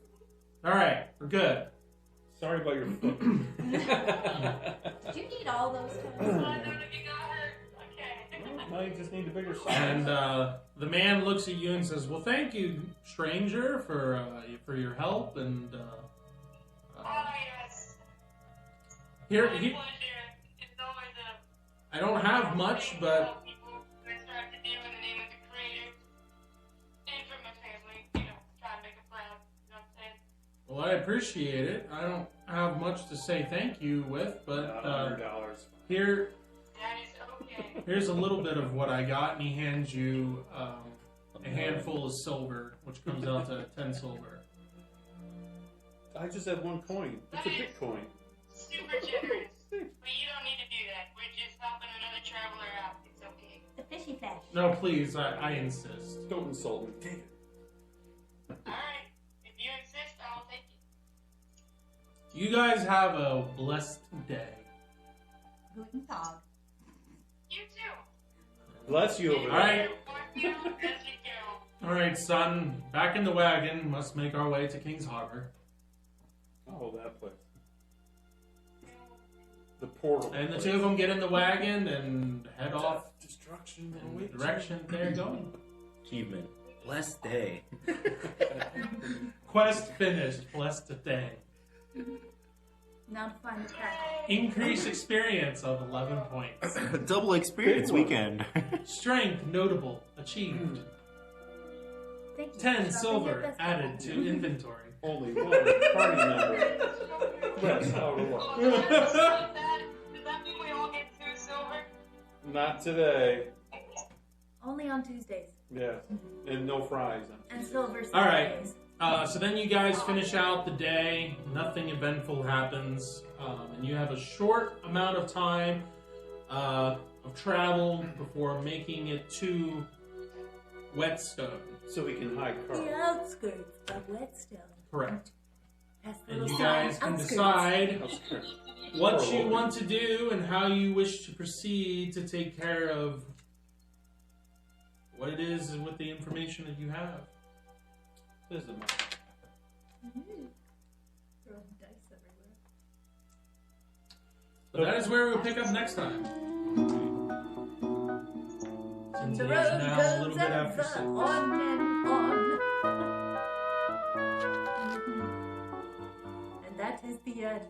All right, we're good. Sorry about your foot. Did you need all those So times? I know if you got hurt. Okay. Now you just need a bigger size. And the man looks at you and says, "Well, thank you, stranger, for your help." And Oh, yes. here, My pleasure. It's always a I don't have much, but people who strive to do in the name of the Creator and for my family, you know, try and make it proud. You know what I'm saying? well, I appreciate it. I don't have much to say thank you with, but $100. here. That is okay. Here's a little bit of what I got, and he hands you a handful of silver, which comes out to 10 silver. I just have one coin. It's a Bitcoin. Super generous. But you don't need to do that. We're just helping another traveler out. It's okay. The fishy fish. No, please, I insist. Don't insult me. Take it. Alright. If you insist, I'll take it. You guys have a blessed day. Guten Tag. You too. Bless you over All there. right. As you go. All right, son, back in the wagon. Must make our way to King's Harbor. Oh, that place. The portal. And the two of them get in the wagon and head off Destruction in the direction they're going. Achievement. Blessed day. Quest finished. Blessed day. Now to find the path. Increase experience of 11 points. Double experience Big one. weekend. Strength notable. Achieved. Thank you. 10 Something silver like this. added to inventory. Only one party member. That's how it works. Does that mean we all get 2 silver? Not today. Only on Tuesdays. Yeah. And no fries. And silver All right. Saturdays. So then you guys finish out the day. Nothing eventful happens. And you have a short amount of time of travel before making it to Whetstone. So we can hide The Carl. outskirts of Whetstone. Correct. Past the And little you guys sign, can outskirts. decide what Poor you Logan. want to do and how you wish to proceed to take care of what it is with the information that you have. There's a map. Throwing dice everywhere. But that is where we'll pick up next time. Since The it is road now a little goes bit after 6. on and on. And that is the end.